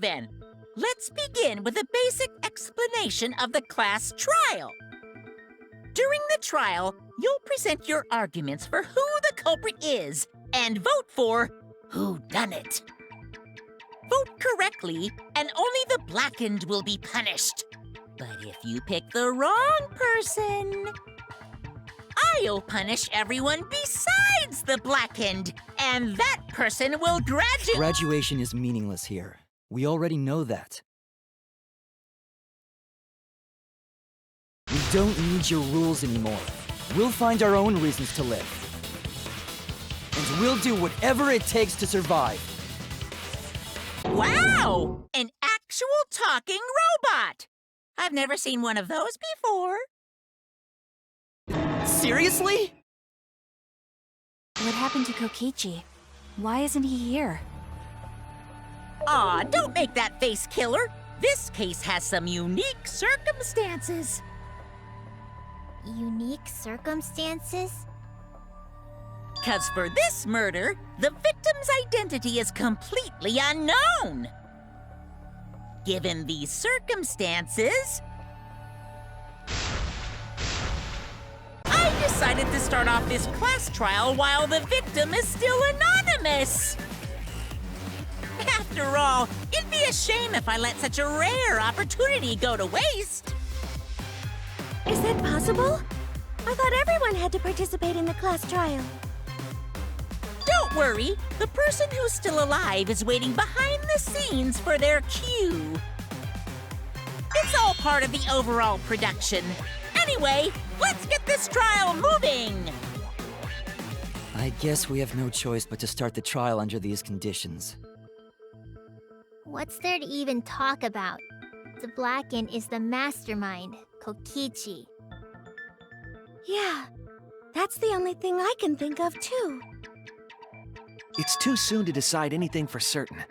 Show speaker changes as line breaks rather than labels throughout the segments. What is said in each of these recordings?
then, let's begin with a basic explanation of the class trial. During the trial, you'll present your arguments for who the culprit is and vote for whodunit. Vote correctly, and only the blackened will be punished. But if you pick the wrong person, I'll punish everyone besides the blackened, and that person will graduate.
Graduation is meaningless here. We already know that. We don't need your rules anymore. We'll find our own reasons to live. And we'll do whatever it takes to survive.
Wow! An actual talking robot! I've never seen one of those before.
Seriously?
What happened to Kokichi? Why isn't he here?
Aw, don't make that face, killer. This case has some unique circumstances.
Unique circumstances?
'Cause for this murder, the victim's identity is completely unknown. Given these circumstances, I decided to start off this class trial while the victim is still anonymous. After all, it'd be a shame if I let such a rare opportunity go to waste.
Is that possible? I thought everyone had to participate in the class trial.
Don't worry, the person who's still alive is waiting behind the scenes for their cue. It's all part of the overall production. Anyway, let's get this trial moving!
I guess we have no choice but to start the trial under these conditions.
What's there to even talk about? The Blackened is the mastermind, Kokichi. Yeah, that's the only thing I can think of too.
It's too soon to decide anything for certain.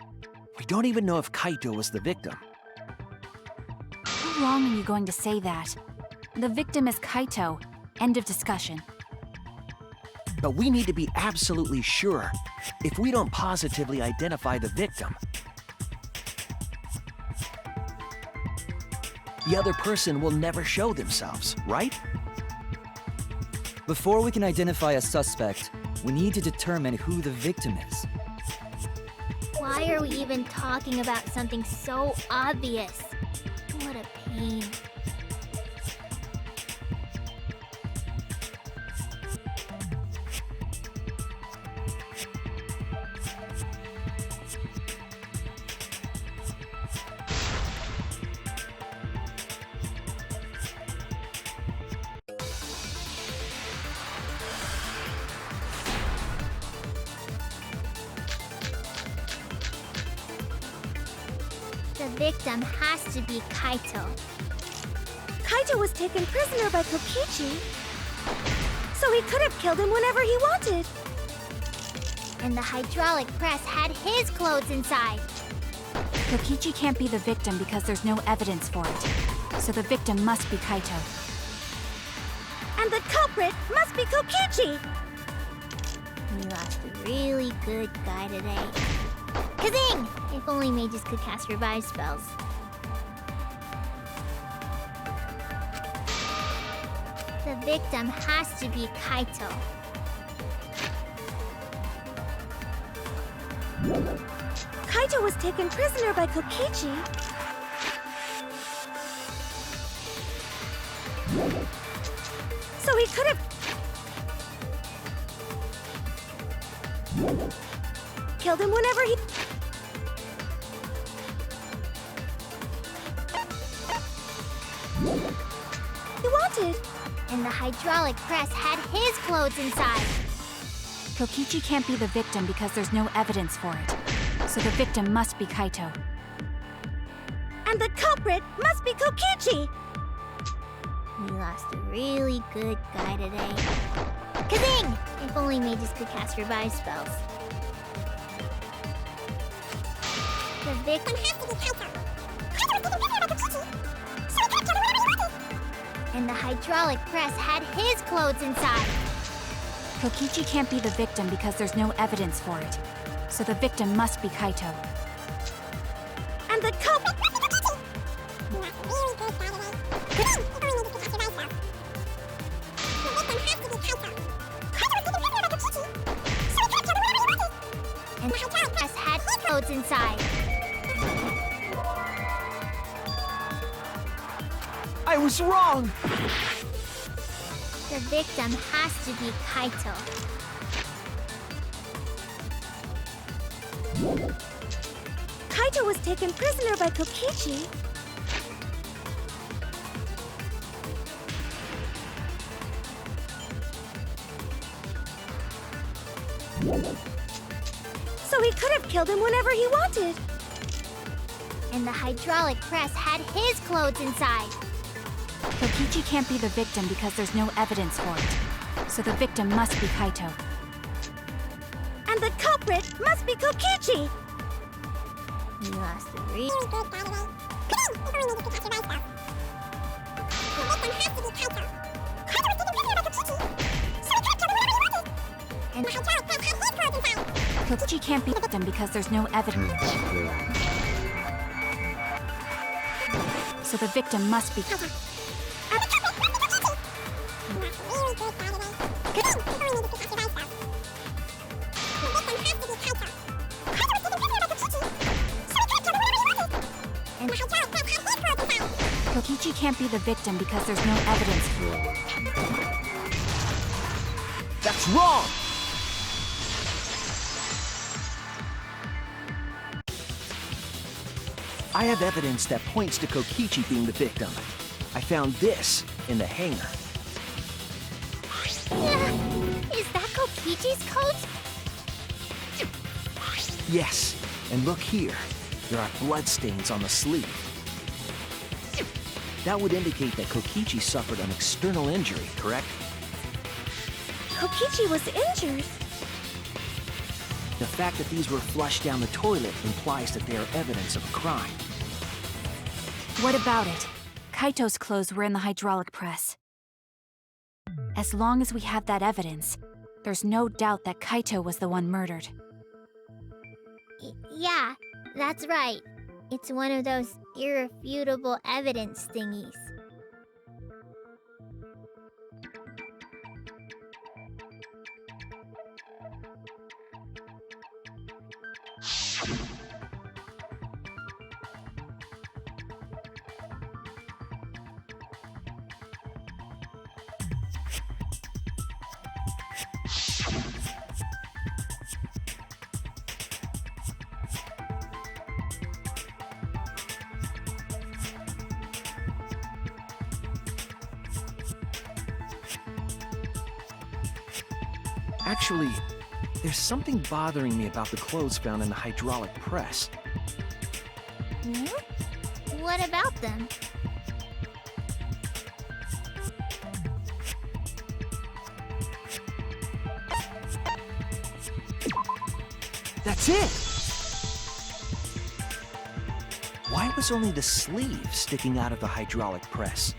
We don't even know if Kaito was the victim.
How long are you going to say that? The victim is Kaito. End of discussion.
But we need to be absolutely sure. If we don't positively identify the victim, the other person will never show themselves, right?
Before we can identify a suspect, we need to determine who the victim is.
Why are we even talking about something so obvious? What a pain. The victim has to be Kaito. Kaito was taken prisoner by Kokichi, so he could have killed him whenever he wanted. And the hydraulic press had his clothes inside.
Kokichi can't be the victim because there's no evidence for it. So the victim must be Kaito.
And the culprit must be Kokichi! We lost a really good guy today. Kazing! If only mages could cast revive spells. The victim has to be Kaito. Kaito was taken prisoner by Kokichi. So he could have killed him whenever he wanted. And the hydraulic press had his clothes inside.
Kokichi can't be the victim because there's no evidence for it. So the victim must be Kaito.
And the culprit must be Kokichi! We lost a really good guy today. Kazing! If only mages could cast revive spells. The victim has to be Kaito. And the hydraulic press had his clothes inside.
Kokichi can't be the victim because there's no evidence for it. So the victim must be Kaito.
And the
I was wrong!
The victim has to be Kaito. Kaito was taken prisoner by Kokichi. So he could have killed him whenever he wanted. And the hydraulic press had his clothes inside.
Kokichi can't be the victim because there's no evidence for it. So the victim must be Kaito.
And the culprit must be Kokichi! You lost the reason. And
Kokichi can't be the victim because there's no evidence. So the victim must be Kokichi can't be the victim because there's no evidence for it.
That's wrong! I have evidence that points to Kokichi being the victim. I found this in the hangar.
Is that Kokichi's coat?
Yes, and look here. There are bloodstains on the sleeve. That would indicate that Kokichi suffered an external injury, correct?
Kokichi was injured.
The fact that these were flushed down the toilet implies that they are evidence of a crime.
What about it? Kaito's clothes were in the hydraulic press. As long as we have that evidence, there's no doubt that Kaito was the one murdered.
Yeah, that's right. It's one of those irrefutable evidence thingies.
Actually, there's something bothering me about the clothes found in the hydraulic press.
Hmm? What about them?
That's it! Why was only the sleeve sticking out of the hydraulic press?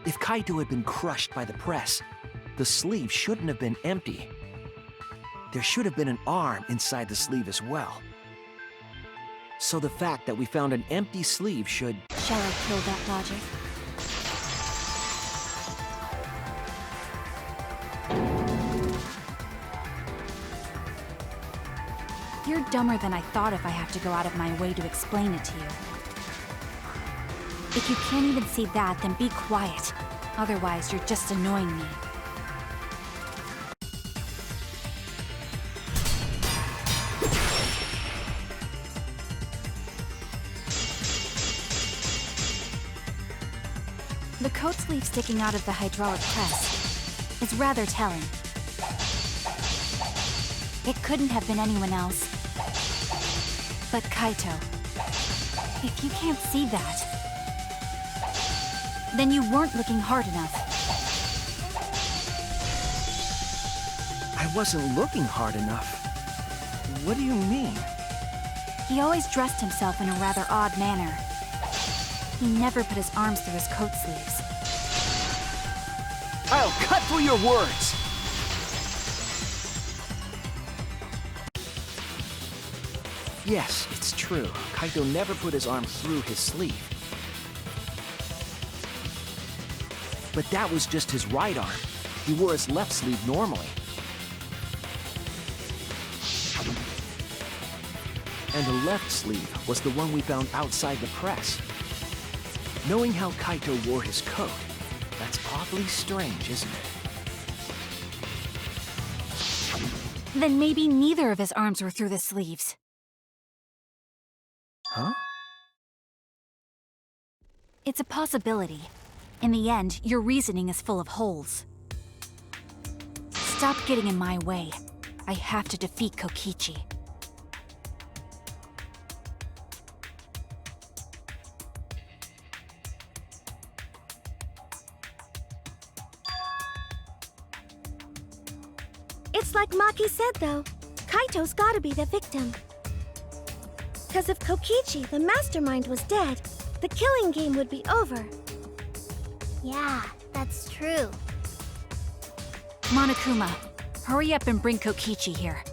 If Kaito had been crushed by the press, the sleeve shouldn't have been empty. There should have been an arm inside the sleeve as well. So the fact that we found an empty sleeve should...
Shall I kill that logic? You're dumber than I thought if I have to go out of my way to explain it to you. If you can't even see that, then be quiet. Otherwise, you're just annoying me. The coat sleeve sticking out of the hydraulic press is rather telling. It couldn't have been anyone else. But Kaito, if you can't see that, then you weren't looking hard enough.
I wasn't looking hard enough. What do you mean?
He always dressed himself in a rather odd manner. He never put his arms through his coat sleeves.
I'll cut through your words! Yes, it's true. Kaito never put his arm through his sleeve. But that was just his right arm. He wore his left sleeve normally. And the left sleeve was the one we found outside the press. Knowing how Kaito wore his coat, that's awfully strange, isn't it?
Then maybe neither of his arms were through the sleeves.
Huh?
It's a possibility. In the end, your reasoning is full of holes. Stop getting in my way. I have to defeat Kokichi.
It's like Maki said, though. Kaito's gotta be the victim. Because if Kokichi, the mastermind, was dead, the killing game would be over.
Yeah, that's true.
Monokuma, hurry up and bring Kokichi here.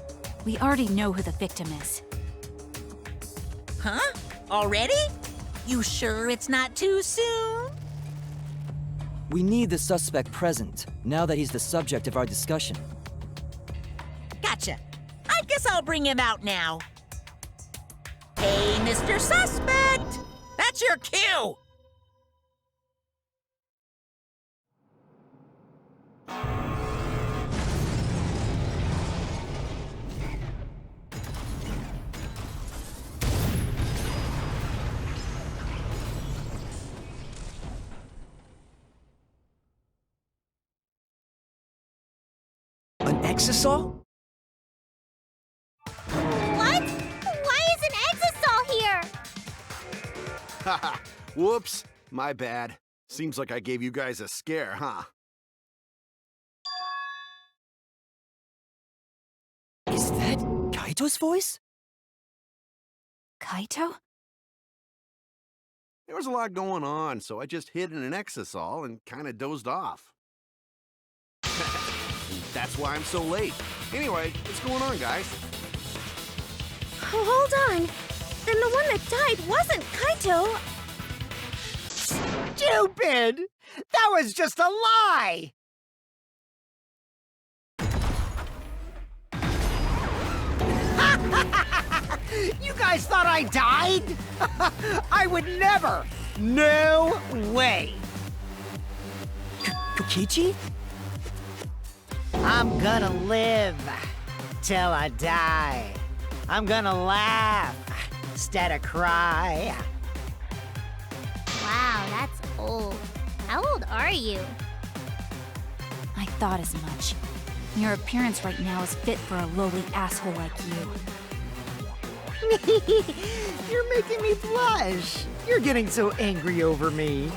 We already know who the victim is.
Huh? Already? You sure it's not too soon?
We need the suspect present, now that he's the subject of our discussion.
Gotcha. I guess I'll bring him out now. Hey, Mr. Suspect! That's your cue!
An exisal?
What? Why is an exisal here?
Haha, whoops. My bad. Seems like I gave you guys a scare, huh?
Is that Kaito's voice?
Kaito?
There was a lot going on, so I just hid in an exisal and kinda dozed off. That's why I'm so late. Anyway, what's going on, guys?
Oh, hold on. Then the one that died wasn't Kaito.
Stupid! That was just a lie! You guys thought I died? I would never! No way!
Kokichi?
I'm gonna live till I die. I'm gonna laugh instead of cry.
Wow, that's old. How old are you?
I thought as much. Your appearance right now is fit for a lowly asshole like you.
You're making me blush. You're getting so angry over me.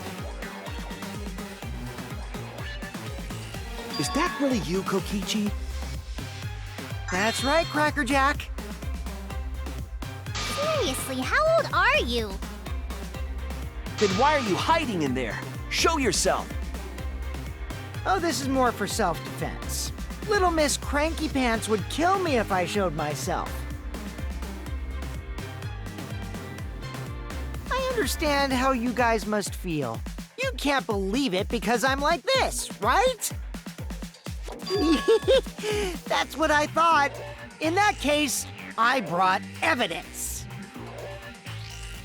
Is that really you, Kokichi?
That's right, Cracker Jack.
Seriously, how old are you?
Then why are you hiding in there? Show yourself!
Oh, this is more for self-defense. Little Miss Cranky Pants would kill me if I showed myself. I understand how you guys must feel. You can't believe it because I'm like this, right? That's what I thought. In that case, I brought evidence.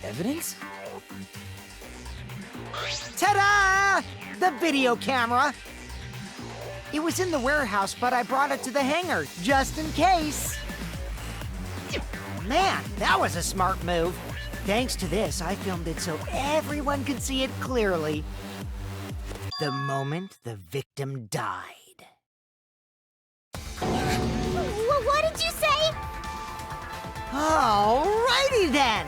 Evidence?
Ta-da! The video camera. It was in the warehouse, but I brought it to the hangar, just in case. Man, that was a smart move. Thanks to this, I filmed it so everyone could see it clearly. The moment the victim died.
What did you say?
Alrighty then!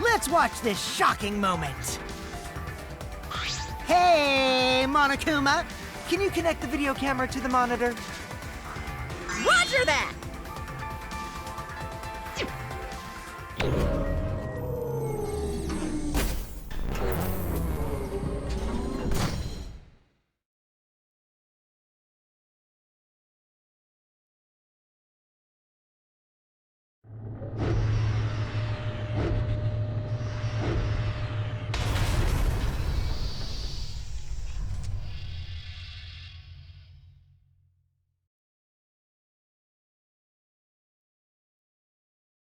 Let's watch this shocking moment. Hey, Monokuma! Can you connect the video camera to the monitor?
Roger that!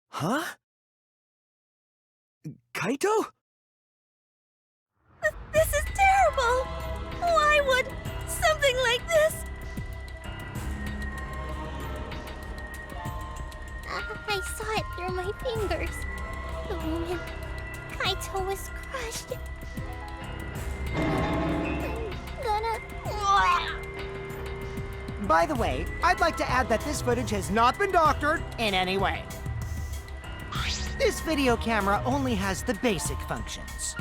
Huh? Kaito?
This is terrible! Why would something like this?
I saw it through my fingers. The moment Kaito was crushed. I'm gonna...
By the way, I'd like to add that this footage has not been doctored in any way. This video camera only has the basic functions.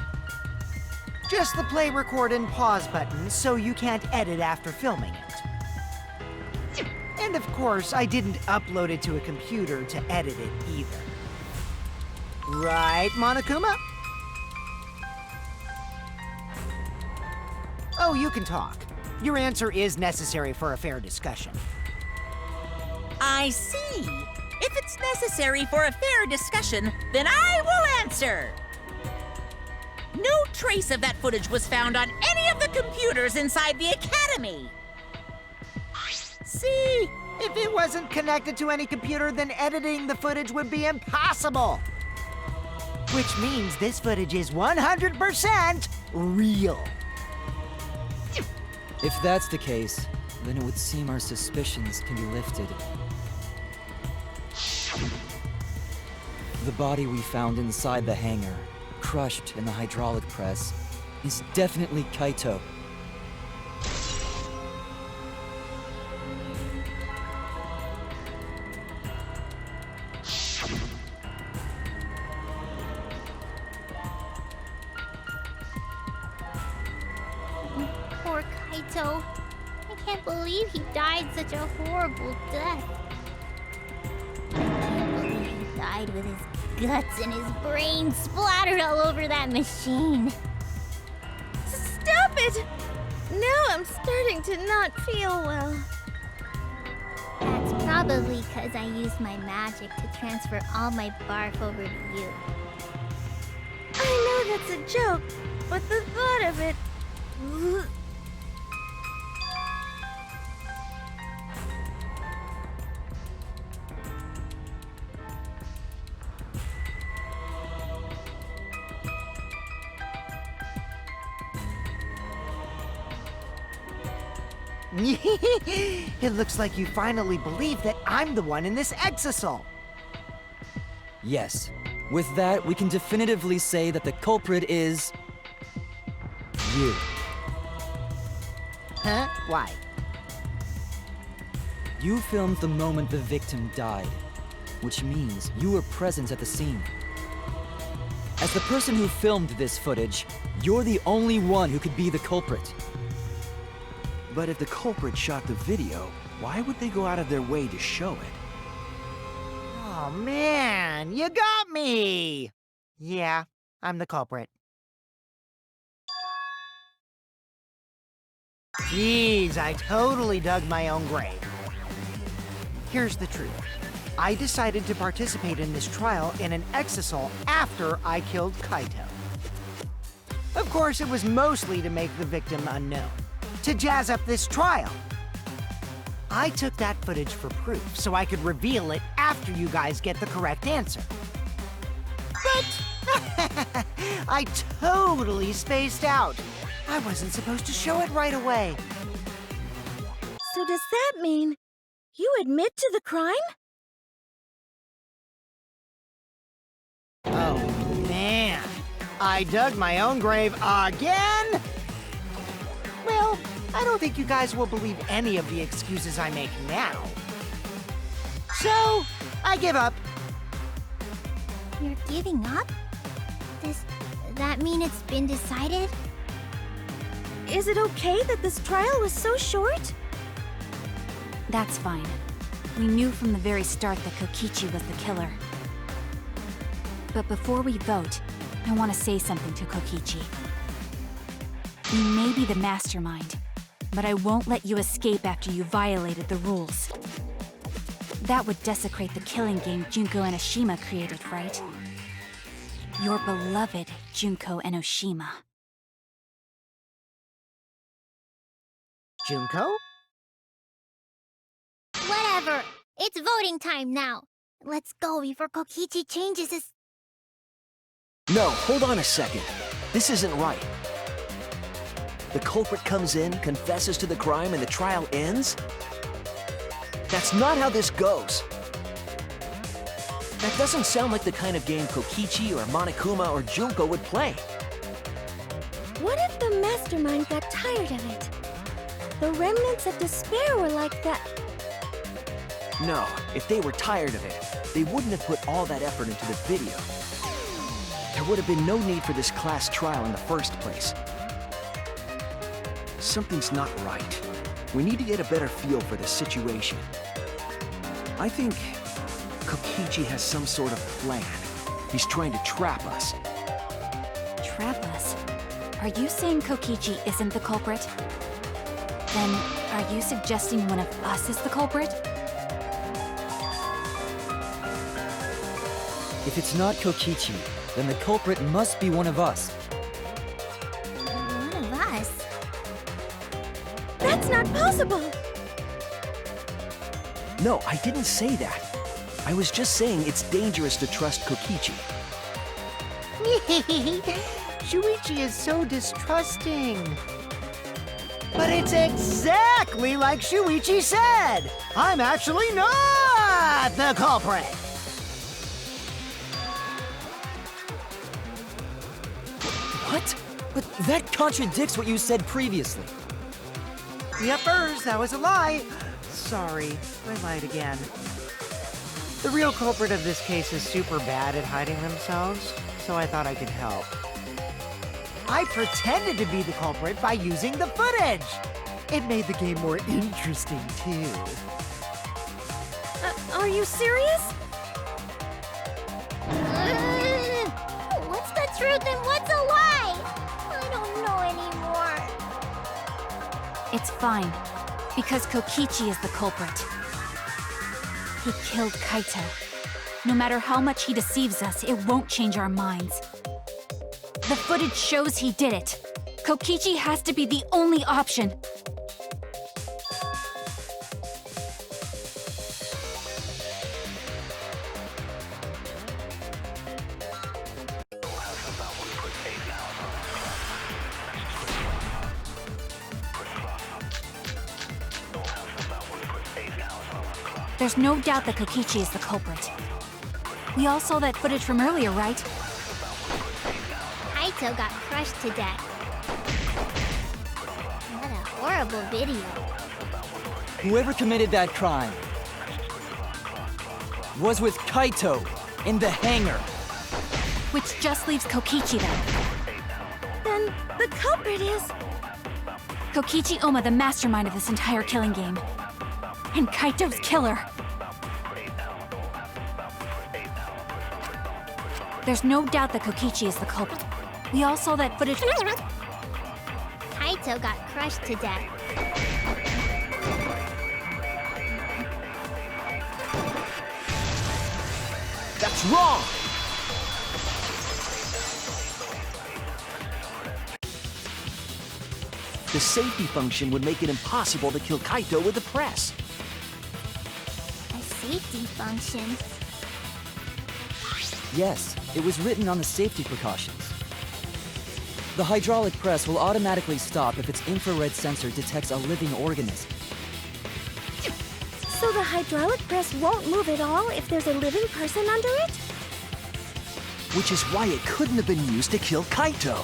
Just the play, record, and pause buttons, so you can't edit after filming it. And of course, I didn't upload it to a computer to edit it either. Right, Monokuma? Oh, you can talk. Your answer is necessary for a fair discussion.
I see. If it's necessary for a fair discussion, then I will answer. No trace of that footage was found on any of the computers inside the Academy.
See? If it wasn't connected to any computer, then editing the footage would be impossible. Which means this footage is 100% real.
If that's the case, then it would seem our suspicions can be lifted. The body we found inside the hangar, crushed in the hydraulic press, is definitely Kaito.
Poor Kaito. I can't believe he died such a horrible death. I can't believe he died with his guts and his brains splattered all over that machine.
Stop it! Now I'm starting to not feel well.
That's probably because I used my magic to transfer all my barf over to you.
I know that's a joke, but the thought of it...
It looks like you finally believe that I'm the one in this exisal.
Yes. With that, we can definitively say that the culprit is... you.
Huh? Why?
You filmed the moment the victim died, which means you were present at the scene. As the person who filmed this footage, you're the only one who could be the culprit.
But if the culprit shot the video, why would they go out of their way to show it?
Oh man, you got me! Yeah, I'm the culprit. Jeez, I totally dug my own grave. Here's the truth. I decided to participate in this trial in an exisal after I killed Kaito. Of course, it was mostly to make the victim unknown, to jazz up this trial. I took that footage for proof so I could reveal it after you guys get the correct answer. But I totally spaced out. I wasn't supposed to show it right away.
So does that mean you admit to the crime?
Oh, man. I dug my own grave again? Well, I don't think you guys will believe any of the excuses I make now. So, I give up.
You're giving up? Does that mean it's been decided?
Is it okay that this trial was so short?
That's fine. We knew from the very start that Kokichi was the killer. But before we vote, I want to say something to Kokichi. You may be the mastermind, but I won't let you escape after you violated the rules. That would desecrate the killing game Junko Enoshima created, right? Your beloved Junko Enoshima.
Junko?
Whatever. It's voting time now. Let's go before Kokichi changes his...
No, hold on a second. This isn't right. The culprit comes in, confesses to the crime, and the trial ends? That's not how this goes. That doesn't sound like the kind of game Kokichi or Monokuma or Junko would play.
What if the mastermind got tired of it? The remnants of despair were like that.
No, if they were tired of it, they wouldn't have put all that effort into the video. There would have been no need for this class trial in the first place. Something's not right. We need to get a better feel for the situation. I think Kokichi has some sort of plan. He's trying to trap us.
Trap us? Are you saying Kokichi isn't the culprit? Then, are you suggesting one of us is the culprit?
If it's not Kokichi, then the culprit must be one of us.
One of us?
That's not possible!
No, I didn't say that. I was just saying it's dangerous to trust Kokichi.
Shuichi is so distrusting. But it's exactly like Shuichi said! I'm actually not the culprit!
What? But that contradicts what you said previously.
Yepers, that was a lie. Sorry, I lied again. The real culprit of this case is super bad at hiding themselves, so I thought I could help. I pretended to be the culprit by using the footage! It made the game more interesting, too.
Are you serious?
What's the truth and what's a lie? I don't know anymore.
It's fine, because Kokichi is the culprit. He killed Kaito. No matter how much he deceives us, it won't change our minds. The footage shows he did it. Kokichi has to be the only option. There's no doubt that Kokichi is the culprit. We all saw that footage from earlier, right?
Kaito got crushed to death. What a horrible video.
Whoever committed that crime was with Kaito in the hangar.
Which just leaves Kokichi then.
Then the culprit is...
Kokichi Oma, the mastermind of this entire killing game. And Kaito's killer. There's no doubt that Kokichi is the culprit. We all saw that footage.
Kaito got crushed to death.
That's wrong! The safety function would make it impossible to kill Kaito with the press.
A safety function.
Yes, it was written on the safety precautions. The hydraulic press will automatically stop if its infrared sensor detects a living organism.
So the hydraulic press won't move at all if there's a living person under it?
Which is why it couldn't have been used to kill Kaito.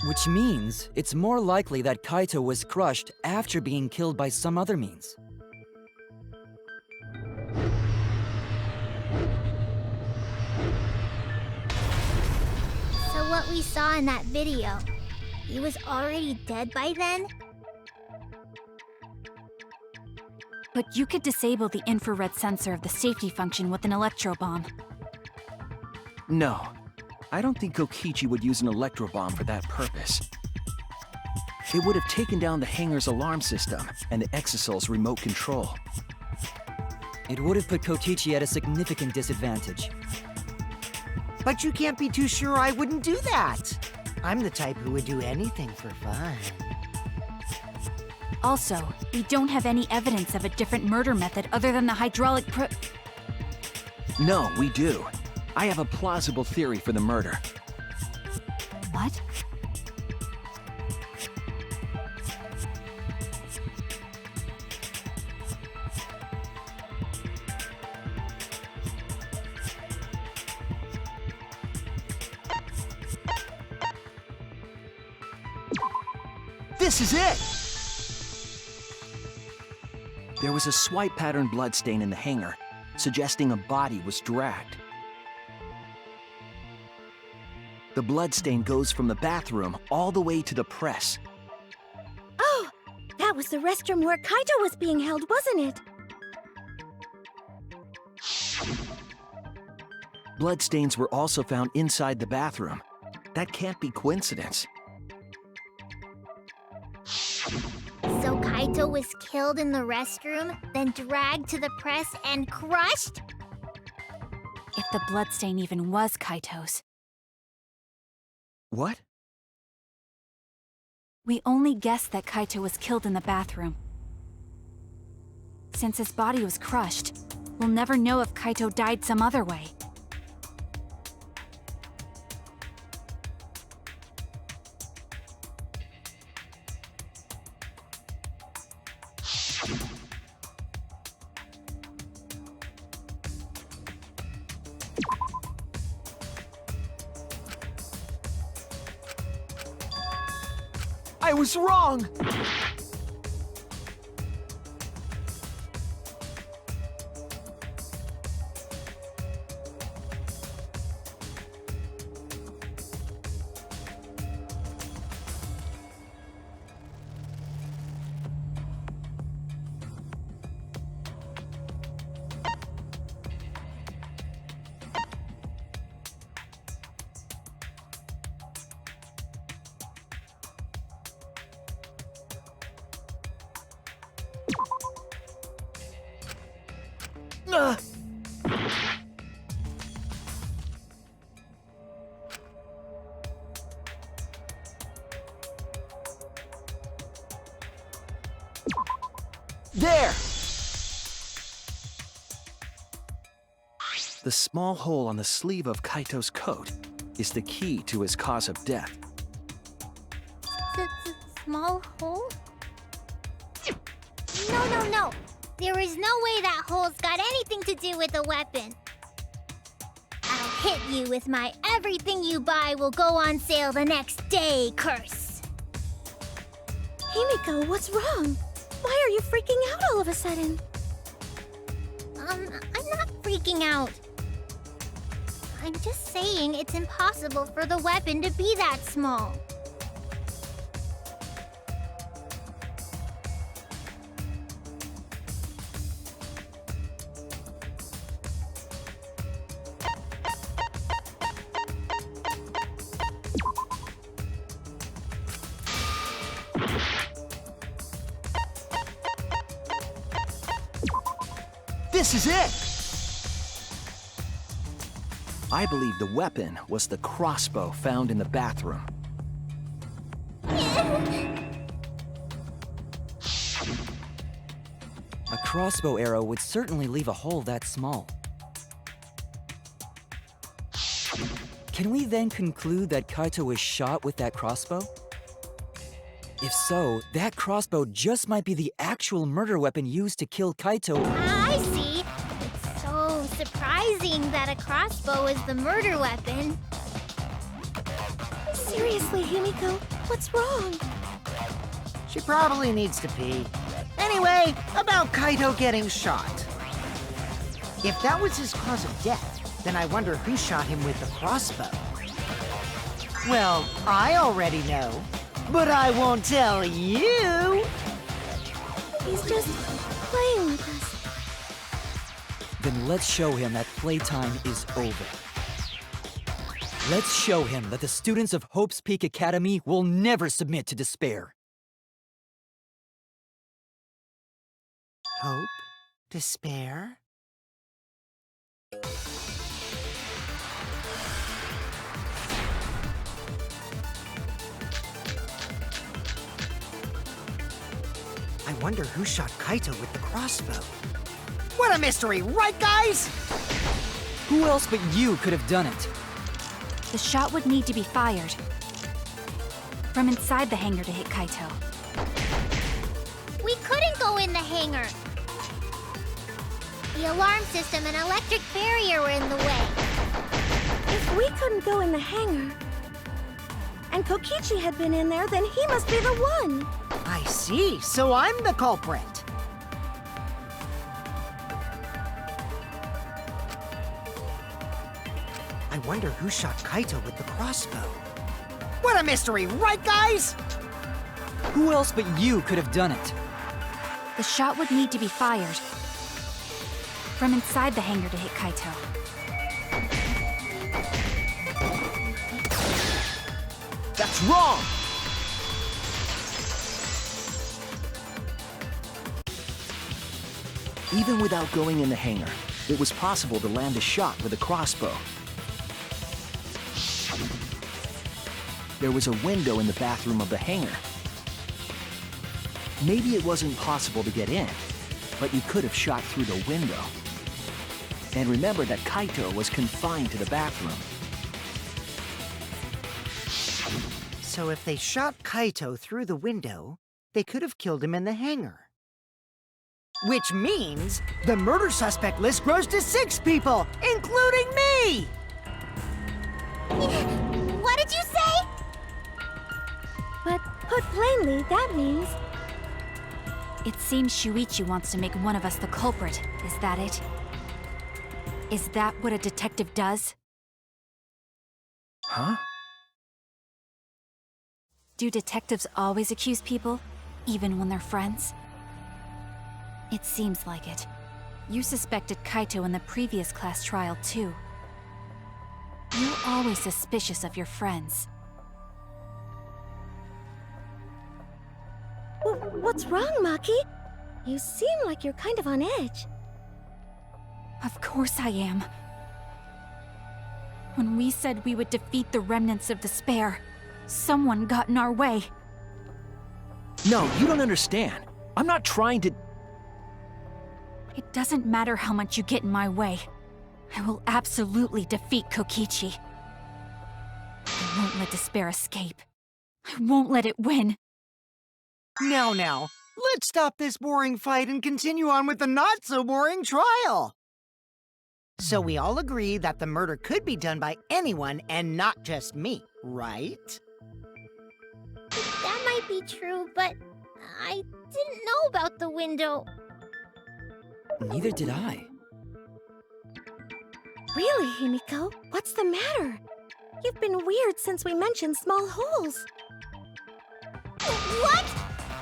Which means it's more likely that Kaito was crushed after being killed by some other means.
So what we saw in that video, he was already dead by then?
But you could disable the infrared sensor of the safety function with an electro bomb.
No, I don't think Kokichi would use an electro bomb for that purpose. It would have taken down the hangar's alarm system and the Exosol's remote control.
It would have put Kokichi at a significant disadvantage.
But you can't be too sure I wouldn't do that. I'm the type who would do anything for fun.
Also, we don't have any evidence of a different murder method other than the hydraulic
No, we do. I have a plausible theory for the murder.
What?
This is it! There was a swipe pattern bloodstain in the hangar, suggesting a body was dragged. The bloodstain goes from the bathroom all the way to the press.
Oh, that was the restroom where Kaito was being held, wasn't it?
Bloodstains were also found inside the bathroom. That can't be coincidence.
So Kaito was killed in the restroom, then dragged to the press and crushed?
If the bloodstain even was Kaito's.
What?
We only guessed that Kaito was killed in the bathroom. Since his body was crushed, we'll never know if Kaito died some other way.
I was wrong! There! The small hole on the sleeve of Kaito's coat is the key to his cause of death.
The small hole? No. There is no way that hole's got anything to do with the weapon. I'll hit you with my everything you buy will go on sale the next day curse.
Himiko, what's wrong? Why are you freaking out all of a sudden?
I'm not freaking out. I'm just saying it's impossible for the weapon to be that small.
This is it! I believe the weapon was the crossbow found in the bathroom.
A crossbow arrow would certainly leave a hole that small. Can we then conclude that Kaito was shot with that crossbow? If so, that crossbow just might be the actual murder weapon used to kill Kaito.
I see. It's so surprising that a crossbow is the murder weapon.
Seriously, Himiko, what's wrong?
She probably needs to pee. Anyway, about Kaito getting shot. If that was his cause of death, then I wonder who shot him with the crossbow. Well, I already know, but I won't tell you!
He's just playing with us.
Then let's show him that playtime is over. Let's show him that the students of Hope's Peak Academy will never submit to despair.
Hope? Despair? I wonder who shot Kaito with the crossbow. What a mystery, right guys?
Who else but you could have done it?
The shot would need to be fired from inside the hangar to hit Kaito.
We couldn't go in the hangar. The alarm system and electric barrier were in the way.
If we couldn't go in the hangar, and Kokichi had been in there, then he must be the one.
I see, so I'm the culprit. I wonder who shot Kaito with the crossbow. What a mystery, right guys?
Who else but you could have done it?
The shot would need to be fired from inside the hangar to hit Kaito.
That's wrong! Even without going in the hangar, it was possible to land a shot with a crossbow. There was a window in the bathroom of the hangar. Maybe it wasn't possible to get in, but you could have shot through the window. And remember that Kaito was confined to the bathroom.
So if they shot Kaito through the window, they could have killed him in the hangar. Which means the murder suspect list grows to 6 people, including me!
What did you say?
But put plainly, that means
It seems Shuichi wants to make one of us the culprit. Is that it? Is that what a detective does?
Huh?
Do detectives always accuse people, even when they're friends? It seems like it. You suspected Kaito in the previous class trial, too. You're always suspicious of your friends.
What's wrong, Maki? You seem like you're kind of on edge.
Of course I am. When we said we would defeat the remnants of despair, someone got in our way.
No, you don't understand. I'm not trying to...
It doesn't matter how much you get in my way. I will absolutely defeat Kokichi. I won't let despair escape. I won't let it win.
Now, let's stop this boring fight and continue on with the not-so-boring trial. So we all agree that the murder could be done by anyone and not just me, right?
That might be true, but I didn't know about the window.
Neither did I.
Really, Himiko? What's the matter? You've been weird since we mentioned small holes.
What?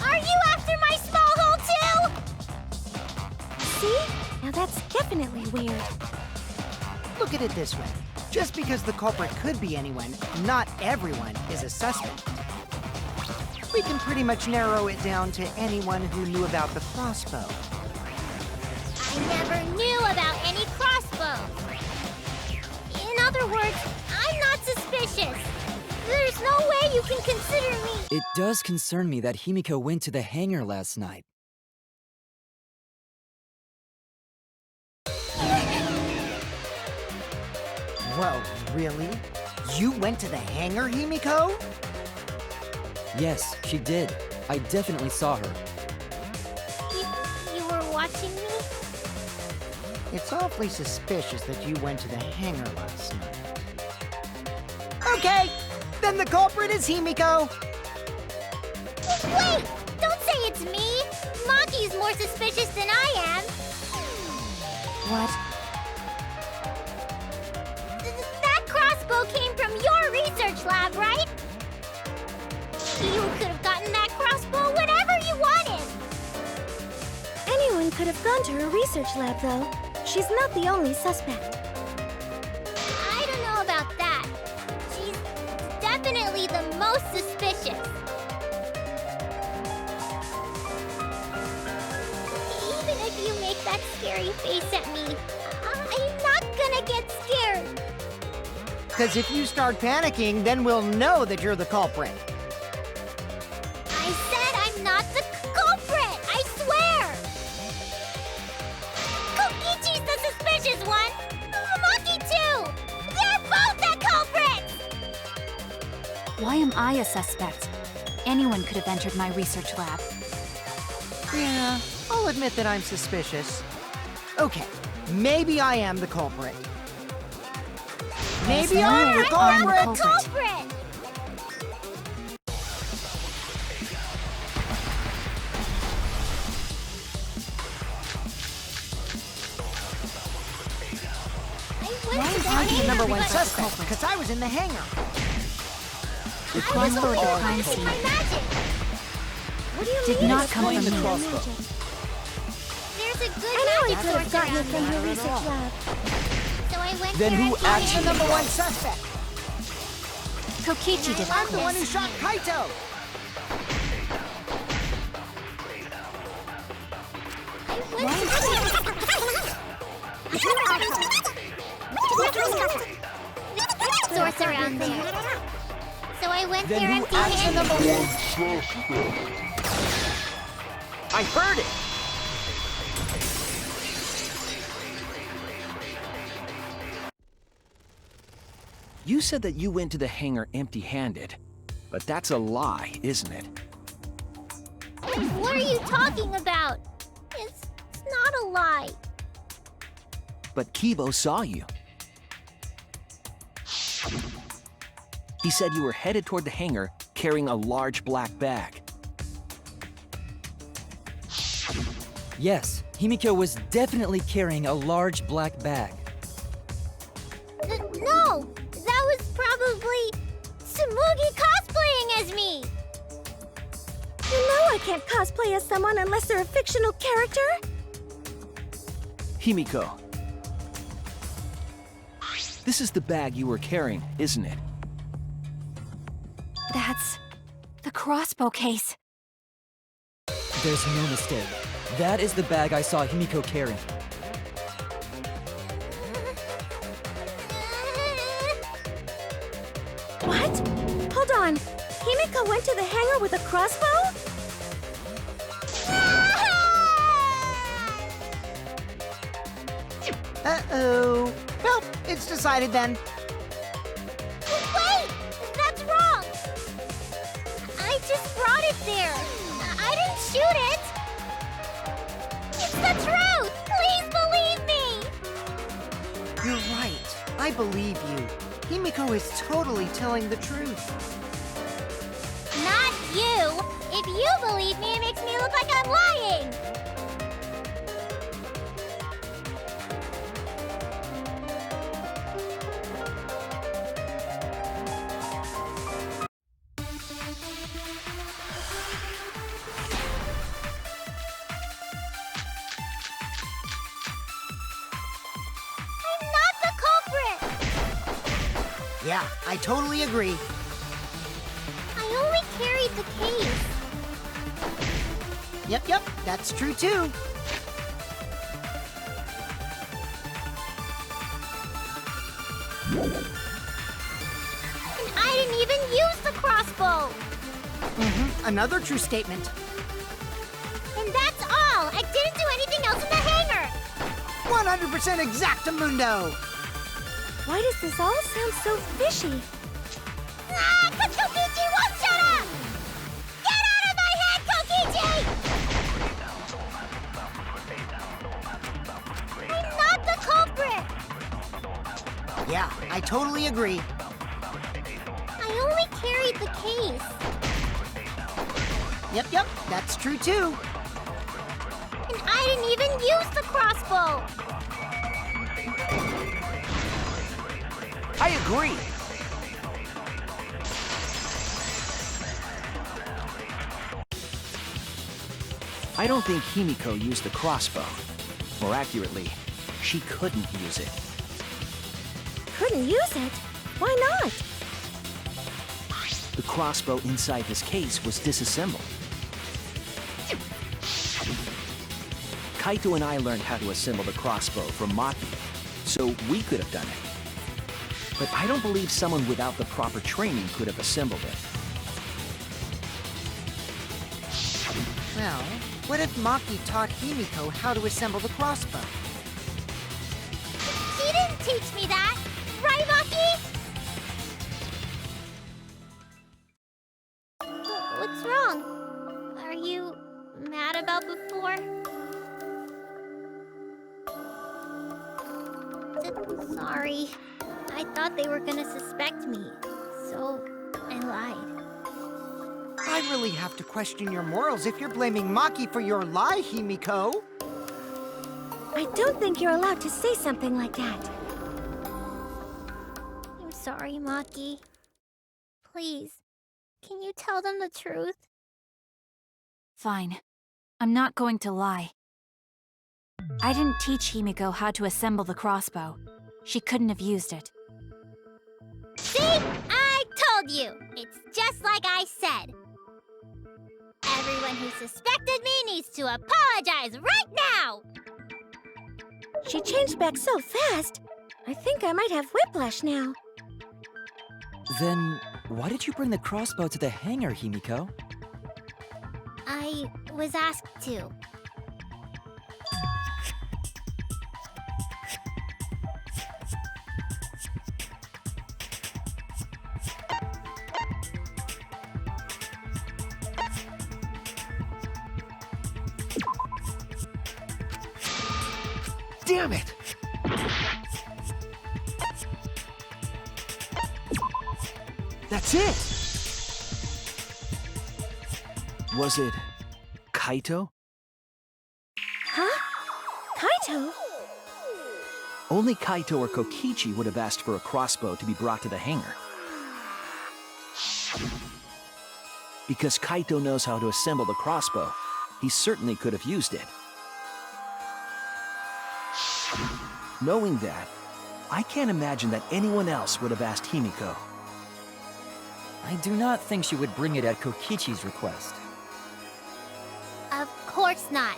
Are you after my small hole too?
See? Now that's definitely weird.
Look at it this way. Just because the culprit could be anyone, not everyone is a suspect. We can pretty much narrow it down to anyone who knew about the crossbow.
I never knew about any crossbows. In other words, I'm not suspicious. There's no way you can consider me.
It does concern me that Himiko went to the hangar last night.
Whoa, really? You went to the hangar, Himiko?
Yes, she did. I definitely saw her.
You were watching me?
It's awfully suspicious that you went to the hangar last night. Okay, then the culprit is Himiko.
Wait! Don't say it's me! Maki's more suspicious than I am.
What?
That crossbow came from your research lab, right? You could have gotten that crossbow whenever you wanted.
Anyone could have gone to her research lab, though. She's not the only suspect.
I don't know about that. She's definitely the most suspicious. Even if you make that scary face at me, I'm not gonna get scared.
Because if you start panicking, then we'll know that you're the culprit.
I said I'm not the culprit! I swear! Kokichi's the suspicious one! Maki
Why am I a suspect? Anyone could have entered my research lab.
Yeah, I'll admit that I'm suspicious. Okay, maybe I am the culprit. Maybe
no
I'm
way
the
I'm the
culprit!
culprit.
I'm the number one
but-
suspect, because I was in the hangar.
The crossbow at the crime scene
My magic! What do you
did
mean?
not come from
the
me.
crossbow.
There's a good
I know he
magic
could have
source
gotten it
around
from
here.
your research lab.
So I went
Then
there
who
and
I'm
actually-
the number one suspect.
Kokichi did
I'm
it.
the one who shot Kaito.
source around there. So I went
Then
there
who actually-
empty-handed.
I heard it! You said that you went to the hangar empty-handed, but that's a lie, isn't it?
What are you talking about? It's not a lie.
But Kibo saw you. He said you were headed toward the hangar carrying a large black bag.
Yes, Himiko was definitely carrying a large black bag.
No! That was probably Tsumugi cosplaying as me!
You know I can't cosplay as someone unless they're a fictional character.
Himiko. This is the bag you were carrying, isn't it?
That's the crossbow case.
There's no mistake. That is the bag I saw Himiko carrying.
What? Hold on. Himiko went to the hangar with a crossbow?
Uh-oh. Well, it's decided then.
Wait! That's wrong! I just brought it there. I didn't shoot it! It's the truth! Please believe me!
You're right. I believe you. Himiko is totally telling the truth.
Not you! If you believe me, it makes me look like I'm lying! I'm not the culprit!
Yeah, I totally agree.
I only carried the case.
Yep, that's true too.
And I didn't even use the crossbow!
Another true statement.
And that's all! I didn't do anything else in the hangar!
100% exactamundo!
Why does this all sound so fishy?
Ah! 'Cause Kokichi won't shut up! Get out of my head, Kokichi! I'm not the culprit!
Yeah, I totally agree.
I only carried the case.
Yep, that's true too.
And I didn't even use the crossbow!
I agree! I don't think Himiko used the crossbow. More accurately, she couldn't use it.
Couldn't use it? Why not?
The crossbow inside this case was disassembled. Kaito and I learned how to assemble the crossbow from Maki, so we could have done it. But I don't believe someone without the proper training could have assembled it.
Well, what if Maki taught Himiko how to assemble the crossbow?
She didn't teach me that! Right, Maki? Sorry. I thought they were gonna suspect me, so I lied.
I really have to question your morals if you're blaming Maki for your lie, Himiko.
I don't think you're allowed to say something like that.
I'm sorry, Maki. Please, can you tell them the truth?
Fine. I'm not going to lie. I didn't teach Himiko how to assemble the crossbow. She couldn't have used it.
See? I told you! It's just like I said. Everyone who suspected me needs to apologize right now!
She changed back so fast. I think I might have whiplash now.
Then, why did you bring the crossbow to the hangar, Himiko?
I was asked to.
Damn it! That's it! Was it Kaito?
Huh? Kaito?
Only Kaito or Kokichi would have asked for a crossbow to be brought to the hangar. Because Kaito knows how to assemble the crossbow, he certainly could have used it. Knowing that, I can't imagine that anyone else would have asked Himiko.
I do not think she would bring it at Kokichi's request.
Of course not.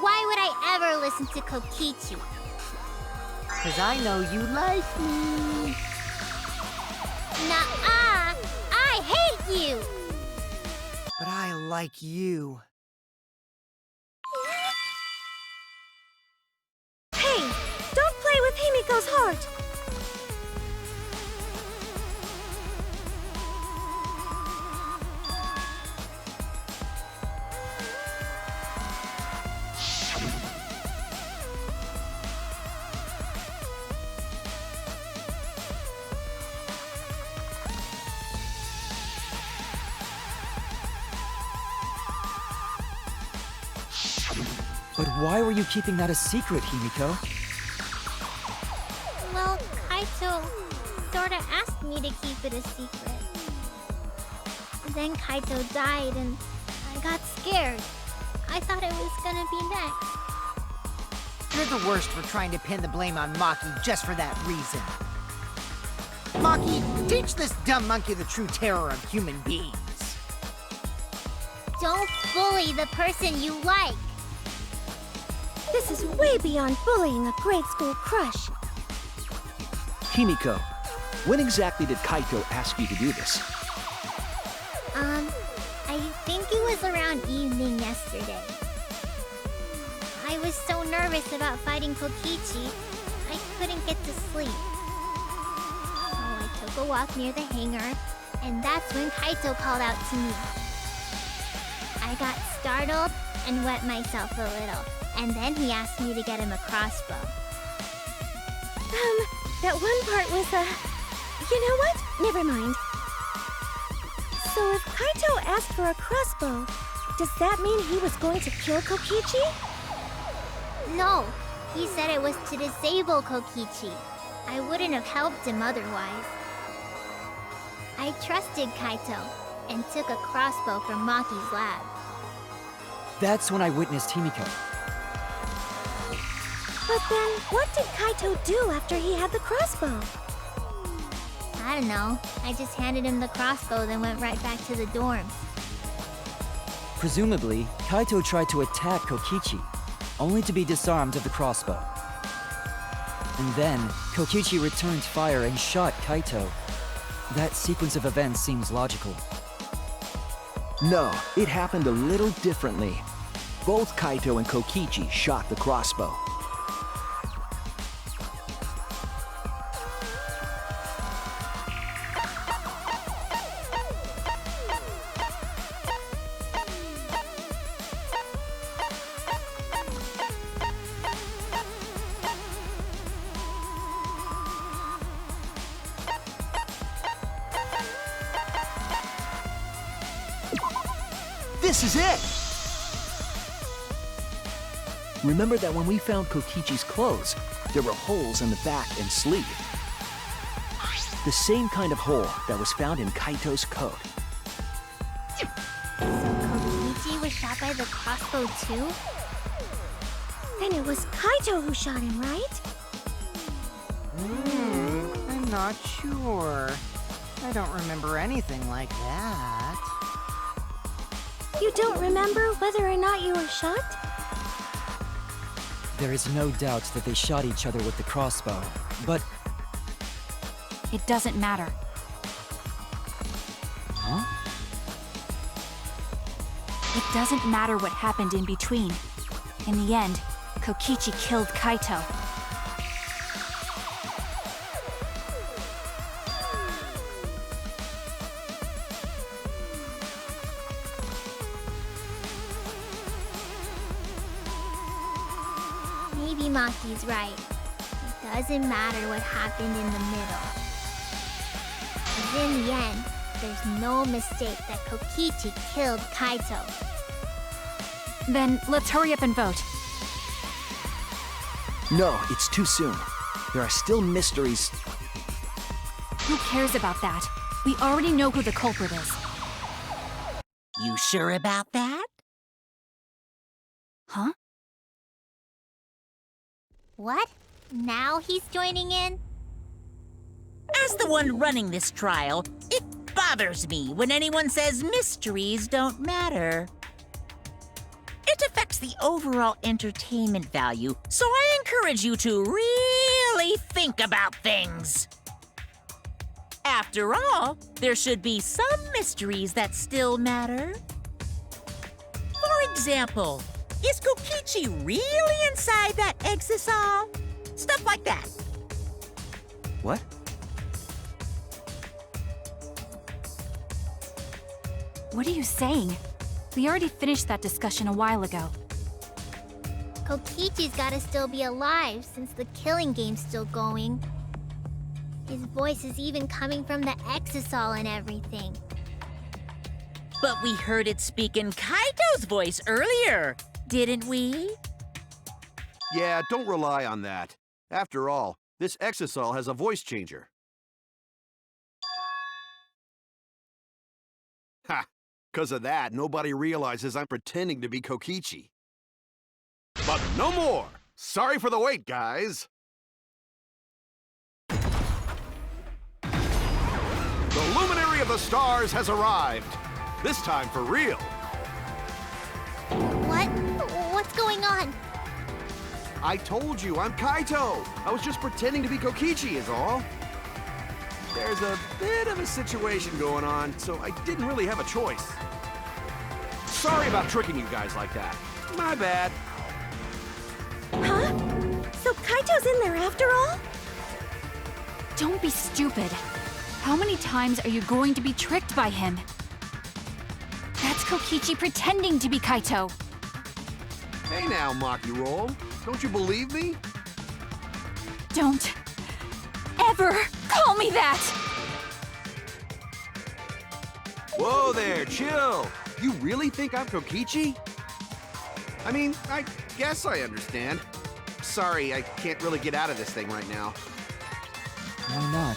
Why would I ever listen to Kokichi?
'Cause I know you like me.
Nuh-uh! I hate you!
But I like you.
Hey, don't play with Himiko's heart.
But why were you keeping that a secret, Himiko?
Well, Kaito sorta asked me to keep it a secret. Then Kaito died and I got scared. I thought it was gonna be next.
You're the worst for trying to pin the blame on Maki just for that reason. Maki, teach this dumb monkey the true terror of human beings.
Don't bully the person you like.
This is way beyond bullying a grade school crush.
Himiko, when exactly did Kaito ask you to do this?
I think it was around evening yesterday. I was so nervous about fighting Kokichi, I couldn't get to sleep. So I took a walk near the hangar, and that's when Kaito called out to me. I got startled and wet myself a little, and then he asked me to get him a crossbow.
That one part was, you know what? Never mind. So if Kaito asked for a crossbow, does that mean he was going to kill Kokichi?
No, he said it was to disable Kokichi. I wouldn't have helped him otherwise. I trusted Kaito and took a crossbow from Maki's lab.
That's when I witnessed Himiko.
But then, what did Kaito do after he had the crossbow?
I don't know. I just handed him the crossbow, then went right back to the dorms.
Presumably, Kaito tried to attack Kokichi, only to be disarmed of the crossbow. And then, Kokichi returned fire and shot Kaito. That sequence of events seems logical.
No, it happened a little differently. Both Kaito and Kokichi shot the crossbow. This is it! Remember that when we found Kokichi's clothes, there were holes in the back and sleeve. The same kind of hole that was found in Kaito's coat.
So Kokichi was shot by the crossbow too?
Then it was Kaito who shot him, right?
I'm not sure. I don't remember anything like that.
You don't remember whether or not you were shot?
There is no doubt that they shot each other with the crossbow, but...
It doesn't matter.
Huh?
It doesn't matter what happened in between. In the end, Kokichi killed Kaito.
Maybe Maki's right. It doesn't matter what happened in the middle. 'Cause in the end, there's no mistake that Kokichi killed Kaito.
Then let's hurry up and vote.
No, it's too soon. There are still mysteries.
Who cares about that? We already know who the culprit is.
You sure about that?
Huh?
What? Now he's joining in?
As the one running this trial, it bothers me when anyone says mysteries don't matter. It affects the overall entertainment value, so I encourage you to really think about things. After all, there should be some mysteries that still matter. For example, is Kokichi really inside that exisal? Stuff like that.
What?
What are you saying? We already finished that discussion a while ago.
Kokichi's gotta still be alive since the killing game's still going. His voice is even coming from the exisal and everything.
But we heard it speak in Kaito's voice earlier, didn't we?
Yeah, don't rely on that. After all, this exisal has a voice changer. Ha! 'Cause of that, nobody realizes I'm pretending to be Kokichi. But no more! Sorry for the wait, guys! The Luminary of the Stars has arrived! This time for real!
What? What's going on?
I told you, I'm Kaito! I was just pretending to be Kokichi is all. There's a bit of a situation going on, so I didn't really have a choice. Sorry about tricking you guys like that. My bad.
Huh? So Kaito's in there after all?
Don't be stupid. How many times are you going to be tricked by him? That's Kokichi pretending to be Kaito.
Hey now, Maki Roll. Don't you believe me?
Don't ever call me that!
Whoa there, chill. You really think I'm Kokichi? I mean, I guess I understand. Sorry, I can't really get out of this thing right now.
Why not?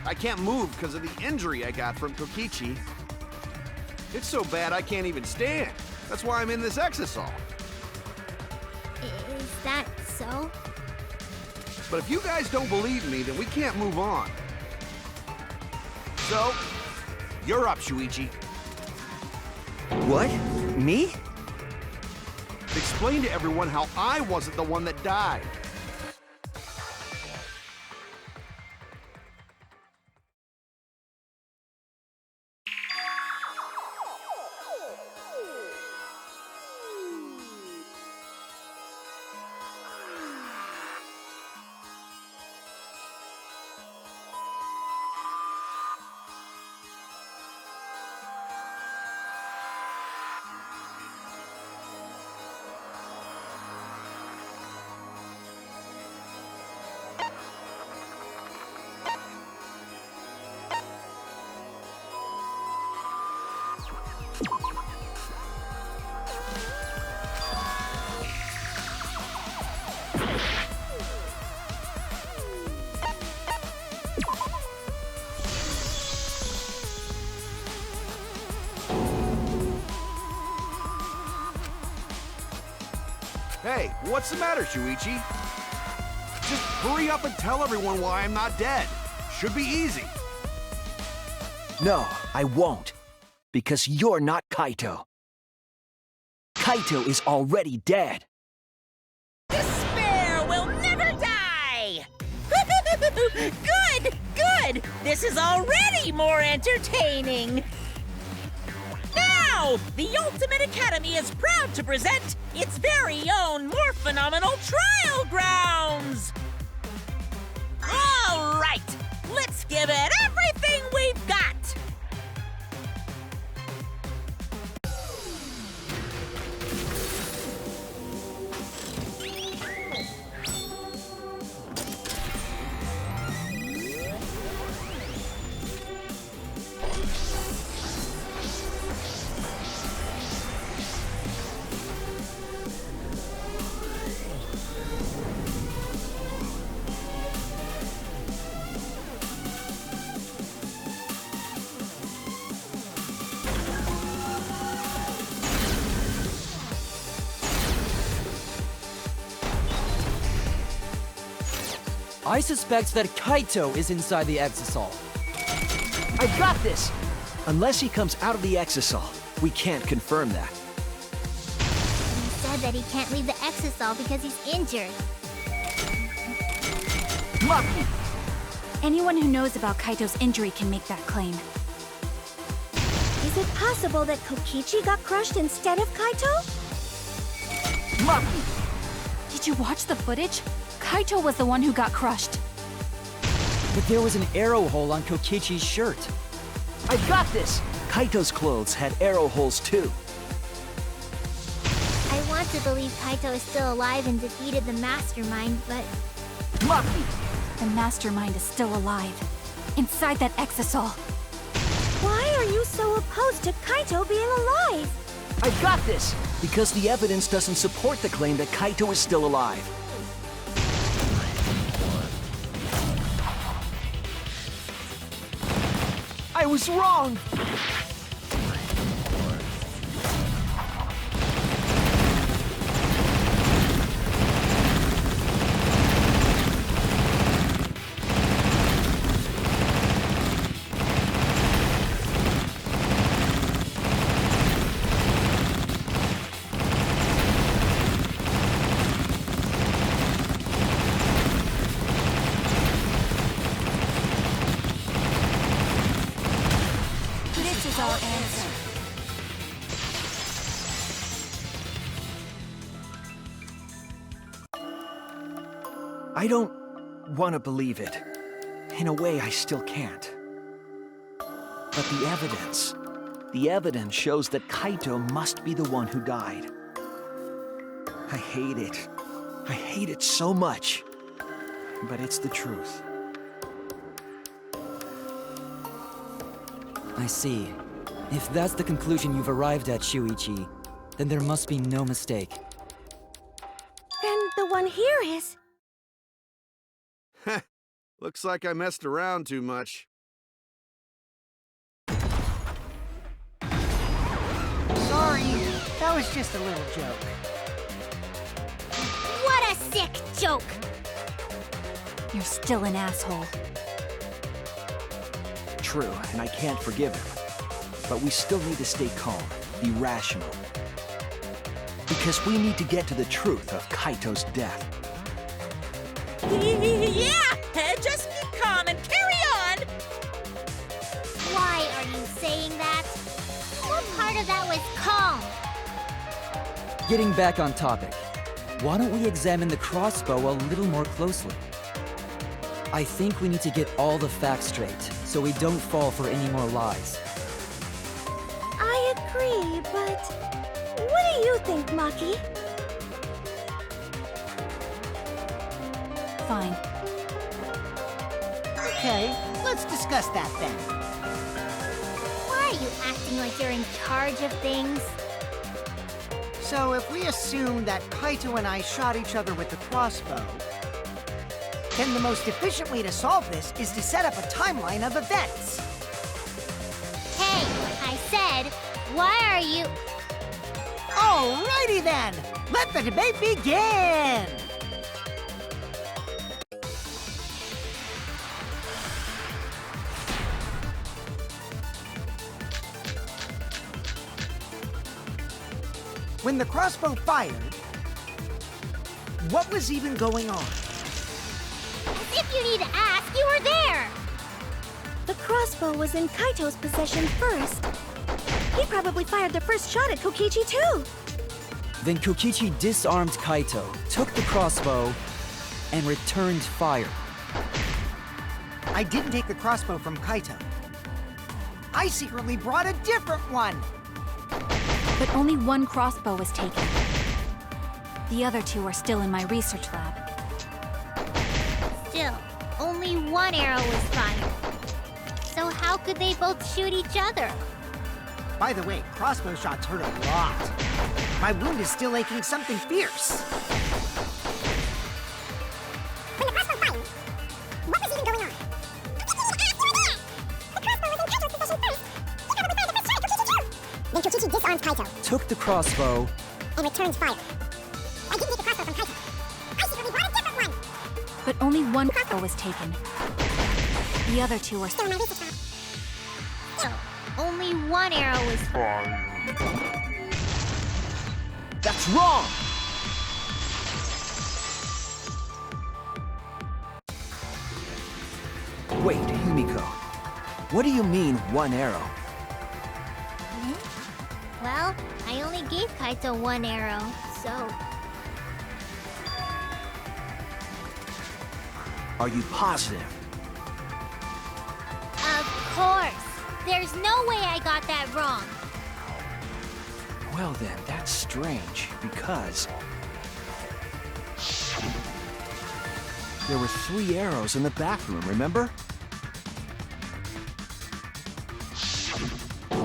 I can't move because of the injury I got from Kokichi. It's so bad I can't even stand. That's why I'm in this exisal.
Is that so?
But if you guys don't believe me, then we can't move on. So, you're up, Shuichi.
What? Me?
Explain to everyone how I wasn't the one that died. Hey, what's the matter, Shuichi? Just hurry up and tell everyone why I'm not dead. Should be easy.
No, I won't. Because you're not Kaito. Kaito is already dead.
Despair will never die! Good, good! This is already more entertaining! Now, the Ultimate Academy is proud to present its very own more phenomenal trial grounds! All right, let's give it everything we've got!
I suspect that Kaito is inside the Exisal.
I've got this! Unless he comes out of the Exisal, we can't confirm that.
He said that he can't leave the Exisal because he's injured.
Lucky!
Anyone who knows about Kaito's injury can make that claim.
Is it possible that Kokichi got crushed instead of Kaito?
Lucky!
Did you watch the footage? Kaito was the one who got crushed.
But there was an arrow hole on Kokichi's shirt.
I've got this! Kaito's clothes had arrow holes too.
I want to believe Kaito is still alive and defeated the Mastermind, but
Lucky!
The Mastermind is still alive. Inside that Exisal.
Why are you so opposed to Kaito being alive?
I've got this! Because the evidence doesn't support the claim that Kaito is still alive. I was wrong!
This is our answer.
I don't want to believe it. In a way, I still can't. But the evidence shows that Kaito must be the one who died. I hate it. I hate it so much. But it's the truth.
I see. If that's the conclusion you've arrived at, Shuichi, then there must be no mistake.
Then the one here is...
Looks like I messed around too much.
Sorry, that was just a little joke.
what a sick joke!
You're still an asshole.
True, and I can't forgive him. But we still need to stay calm, be rational. Because we need to get to the truth of Kaito's death.
Yeah! Just be calm and carry on!
Why are you saying that? What part of that was calm?
Getting back on topic, why don't we examine the crossbow a little more closely? I think we need to get all the facts straight, so we don't fall for any more lies.
I agree, but... what do you think, Maki?
Fine.
Okay, let's discuss that then.
Why are you acting like you're in charge of things?
So if we assume that Kaito and I shot each other with the crossbow, then the most efficient way to solve this is to set up a timeline of events.
Hey, I said, why are you...
Alrighty then! Let the debate begin! When the crossbow fired, what was even going on?
As if you need to ask, you were there!
The crossbow was in Kaito's possession first. He probably fired the first shot at Kokichi too.
Then Kokichi disarmed Kaito, took the crossbow, and returned fire.
I didn't take the crossbow from Kaito. I secretly brought a different one!
But only one crossbow was taken. The other two are still in my research lab.
Still, only one arrow was fired. So how could they both shoot each other?
By the way, crossbow shots hurt a lot. My wound is still aching something fierce.
When the crossbow fired, what was even going on? The crossbow was in Kaito's possession first. He probably fired the first shot at Kokichi too. Then Kokichi disarmed Kaito
Took the crossbow,
and returned fire. I didn't take the crossbow from Kaito. I secretly brought a different one.
But only one crossbow was taken. The other two are
Still
still
in my research lab.
So, only one arrow was fired.
That's wrong! Wait, Himiko. What do you mean, one arrow?
Well, I only gave Kaito one arrow, so...
Are you positive?
Of course! There's no way I got that wrong!
Well then, that's strange, because... there were 3 arrows in the back room, remember?
3?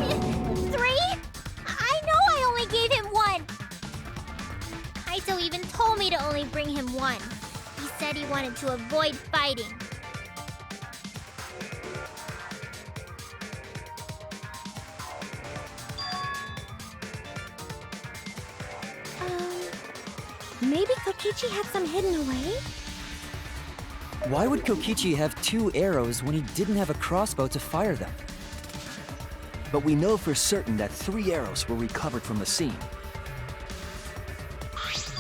I know I only gave him one! Kaito even told me to only bring him one. He said he wanted to avoid fighting.
Maybe Kokichi had some hidden away?
why would Kokichi have 2 arrows when he didn't have a crossbow to fire them?
But we know for certain that 3 arrows were recovered from the scene.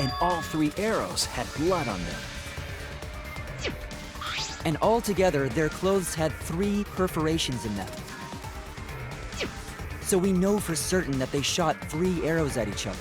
And all 3 arrows had blood on them.
And altogether, their clothes had 3 perforations in them. So we know for certain that they shot 3 arrows at each other.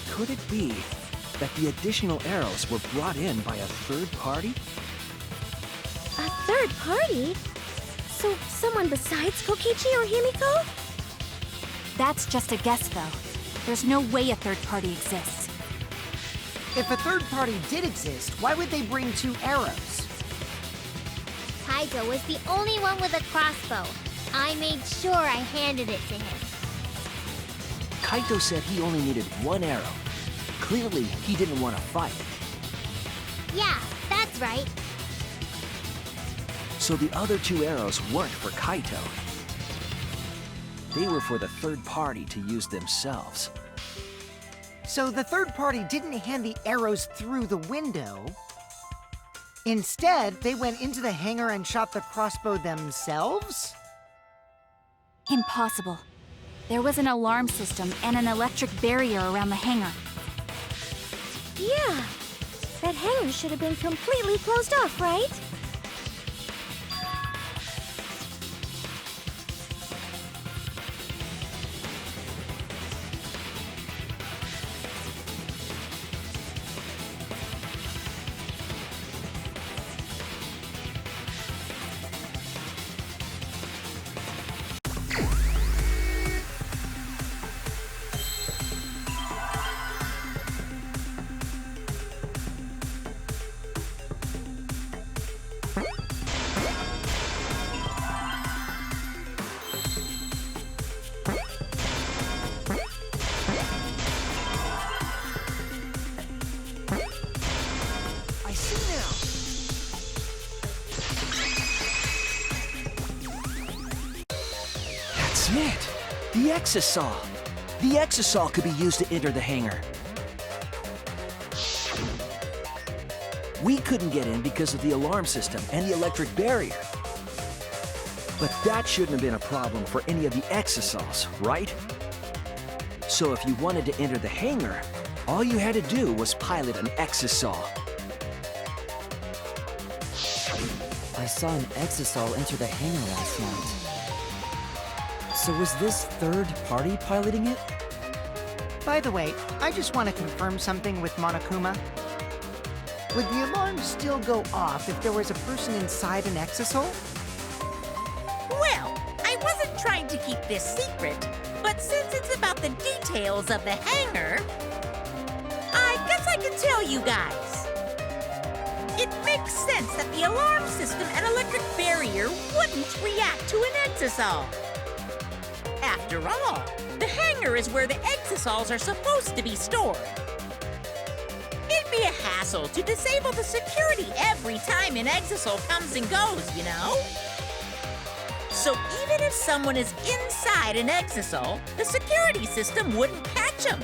Could it be that the additional arrows were brought in by a third party?
A third party? So someone besides Kokichi or Himiko?
That's just a guess, though. There's no way a third party exists.
If a third party did exist, why would they bring 2 arrows?
Kaito was the only one with a crossbow. I made sure I handed it to him.
Kaito said he only needed 1 arrow. Clearly, he didn't want to fight.
Yeah, that's right.
So the other 2 arrows weren't for Kaito. They were for the third party to use themselves.
So the third party didn't hand the arrows through the window. Instead, they went into the hangar and shot the crossbow themselves?
Impossible. There was an alarm system and an electric barrier around the hangar.
Yeah. That hangar should have been completely closed off, right?
That's it! The Exisal! The Exisal could be used to enter the hangar. We couldn't get in because of the alarm system and the electric barrier. But that shouldn't have been a problem for any of the Exisals, right? So if you wanted to enter the hangar, all you had to do was pilot an Exisal.
I saw an Exisal enter the hangar last night. So was this third party piloting it?
By the way, I just want to confirm something with Monokuma. Would the alarm still go off if there was a person inside an Exisal?
Well, I wasn't trying to keep this secret, but since it's about the details of the hangar, I guess I can tell you guys. It makes sense that the alarm system and electric barrier wouldn't react to an Exisal. After all, the hangar is where the Exisals are supposed to be stored. It'd be a hassle to disable the security every time an Exisal comes and goes, you know? So even if someone is inside an Exisal, the security system wouldn't catch them.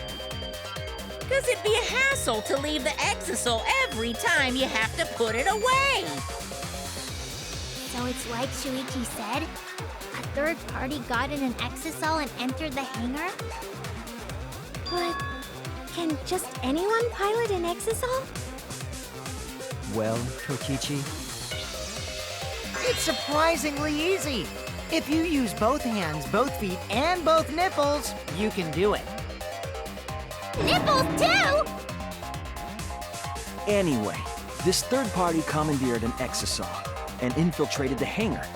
Because it'd be a hassle to leave the Exisal every time you have to put it away.
So it's like Shuichi said? A third party got in an exisal and entered the hangar?
But can just anyone pilot an exisal?
Well, Kokichi,
It's surprisingly easy. If you use both hands, both feet, and both nipples, you can do it.
Nipples too?
Anyway, this third party commandeered an exisal and infiltrated the hangar.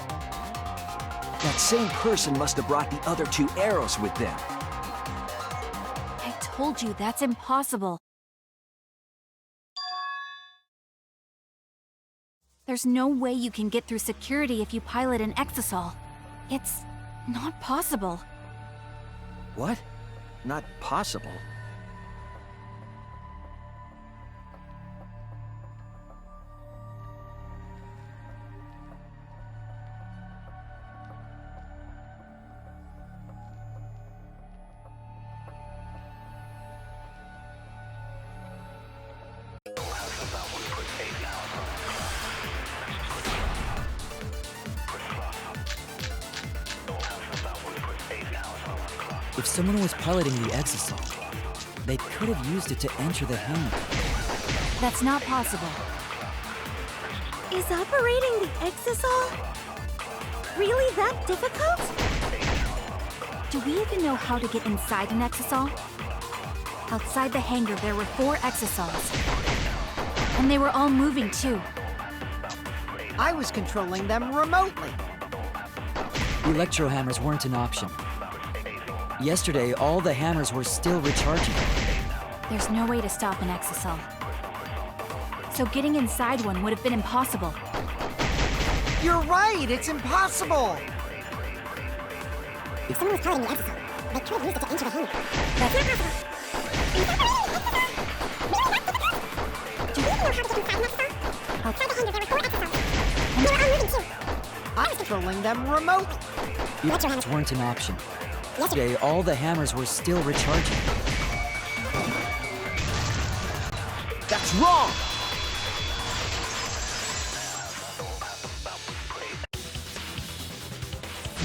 That same person must have brought the other 2 arrows with them.
I told you that's impossible. There's no way you can get through security if you pilot an exisal. It's not possible.
What? Not possible?
if someone was piloting the exisal, they could have used it to enter the hangar.
That's not possible.
Is operating the exisal really that difficult?
Do we even know how to get inside an exisal? Outside the hangar, there were 4 exisals. And they were all moving, too.
I was controlling them remotely.
The electro hammers weren't an option. Yesterday, all the hammers were still recharging.
There's no way to stop an exisal. So getting inside one would have been impossible.
You're right, it's impossible.
If
Someone was piloting the exisal. They could have used it to enter the hangar.
That's
not possible. Do you know how to get inside an exisal? Outside the hangar, there were 4 exisals. They were all moving too.
I'm controlling them remotely.
the hammers weren't an option. Yesterday, all the hammers were still recharging.
That's wrong!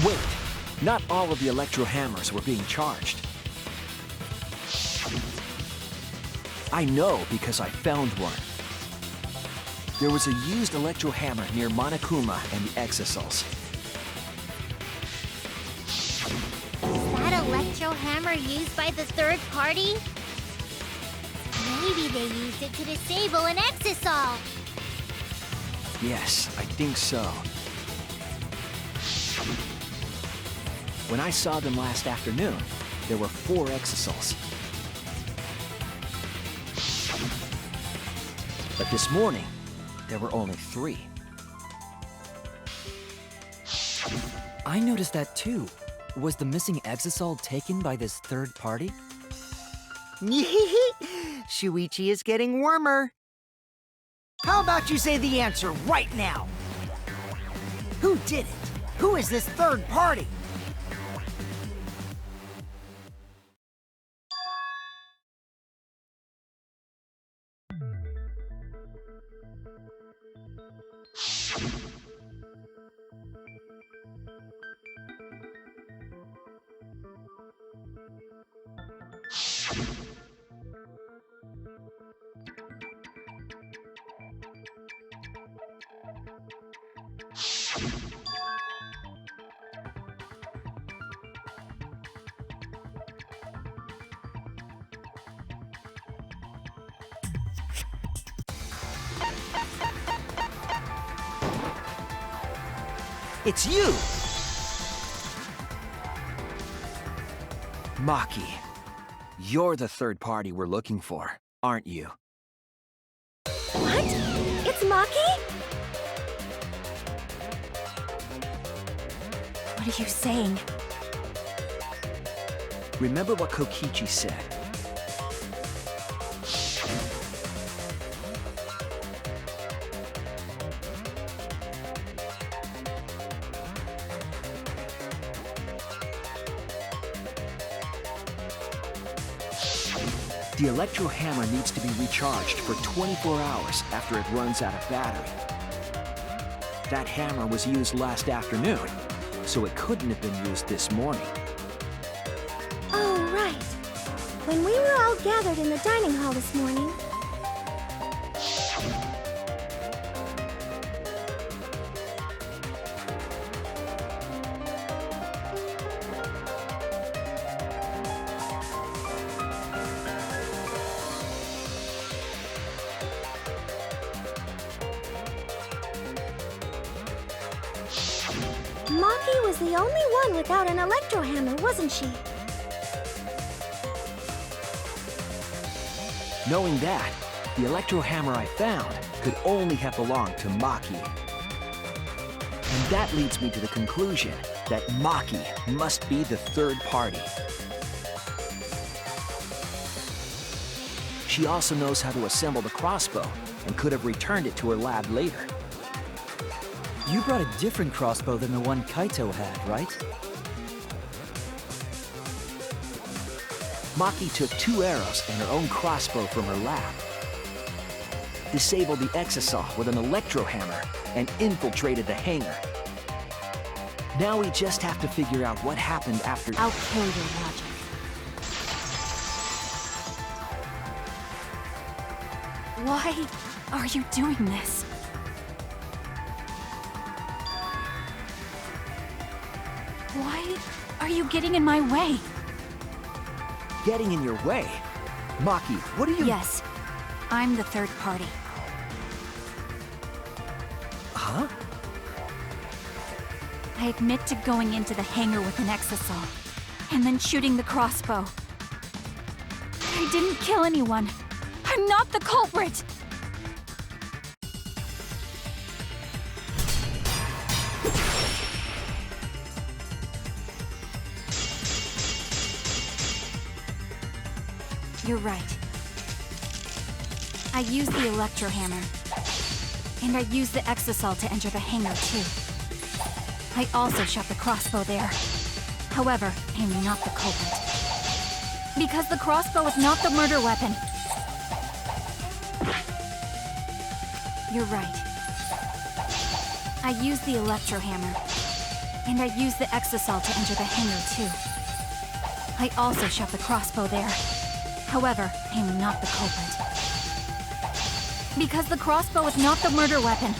Wait, not all of the electro hammers were being charged. I know because I found one. There was a used electro hammer near Monokuma and the exisals.
Is that electro hammer used by the third party? Maybe they used it to disable an exisal.
Yes, I think so. When I saw them last afternoon, there were 4 exisals. But this morning, there were only 3.
I noticed that too. Was the missing exisal taken by this third party?
Shuichi is getting warmer. How about you say the answer right now? Who did it? Who is this third party?
It's you! Maki, you're the third party we're looking for, aren't you?
What? It's Maki?
What are you saying?
Remember what Kokichi said. The electro hammer needs to be recharged for 24 hours after it runs out of battery. That hammer was used last afternoon, so it couldn't have been used this morning.
Oh, right. When we were all gathered in the dining hall this morning, Maki was the only one without an electro hammer, wasn't she?
Knowing that, the electro hammer I found could only have belonged to Maki. And that leads me to the conclusion that Maki must be the third party. She also knows how to assemble the crossbow and could have returned it to her lab later.
You brought a different crossbow than the one Kaito had, right?
Maki took 2 arrows and her own crossbow from her lab, disabled the exisal with an electro hammer, and infiltrated the hangar. Now we just have to figure out what happened after—
I'll kill your logic. Why are you doing this? Why are you getting in my way?
Getting in your way? Maki, what are you—
Yes, I'm the third party.
Huh?
I admit to going into the hangar with an exisal, and then shooting the crossbow. But I didn't kill anyone. I'm not the culprit! You're right. I used the electro hammer. And I used the exisal to enter the hangar, too. I also shot the crossbow there. However, I am not the culprit. Because the crossbow is not the murder weapon. You're right. I used the electro hammer. And I used the exisal to enter the hangar, too. I also shot the crossbow there. However, I am not the culprit. Because the crossbow is not the murder weapon.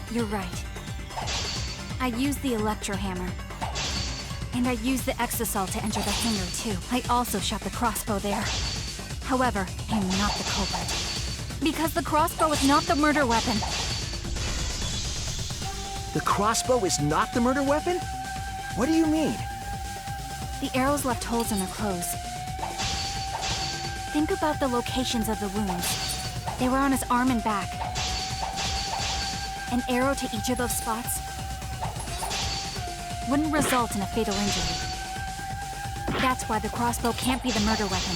You're right. I used the electro hammer. And I used the exisal to enter the hangar, too. I also shot the crossbow there. However, I am not the culprit. Because the crossbow is not the murder weapon.
The crossbow is not the murder weapon? What do you mean?
The arrows left holes in their clothes. Think about the locations of the wounds. They were on his arm and back. An arrow to each of those spots wouldn't result in a fatal injury. That's why the crossbow can't be the murder weapon.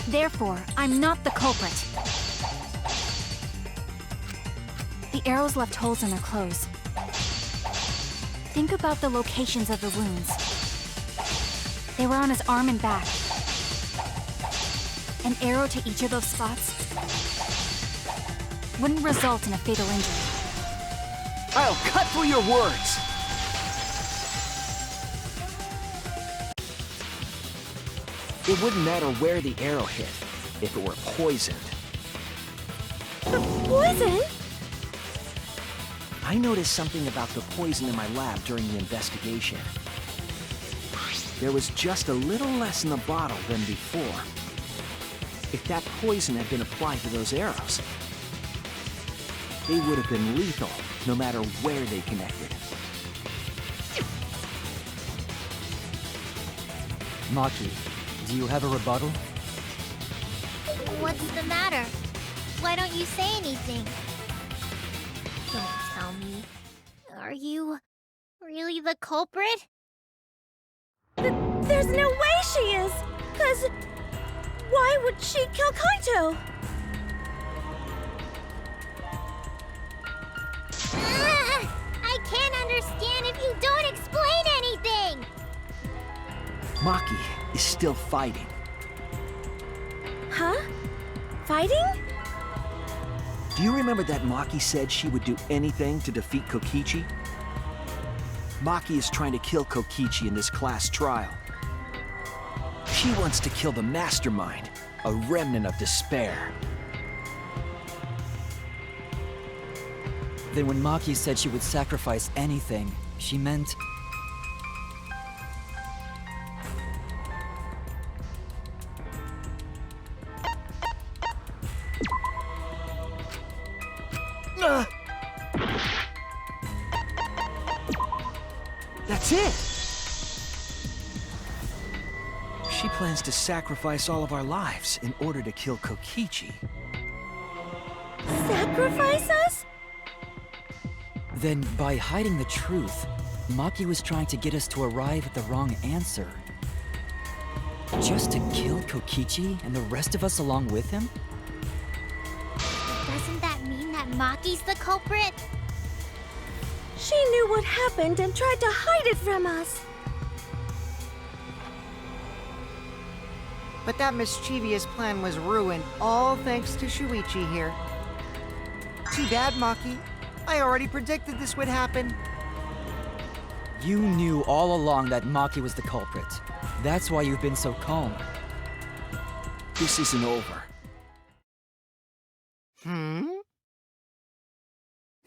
Therefore, I'm not the culprit. The arrows left holes in their clothes. Think about the locations of the wounds. They were on his arm and back. An arrow to each of those spots wouldn't result in a fatal injury.
I'll cut through your words! It wouldn't matter where the arrow hit if it were poisoned.
Poison?
I noticed something about the poison in my lab during the investigation. There was just a little less in the bottle than before. If that poison had been applied to those arrows, they would have been lethal, no matter where they connected.
Maki, do you have a rebuttal?
What's the matter? Why don't you say anything? Don't tell me. Are you really the culprit?
There's no way she is! 'Cause why would she kill Kaito?
I can't understand if you don't explain anything!
Maki is still fighting.
Huh? Fighting?
Do you remember that Maki said she would do anything to defeat Kokichi? Maki is trying to kill Kokichi in this class trial. She wants to kill the mastermind, a remnant of despair.
Then when Maki said she would sacrifice anything, she meant...
That's it! She plans to sacrifice all of our lives in order to kill Kokichi.
Sacrifice us?
Then, by hiding the truth, Maki was trying to get us to arrive at the wrong answer. Just to kill Kokichi and the rest of us along with him?
Doesn't that mean that Maki's the culprit?
She knew what happened and tried to hide it from us.
But that mischievous plan was ruined, all thanks to Shuichi here. Too bad, Maki. I already predicted this would happen.
You knew all along that Maki was the culprit. That's why you've been so calm.
This isn't over.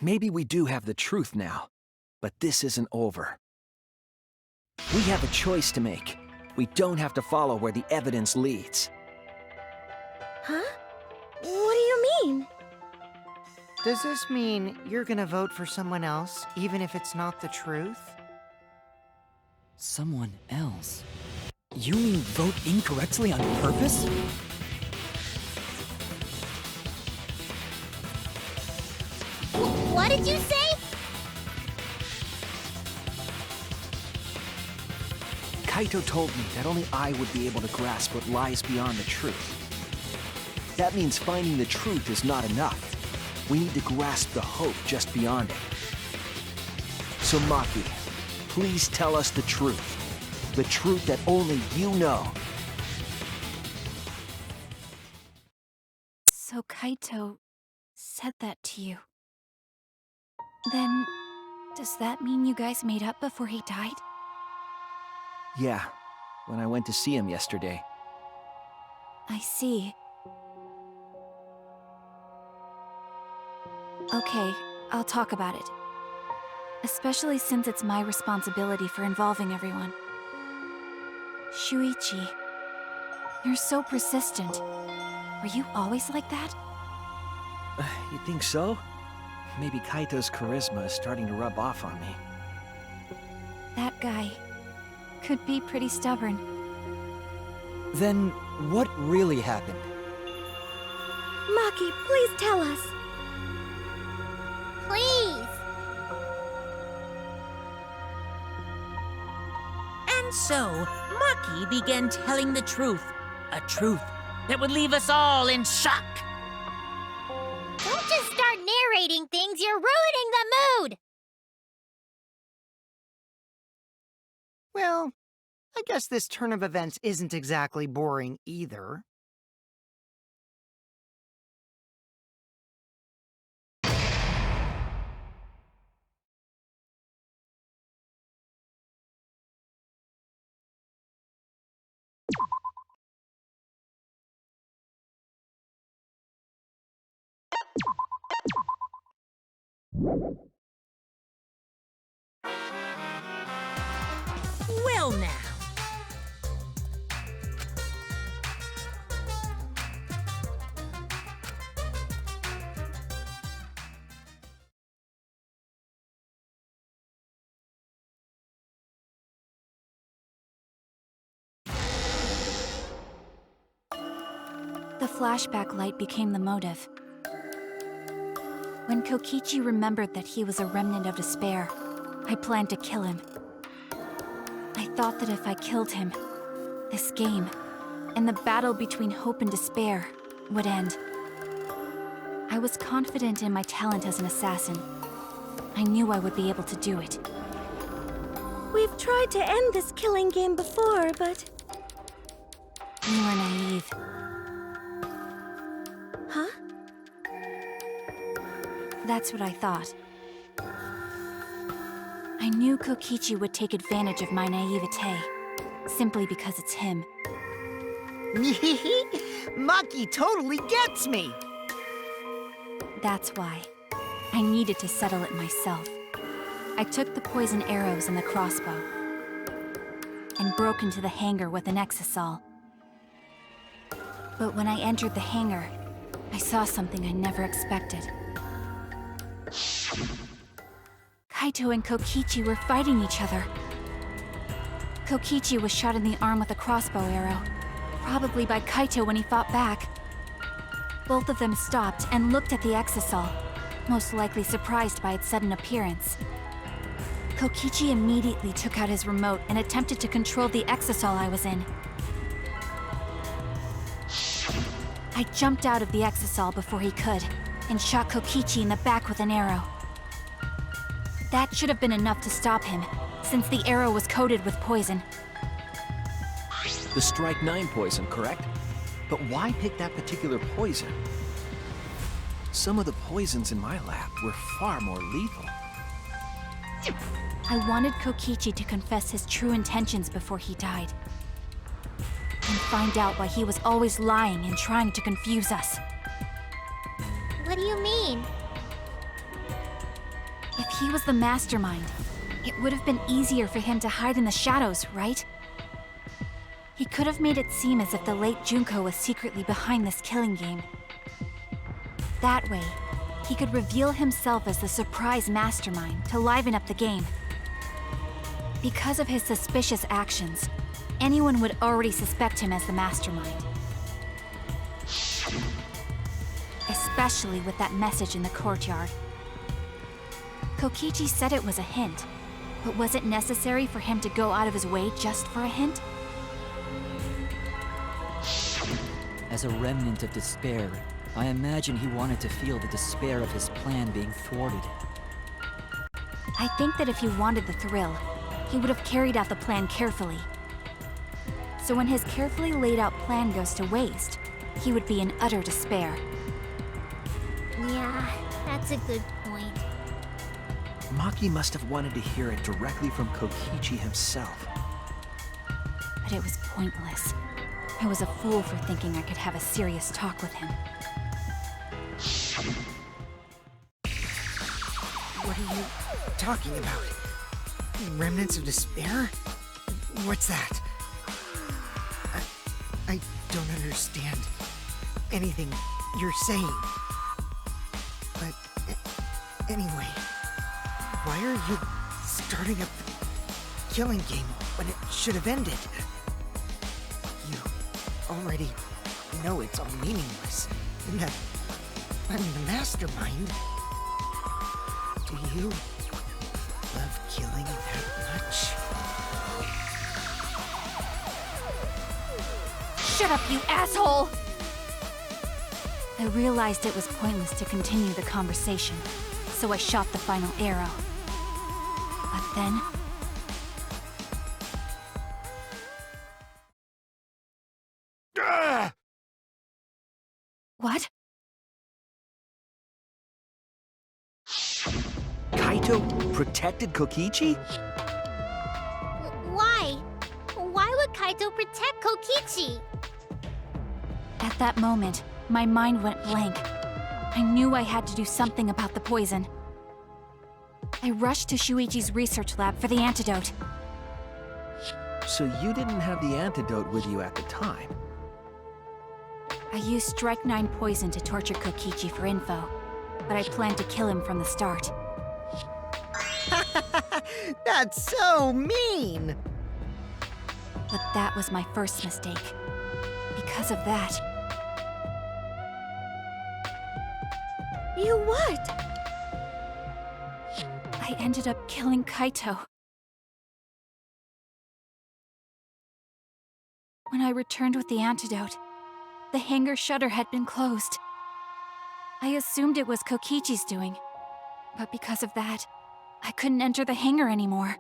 Maybe we do have the truth now, but this isn't over. We have a choice to make. We don't have to follow where the evidence leads.
Huh? What do you mean?
Does this mean you're gonna vote for someone else, even if it's not the truth?
Someone else? You mean vote incorrectly on purpose?
What did you say?
Kaito told me that only I would be able to grasp what lies beyond the truth. That means finding the truth is not enough. We need to grasp the hope just beyond it. So Maki, please tell us the truth. The truth that only you know.
So Kaito said that to you. Then, does that mean you guys made up before he died?
Yeah, when I went to see him yesterday.
I see. Okay, I'll talk about it. Especially since it's my responsibility for involving everyone. Shuichi, you're so persistent. Were you always like that?
You think so? Maybe Kaito's charisma is starting to rub off on me.
That guy could be pretty stubborn.
Then, what really happened?
Maki, please tell us.
Please.
And so, Maki began telling the truth. A truth that would leave us all in shock.
Don't just start narrating things, you're ruining the mood!
Well, I guess this turn of events isn't exactly boring either.
Well now.
The flashback light became the motive. When Kokichi remembered that he was a remnant of despair, I planned to kill him. I thought that if I killed him, this game, and the battle between hope and despair, would end. I was confident in my talent as an assassin. I knew I would be able to do it.
We've tried to end this killing game before, but...
We were naive.
Huh?
That's what I thought. I knew Kokichi would take advantage of my naivete, simply because it's him.
Maki totally gets me!
That's why. I needed to settle it myself. I took the poison arrows and the crossbow, and broke into the hangar with an exisal. But when I entered the hangar, I saw something I never expected. Kaito and Kokichi were fighting each other. Kokichi was shot in the arm with a crossbow arrow, probably by Kaito when he fought back. Both of them stopped and looked at the exisal, most likely surprised by its sudden appearance. Kokichi immediately took out his remote and attempted to control the exisal I was in. I jumped out of the exisal before he could, and shot Kokichi in the back with an arrow. That should have been enough to stop him, since the arrow was coated with poison.
The Strike 9 poison, correct? But why pick that particular poison? Some of the poisons in my lab were far more lethal.
I wanted Kokichi to confess his true intentions before he died. And find out why he was always lying and trying to confuse us.
What do you mean?
If he was the mastermind, it would have been easier for him to hide in the shadows, right? He could have made it seem as if the late Junko was secretly behind this killing game. That way, he could reveal himself as the surprise mastermind to liven up the game. Because of his suspicious actions, anyone would already suspect him as the mastermind. Especially with that message in the courtyard. Kokichi said it was a hint, but was it necessary for him to go out of his way just for a hint?
As a remnant of despair, I imagine he wanted to feel the despair of his plan being thwarted.
I think that if he wanted the thrill, he would have carried out the plan carefully. So when his carefully laid out plan goes to waste, he would be in utter despair.
Yeah, that's a good point.
Maki must have wanted to hear it directly from Kokichi himself.
But it was pointless. I was a fool for thinking I could have a serious talk with him.
What are you talking about? Remnants of despair? What's that? I don't understand anything you're saying. But anyway, why are you starting up the killing game when it should have ended? You already know it's all meaningless, and that I'm the mastermind. Do you love killing that much?
Shut up, you asshole! I realized it was pointless to continue the conversation, so I shot the final arrow. But then... What?
Kaito protected Kokichi?
Why? Why would Kaito protect Kokichi?
At that moment, my mind went blank. I knew I had to do something about the poison. I rushed to Shuichi's research lab for the antidote.
So you didn't have the antidote with you at the time?
I used Strike 9 poison to torture Kokichi for info, but I planned to kill him from the start.
That's so mean!
But that was my first mistake. Because of that,
You what?
I ended up killing Kaito. When I returned with the antidote, the hangar shutter had been closed. I assumed it was Kokichi's doing, but because of that, I couldn't enter the hangar anymore.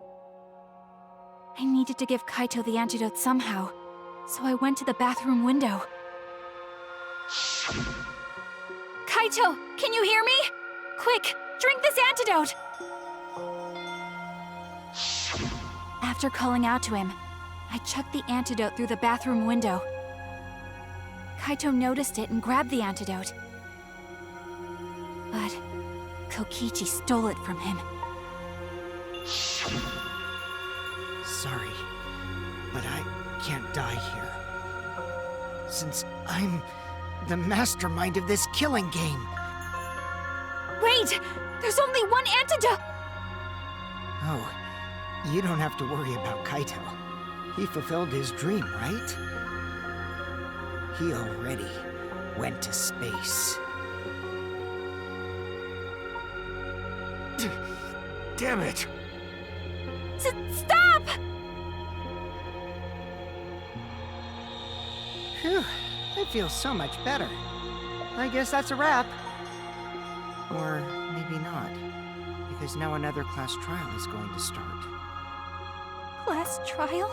I needed to give Kaito the antidote somehow, so I went to the bathroom window. Kaito, can you hear me? Quick, drink this antidote! After calling out to him, I chucked the antidote through the bathroom window. Kaito noticed it and grabbed the antidote. But Kokichi stole it from him.
Sorry, but I can't die here. Since I'm the mastermind of this killing game.
Wait! There's only one antidote!
Oh, you don't have to worry about Kaito. He fulfilled his dream, right? He already went to space.
Damn it!
Stop!
Phew, I feel so much better. I guess that's a wrap. Or maybe not, because now another class trial is going to start.
Class trial?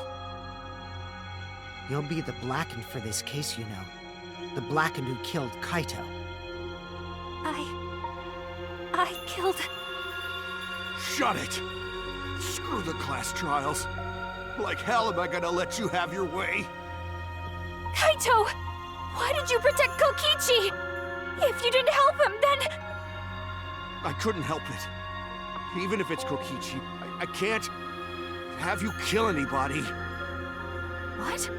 You'll be the Blackened for this case, you know. The Blackened who killed Kaito.
I killed...
Shut it! Screw the class trials. Like hell am I gonna let you have your way?
Kaito! Why did you protect Kokichi? If you didn't help him, then...
I couldn't help it. Even if it's Kokichi, I can't have you kill anybody.
What?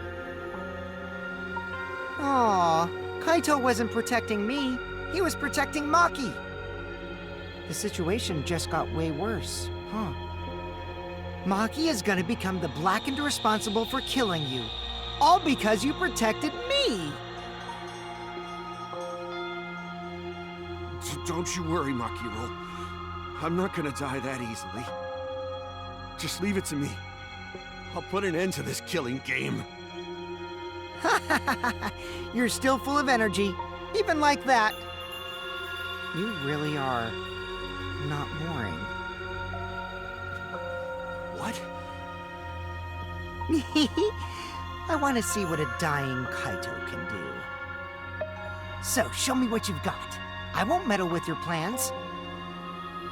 Aw, Kaito wasn't protecting me. He was protecting Maki. The situation just got way worse, huh? Maki is gonna become the Blackened responsible for killing you. All because you protected me!
Don't you worry, Makiro. I'm not gonna die that easily. Just leave it to me. I'll put an end to this killing game.
You're still full of energy, even like that. You really are not boring.
What?
I want to see what a dying Kaito can do. So, show me what you've got. I won't meddle with your plans.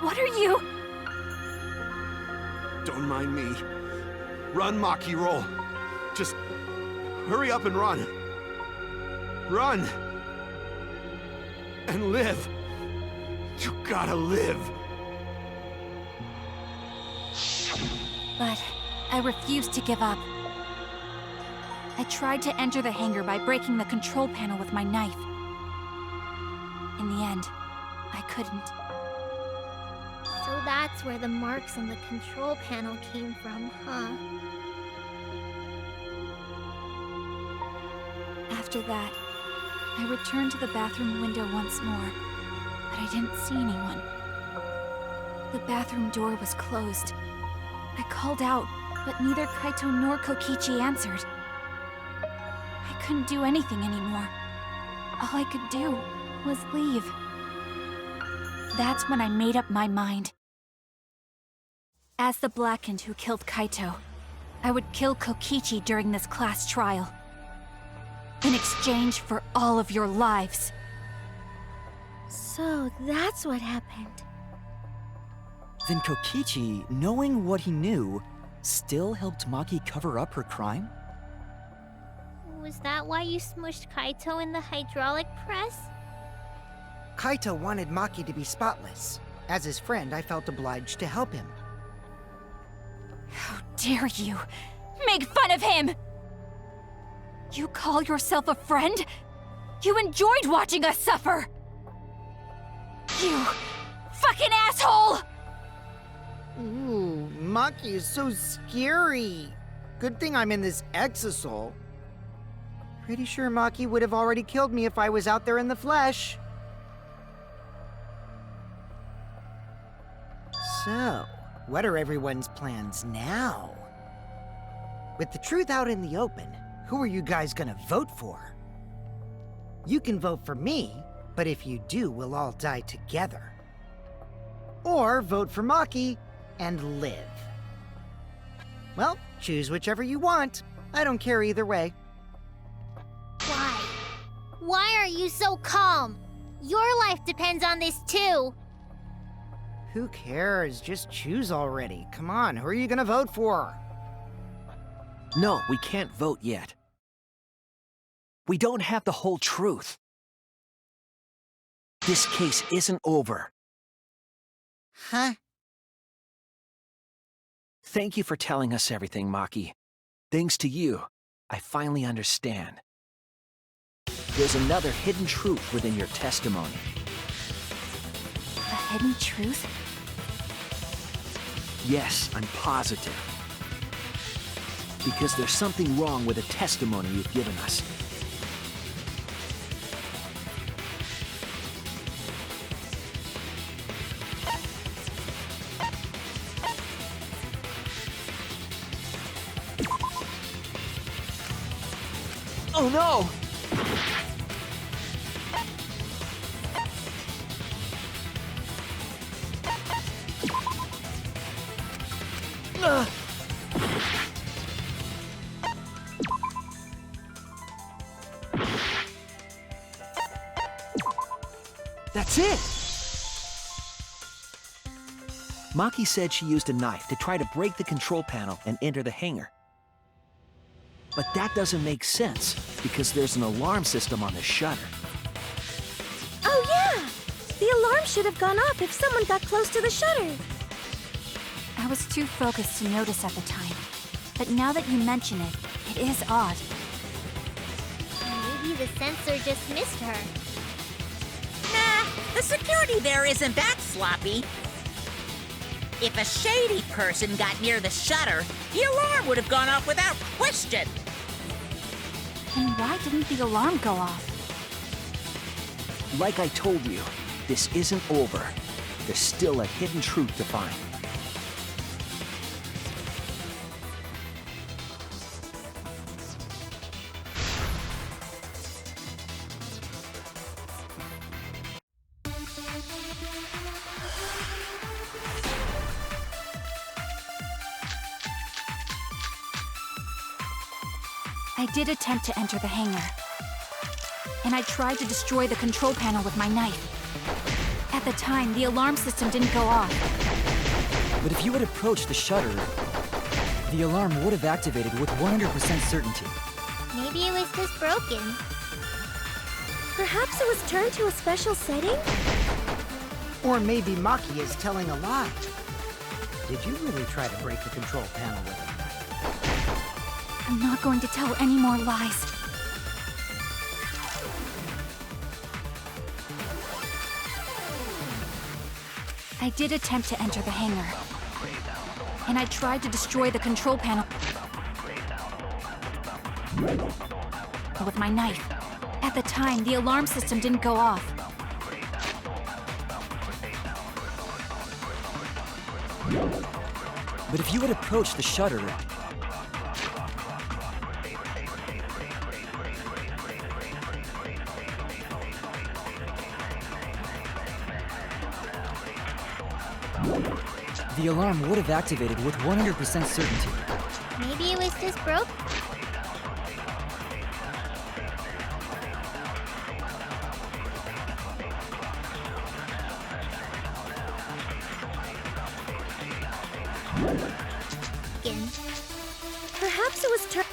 What are you...
Don't mind me. Run, Makiro. Just hurry up and run. Run! And live. You gotta live.
But I refused to give up. I tried to enter the hangar by breaking the control panel with my knife. In the end, I couldn't.
So that's where the marks on the control panel came from, huh?
After that, I returned to the bathroom window once more, but I didn't see anyone. The bathroom door was closed. I called out, but neither Kaito nor Kokichi answered. I couldn't do anything anymore. All I could do was leave. That's when I made up my mind. As the Blackened who killed Kaito, I would kill Kokichi during this class trial. In exchange for all of your lives.
So that's what happened.
Then Kokichi, knowing what he knew, still helped Maki cover up her crime?
Was that why you smushed Kaito in the hydraulic press?
Kaito wanted Maki to be spotless. As his friend, I felt obliged to help him.
How dare you make fun of him! You call yourself a friend? You enjoyed watching us suffer! You fucking asshole!
Ooh, Maki is so scary. Good thing I'm in this exisal. Pretty sure Maki would have already killed me if I was out there in the flesh. So, what are everyone's plans now? With the truth out in the open, who are you guys gonna vote for? You can vote for me, but if you do, we'll all die together. Or vote for Maki and live. Well, choose whichever you want. I don't care either way.
Why? Why are you so calm? Your life depends on this too.
Who cares? Just choose already. Come on, who are you gonna vote for?
No, we can't vote yet. We don't have the whole truth. This case isn't over.
Huh?
Thank you for telling us everything, Maki. Thanks to you, I finally understand. There's another hidden truth within your testimony.
A hidden truth?
Yes, I'm positive. Because there's something wrong with the testimony you've given us. Oh no! That's it! Maki said she used a knife to try to break the control panel and enter the hangar. But that doesn't make sense, because there's an alarm system on the shutter.
Oh yeah! The alarm should have gone off if someone got close to the shutter.
I was too focused to notice at the time. But now that you mention it, it is odd.
Maybe the sensor just missed her.
Nah, the security there isn't that sloppy. If a shady person got near the shutter, the alarm would have gone off without question.
Then why didn't the alarm go off?
Like I told you, this isn't over. There's still a hidden truth to find.
I did attempt to enter the hangar. And I tried to destroy the control panel with my knife. At the time, the alarm system didn't go off.
But if you had approached the shutter, the alarm would have activated with 100% certainty.
Maybe it was just broken.
Perhaps it was turned to a special setting?
Or maybe Maki is telling a lie. Did you really try to break the control panel with it?
I'm not going to tell any more lies. I did attempt to enter the hangar. And I tried to destroy the control panel with my knife. At the time, the alarm system didn't go off.
But if you had approached the shutter, the alarm would have activated with 100% certainty.
Maybe it was just broke. Again.
Perhaps it was turned...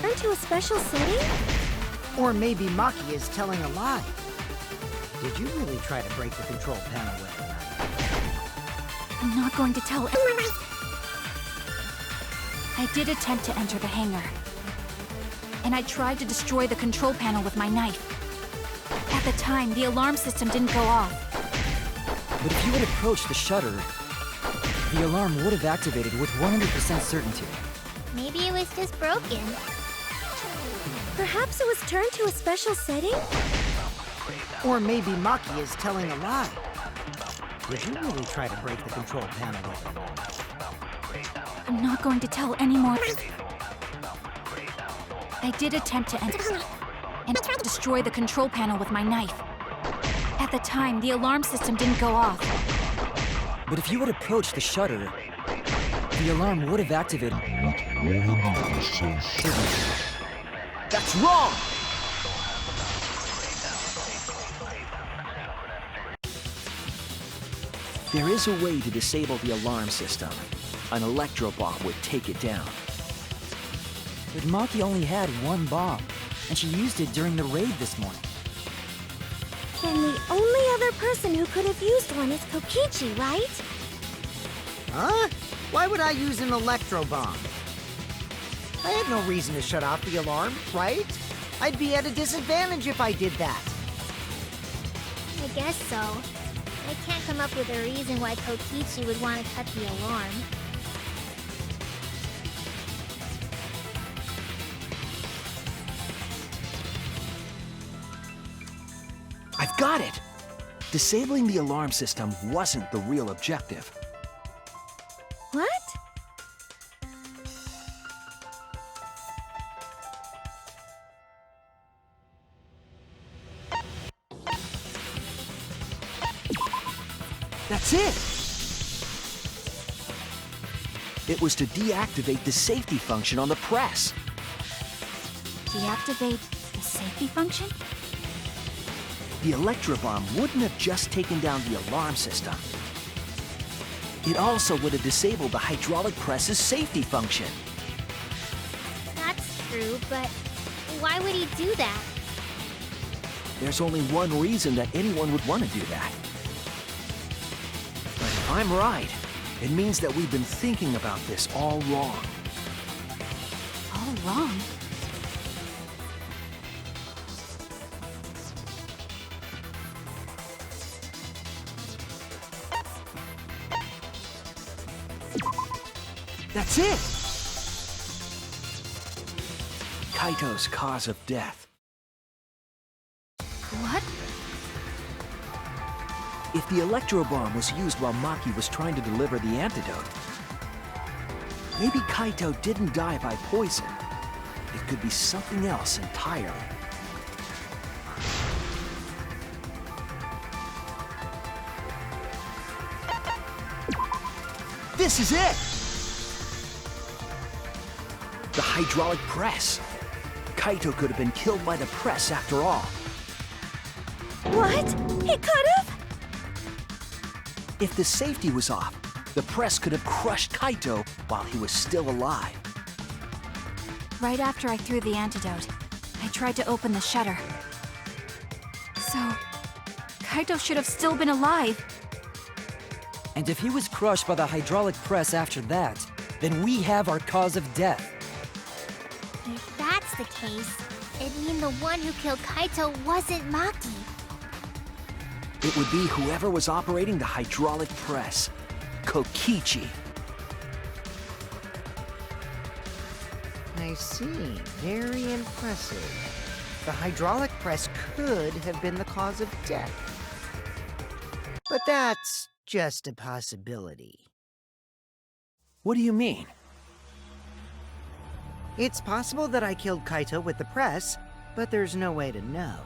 turned to a special setting?
Or maybe Maki is telling a lie. Did you really try to break the control panel with it?
I'm not going to tell anyone. I did attempt to enter the hangar. And I tried to destroy the control panel with my knife. At the time, the alarm system didn't go off.
But if you had approached the shutter, the alarm would have activated with 100% certainty.
Maybe it was just broken.
Perhaps it was turned to a special setting?
Or maybe Maki is telling a lie. Did you really try to break the control panel with it?
I'm not going to tell any more. I did attempt to enter and destroy the control panel with my knife. At the time, the alarm system didn't go off.
But if you had approached the shutter, the alarm would have activated.
That's wrong! There is a way to disable the alarm system. An electro bomb would take it down.
But Maki only had one bomb, and she used it during the raid this morning.
Then the only other person who could have used one is Kokichi, right?
Huh? Why would I use an electro bomb? I had no reason to shut off the alarm, right? I'd be at a disadvantage if I did that.
I guess so. I can't come up with a reason why Kokichi would want to cut the alarm.
I've got it! Disabling the alarm system wasn't the real objective.
What?
That's it! It was to deactivate the safety function on the press.
Deactivate the safety function?
The electro bomb wouldn't have just taken down the alarm system. It also would have disabled the hydraulic press's safety function.
That's true, but why would he do that?
There's only one reason that anyone would want to do that. But if I'm right, it means that we've been thinking about this all wrong.
All wrong.
That's it! Kaito's cause of death.
What?
If the electro bomb was used while Maki was trying to deliver the antidote, maybe Kaito didn't die by poison. It could be something else entirely. This is it! The hydraulic press. Kaito could have been killed by the press after all.
What? He could have?
If the safety was off, the press could have crushed Kaito while he was still alive.
Right after I threw the antidote, I tried to open the shutter. So, Kaito should have still been alive.
And if he was crushed by the hydraulic press after that, then we have our cause of death.
If that's the case, it'd mean the one who killed Kaito wasn't Maki.
It would be whoever was operating the hydraulic press. Kokichi.
I see. Very impressive. The hydraulic press could have been the cause of death. But that's just a possibility.
What do you mean?
It's possible that I killed Kaito with the press, but there's no way to know.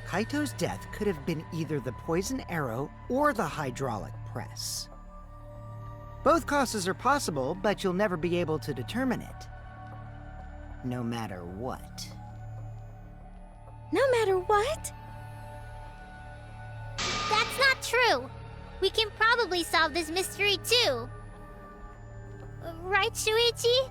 Kaito's death could have been either the poison arrow or the hydraulic press. Both causes are possible, but you'll never be able to determine it. No matter what.
No matter what?
That's not true. We can probably solve this mystery too. Right, Shuichi?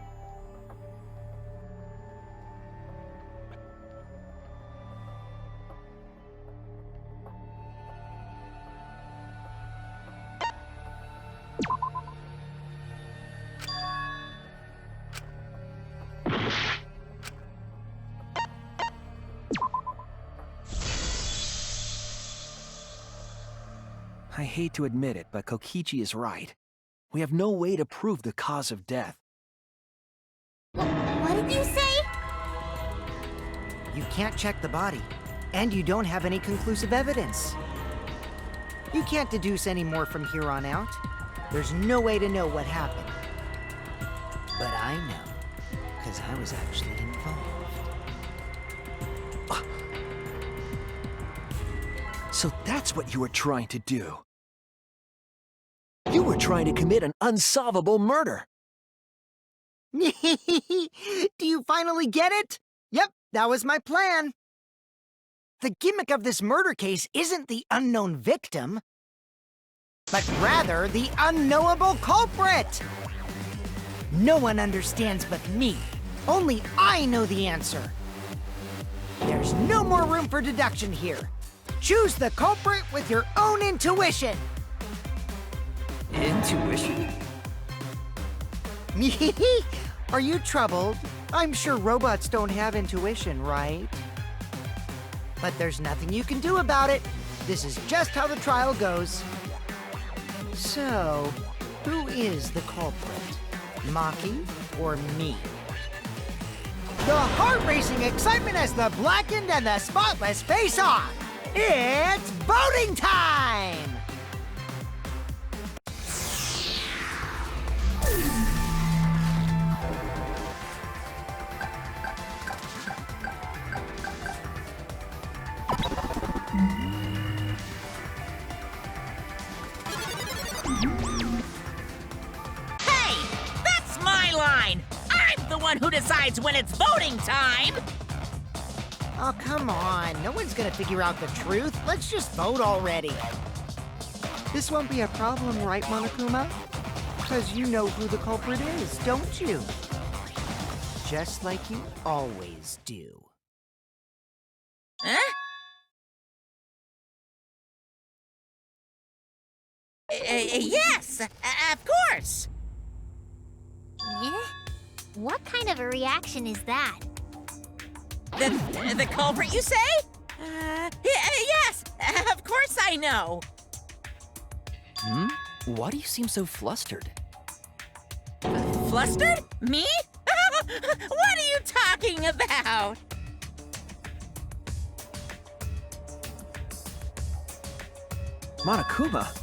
I hate to admit it, but Kokichi is right. We have no way to prove the cause of death.
What did you say?
You can't check the body, and you don't have any conclusive evidence. You can't deduce any more from here on out. There's no way to know what happened. But I know. because I was actually involved.
So that's what you were trying to do. You were trying to commit an unsolvable murder.
Do you finally get it? Yep, that was my plan. The gimmick of this murder case isn't the unknown victim, but rather the unknowable culprit. No one understands but me. Only I know the answer. There's no more room for deduction here. Choose the culprit with your own intuition.
Intuition?
Are you troubled? I'm sure robots don't have intuition, right? But there's nothing you can do about it. This is just how the trial goes. So, who is the culprit? Maki or me? The heart-racing excitement as the blackened and the spotless face off. It's voting time!
Hey, that's my line. I'm the one who decides when it's voting time.
Oh, come on. No one's gonna figure out the truth. Let's just vote already. This won't be a problem, right, Monokuma? Because you know who the culprit is, don't you? Just like you always do.
Huh? Yes, of course.
Eh? What kind of a reaction is that?
The culprit, you say? Yes, of course I know.
Hmm? Why do you seem so flustered?
Flustered? Me? What are you talking about?
Monokuma,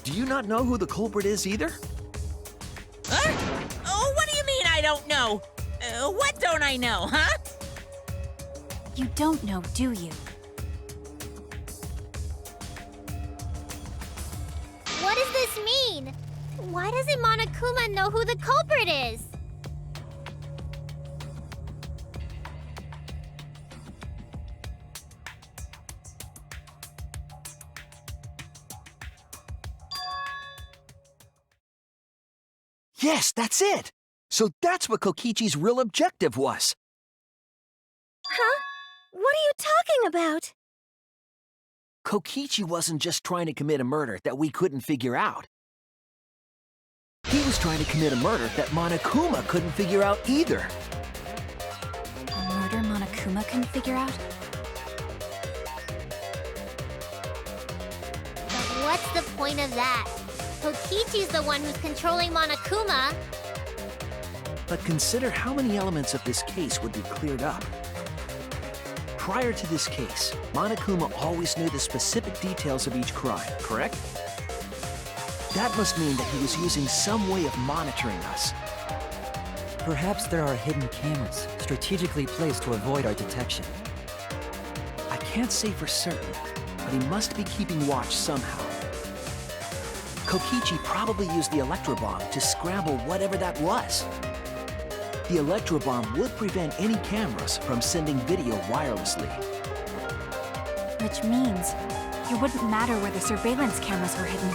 do you not know who the culprit is either?
Huh? Oh, what do you mean I don't know? What don't I know, huh?
You don't know, do you?
What does this mean? Why doesn't Monokuma know who the culprit is?
Yes, that's it! So that's what Kokichi's real objective was.
Huh? What are you talking about?
Kokichi wasn't just trying to commit a murder that we couldn't figure out. He was trying to commit a murder that Monokuma couldn't figure out either.
A murder Monokuma couldn't figure out?
But what's the point of that? Kokichi's the one who's controlling Monokuma.
But consider how many elements of this case would be cleared up. Prior to this case, Monokuma always knew the specific details of each crime, correct? That must mean that he was using some way of monitoring us.
Perhaps there are hidden cameras strategically placed to avoid our detection.
I can't say for certain, but he must be keeping watch somehow. Kokichi probably used the electro bomb to scramble whatever that was. The electro bomb would prevent any cameras from sending video wirelessly.
Which means it wouldn't matter where the surveillance cameras were hidden.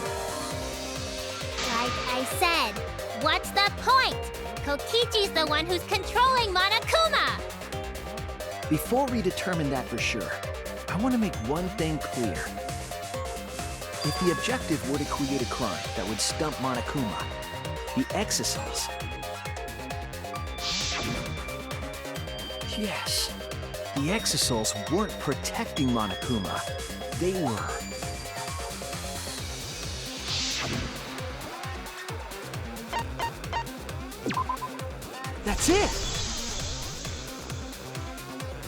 Like I said, what's the point? Kokichi's the one who's controlling Monokuma!
Before we determine that for sure, I want to make one thing clear. If the objective were to create a crime that would stump Monokuma, the exosols... Yes, the exosols weren't protecting Monokuma. They were... That's it!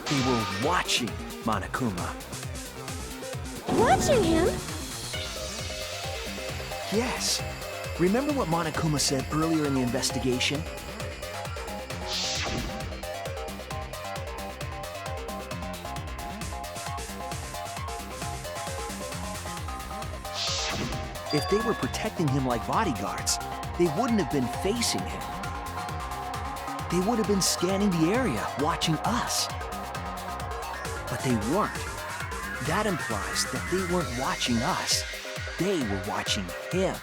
They were watching Monokuma.
Watching him?
Yes. Remember what Monokuma said earlier in the investigation? If they were protecting him like bodyguards, they wouldn't have been facing him. They would have been scanning the area, watching us. But they weren't. That implies that they weren't watching us. They were watching him.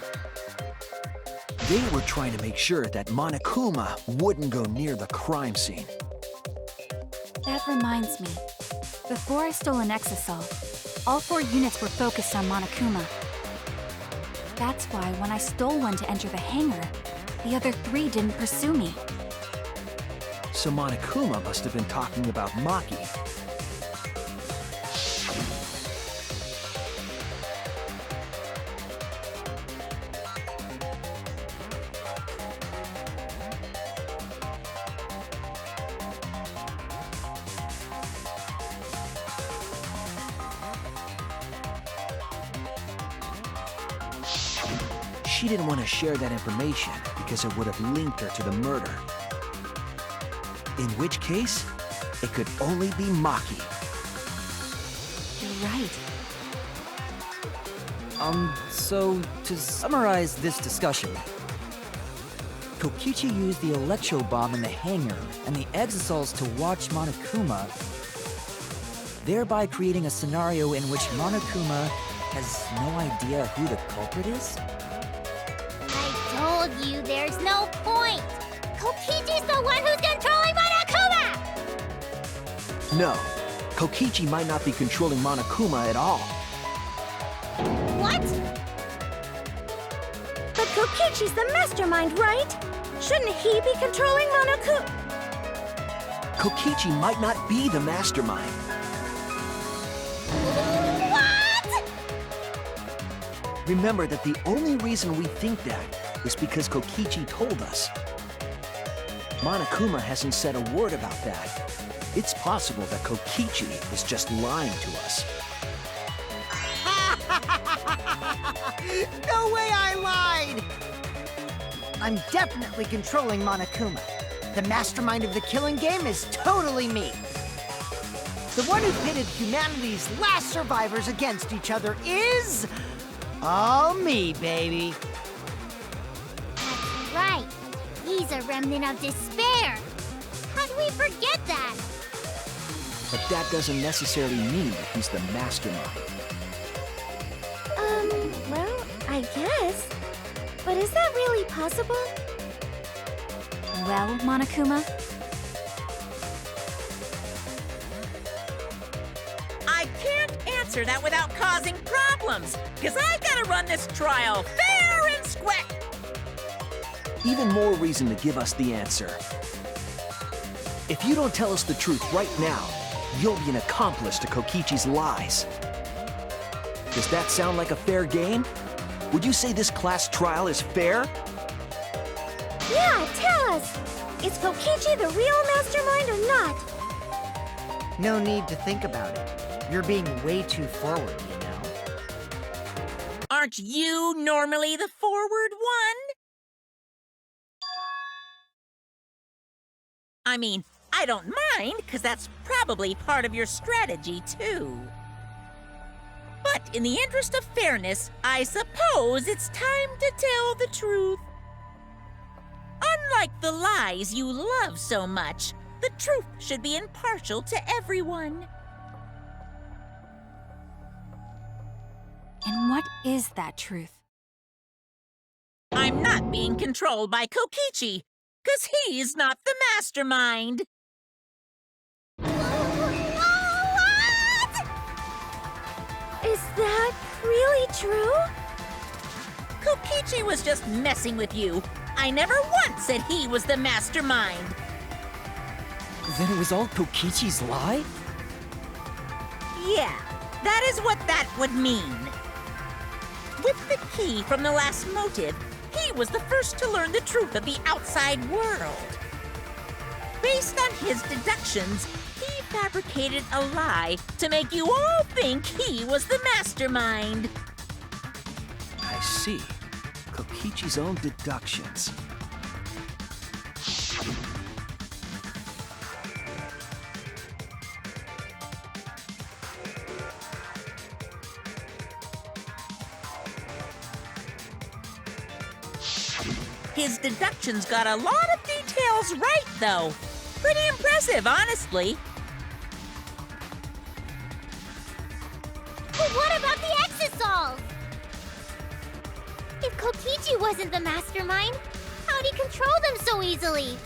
They were trying to make sure that Monokuma wouldn't go near the crime scene.
That reminds me. Before I stole an Exisal, all 4 units were focused on Monokuma. That's why when I stole one to enter the hangar, the other 3 didn't pursue me.
So Monokuma must have been talking about Maki. She didn't want to share that information because it would have linked her to the murder. In which case, it could only be Maki.
You're right.
So to summarize this discussion, Kokichi used the electro bomb in the hangar and the Exisals to watch Monokuma, thereby creating a scenario in which Monokuma has no idea who the culprit is?
I told you there's no point! Kokichi's the one who's controlling Monokuma!
No, Kokichi might not be controlling Monokuma at all.
What?
But Kokichi's the mastermind, right? Shouldn't he be controlling Monokuma?
Kokichi might not be the mastermind.
What?
Remember that the only reason we think that is because Kokichi told us. Monokuma hasn't said a word about that. It's possible that Kokichi is just lying to us.
No way I lied! I'm definitely controlling Monokuma. The mastermind of the killing game is totally me. The one who pitted humanity's last survivors against each other is... all me, baby.
That's right. He's a remnant of despair. How'd we forget that?
But that doesn't necessarily mean that he's the mastermind.
Well, I guess. But is that really possible?
Well, Monokuma?
I can't answer that without causing problems, because I gotta run this trial fair and square.
Even more reason to give us the answer. If you don't tell us the truth right now, you'll be an accomplice to Kokichi's lies. Does that sound like a fair game? Would you say this class trial is fair?
Yeah, tell us! Is Kokichi the real mastermind or not?
No need to think about it. You're being way too forward, you know?
Aren't you normally the forward one? I mean, I don't mind, because that's probably part of your strategy, too. But in the interest of fairness, I suppose it's time to tell the truth. Unlike the lies you love so much, the truth should be impartial to everyone.
And what is that truth?
I'm not being controlled by Kokichi, because he's not the mastermind.
Is that really true?
Kokichi was just messing with you. I never once said he was the mastermind.
Then it was all Kokichi's lie?
Yeah, that is what that would mean. With the key from the last motive, he was the first to learn the truth of the outside world. Based on his deductions, he fabricated a lie to make you all think he was the mastermind.
I see. Kokichi's own deductions.
His deductions got a lot of details right, though. Pretty impressive, honestly.
But what about the Exosols? If Kokichi wasn't the mastermind, how'd he control them so easily?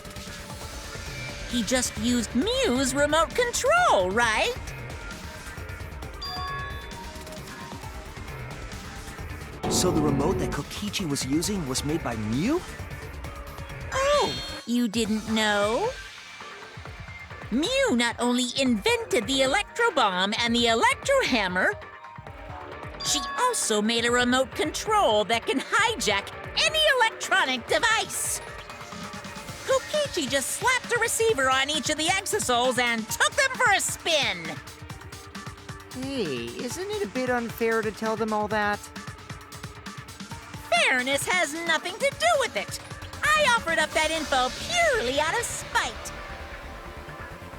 He just used Mew's remote control, right?
So the remote that Kokichi was using was made by Mew?
Oh, you didn't know? Mew not only invented the electro bomb and the electro hammer, she also made a remote control that can hijack any electronic device. Kokichi just slapped a receiver on each of the Exosols and took them for a spin.
Hey, isn't it a bit unfair to tell them all that?
Fairness has nothing to do with it. I offered up that info purely out of spite.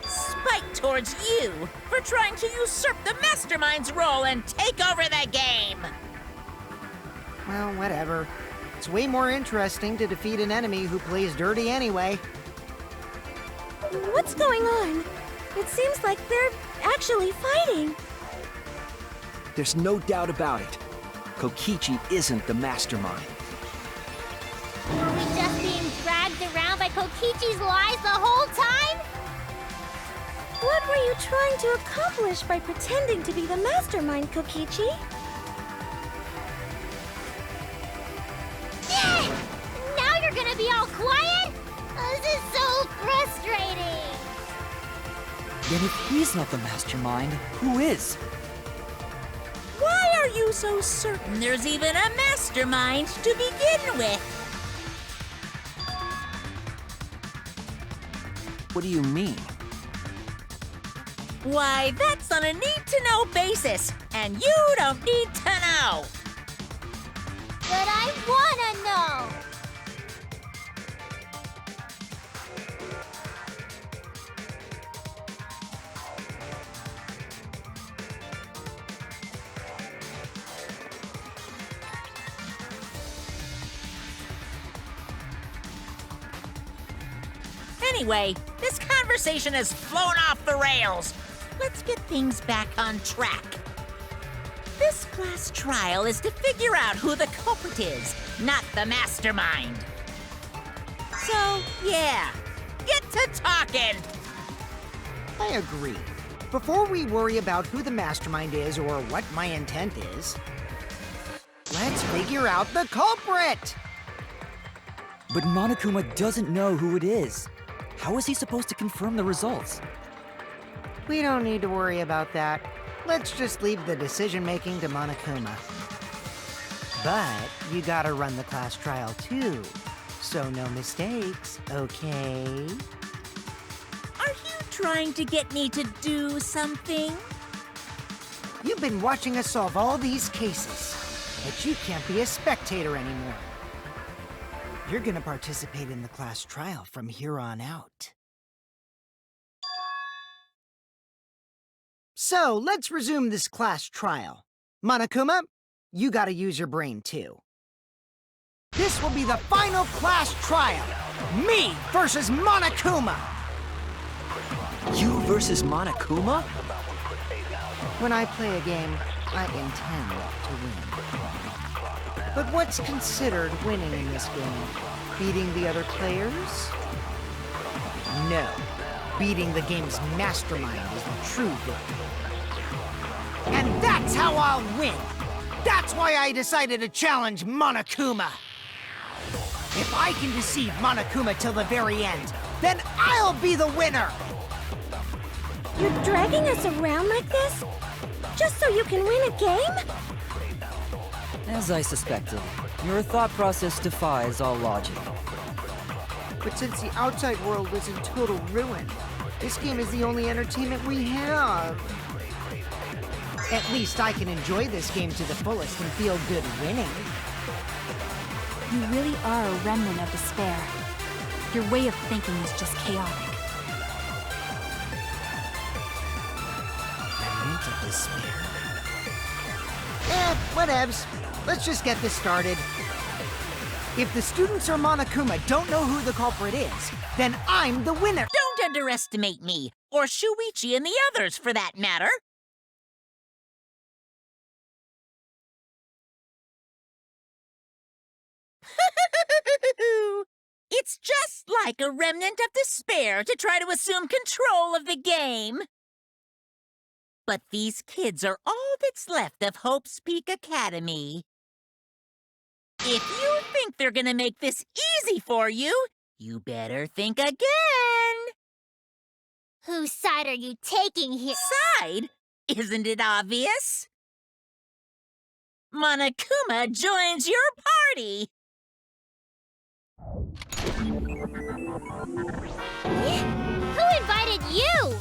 Spite towards you for trying to usurp the mastermind's role and take over the game.
Well, whatever. It's way more interesting to defeat an enemy who plays dirty anyway.
What's going on? It seems like they're actually fighting.
There's no doubt about it. Kokichi isn't the mastermind.
Were we just being dragged around by Kokichi's lies the whole time?
What were you trying to accomplish by pretending to be the mastermind, Kokichi?
Now you're gonna be all quiet? This is so frustrating.
Then if he's not the mastermind, who is?
Why are you so certain there's even a mastermind to begin with?
What do you mean?
Why, that's on a need-to-know basis, and you don't need to know.
But I wanna know.
Anyway, this conversation has flown off the rails. Let's get things back on track. This class trial is to figure out who the culprit is, not the mastermind. So, yeah, get to talking.
I agree. Before we worry about who the mastermind is or what my intent is, let's figure out the culprit!
But Monokuma doesn't know who it is. How is he supposed to confirm the results?
We don't need to worry about that. Let's just leave the decision-making to Monokuma. But you gotta run the class trial too, so no mistakes, okay?
Are you trying to get me to do something?
You've been watching us solve all these cases, but you can't be a spectator anymore. You're gonna participate in the class trial from here on out. So, let's resume this class trial. Monokuma, you gotta use your brain too. This will be the final class trial! Me versus Monokuma!
You versus Monokuma?
When I play a game, I intend to win. But what's considered winning in this game? Beating the other players? No. Beating the game's mastermind is the true victory. And that's how I'll win! That's why I decided to challenge Monokuma! If I can deceive Monokuma till the very end, then I'll be the winner!
You're dragging us around like this? Just so you can win a game?
As I suspected, your thought process defies all logic.
But since the outside world is in total ruin, this game is the only entertainment we have. At least I can enjoy this game to the fullest and feel good winning.
You really are a remnant of despair. Your way of thinking is just chaotic.
Remnant of despair? Whatevs. Let's just get this started. If the students or Monokuma don't know who the culprit is, then I'm the winner!
Don't underestimate me, or Shuichi and the others, for that matter. It's just like a remnant of despair to try to assume control of the game. But these kids are all that's left of Hope's Peak Academy. If you think they're gonna make this easy for you, you better think again.
Whose side are you taking here?
Side? Isn't it obvious? Monokuma joins your party!
Who invited you?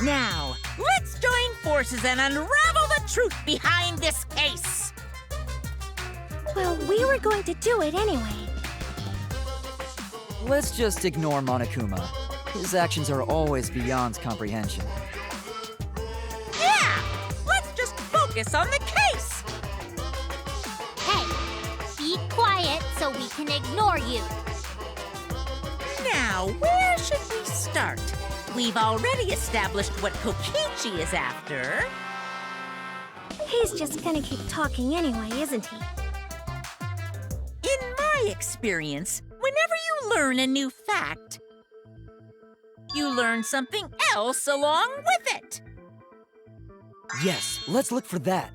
Now, let's join forces and unravel the truth behind this case!
Well, we were going to do it anyway.
Let's just ignore Monokuma. His actions are always beyond comprehension.
Yeah! Let's just focus on the case!
Hey, be quiet so we can ignore you.
Now, where should we start? We've already established what Kokichi is after.
He's just gonna keep talking anyway, isn't he?
In my experience, whenever you learn a new fact, you learn something else along with it.
Yes, let's look for that.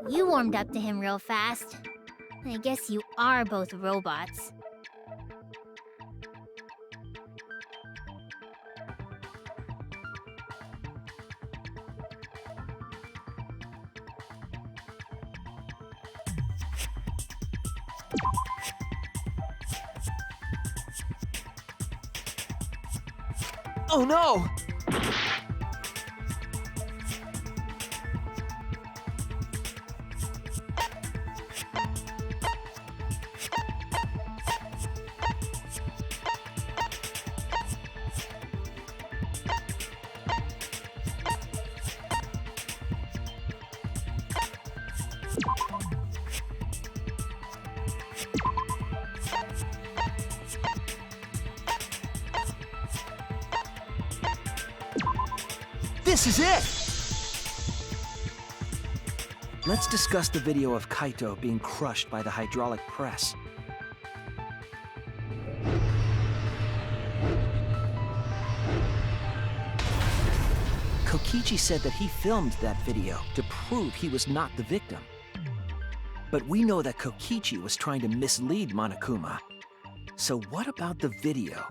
You warmed up to him real fast. I guess you are both robots.
Oh no! This is it! Let's discuss the video of Kaito being crushed by the hydraulic press. Kokichi said that he filmed that video to prove he was not the victim. But we know that Kokichi was trying to mislead Monokuma. So what about the video?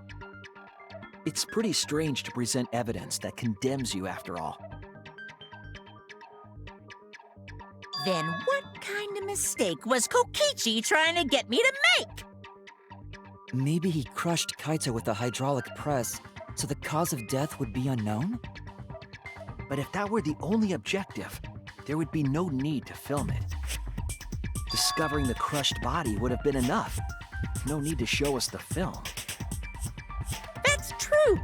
It's pretty strange to present evidence that condemns you after all.
Then what kind of mistake was Kokichi trying to get me to make?
Maybe he crushed Kaito with the hydraulic press, so the cause of death would be unknown?
But if that were the only objective, there would be no need to film it. Discovering the crushed body would have been enough. No need to show us the film.
That's true.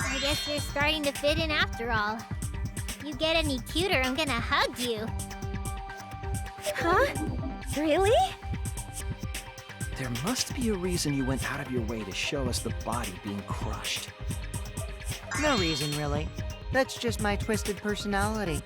I guess you're starting to fit in after all. If you get any cuter, I'm gonna hug you.
Huh? Really?
There must be a reason you went out of your way to show us the body being crushed.
No reason, really. That's just my twisted personality.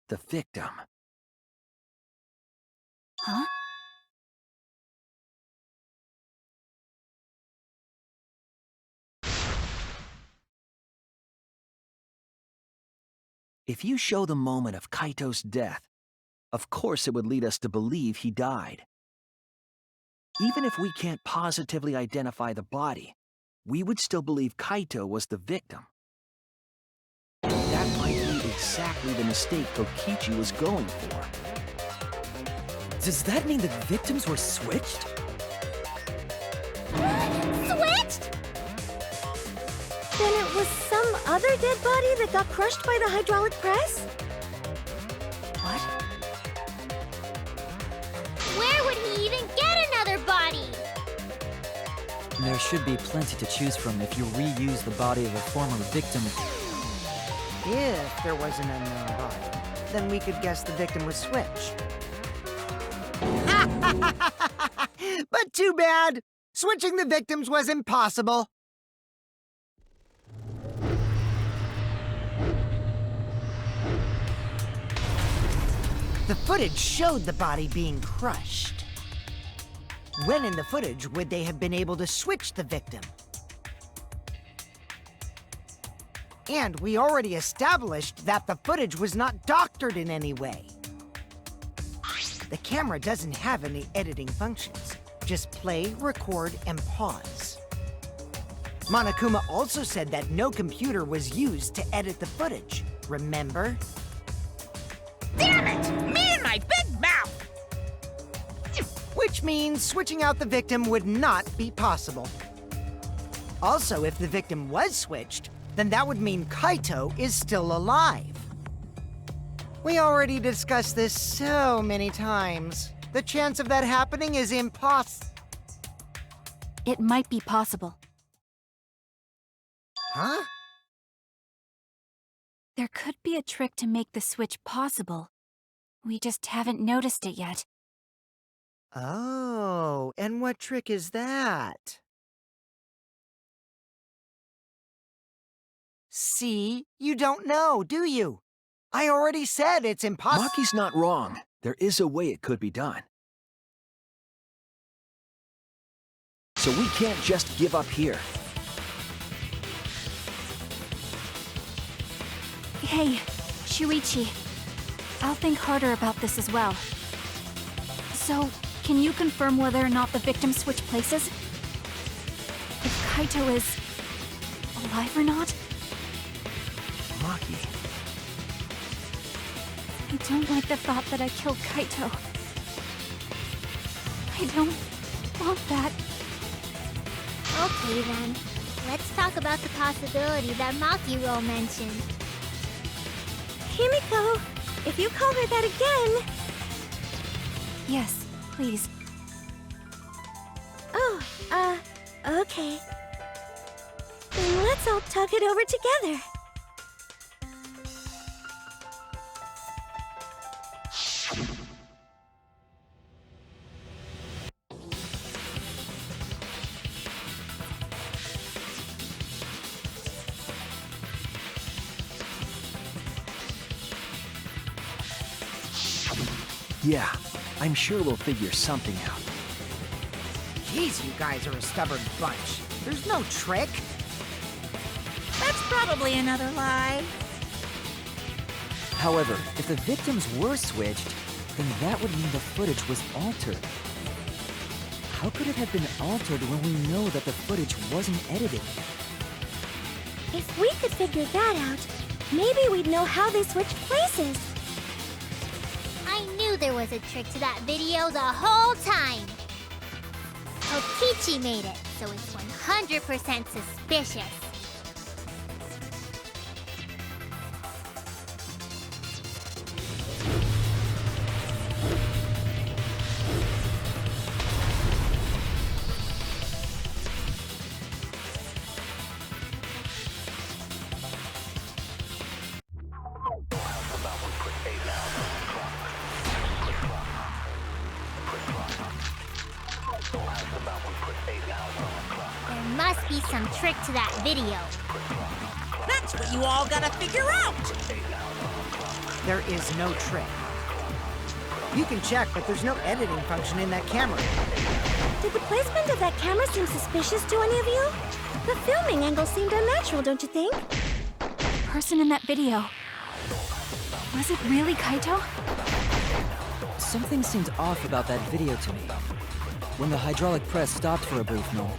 The victim.
Huh?
If you show the moment of Kaito's death, of course it would lead us to believe he died. Even if we can't positively identify the body, we would still believe Kaito was the victim. That might be exactly the mistake Kokichi was going for.
Does that mean the victims were switched?
Switched? Then it was some other dead body that got crushed by the hydraulic press?
What?
Where would he even get another body?
There should be plenty to choose from if you reuse the body of a former victim.
If there was an unknown body, then we could guess the victim was switched. But too bad! Switching the victims was impossible. The footage showed the body being crushed. When in the footage would they have been able to switch the victim? And we already established that the footage was not doctored in any way. The camera doesn't have any editing functions. Just play, record, and pause. Monokuma also said that no computer was used to edit the footage, remember?
Damn it! Me and my big mouth!
Which means switching out the victim would not be possible. Also, if the victim was switched, then that would mean Kaito is still alive. We already discussed this so many times. The chance of that happening is impossible.
It might be possible.
Huh?
There could be a trick to make the switch possible. We just haven't noticed it yet.
Oh, and what trick is that? See? You don't know, do you? I already said it's impossible.
Maki's not wrong. There is a way it could be done. So we can't just give up here.
Hey, Shuichi. I'll think harder about this as well. So, can you confirm whether or not the victims switch places? If Kaito is alive or not?
Maki.
I don't like the thought that I killed Kaito. I don't want that.
Okay then, let's talk about the possibility that Makiro mentioned.
Himiko, if you call her that again...
Yes, please.
Oh, okay. Then let's all talk it over together.
Yeah, I'm sure we'll figure something out.
Jeez, you guys are a stubborn bunch. There's no trick.
That's probably another lie.
However, if the victims were switched, then that would mean the footage was altered. How could it have been altered when we know that the footage wasn't edited?
If we could figure that out, maybe we'd know how they switched places.
I knew there was a trick to that video the whole time. Kokichi made it, so it's 100% suspicious. There must be some trick to that video.
That's what you all gotta figure out!
There is no trick. You can check, but there's no editing function in that camera.
Did the placement of that camera seem suspicious to any of you? The filming angle seemed unnatural, don't you think?
The person in that video. Was it really Kaito?
Something seemed off about that video to me. When the hydraulic press stopped for a brief moment.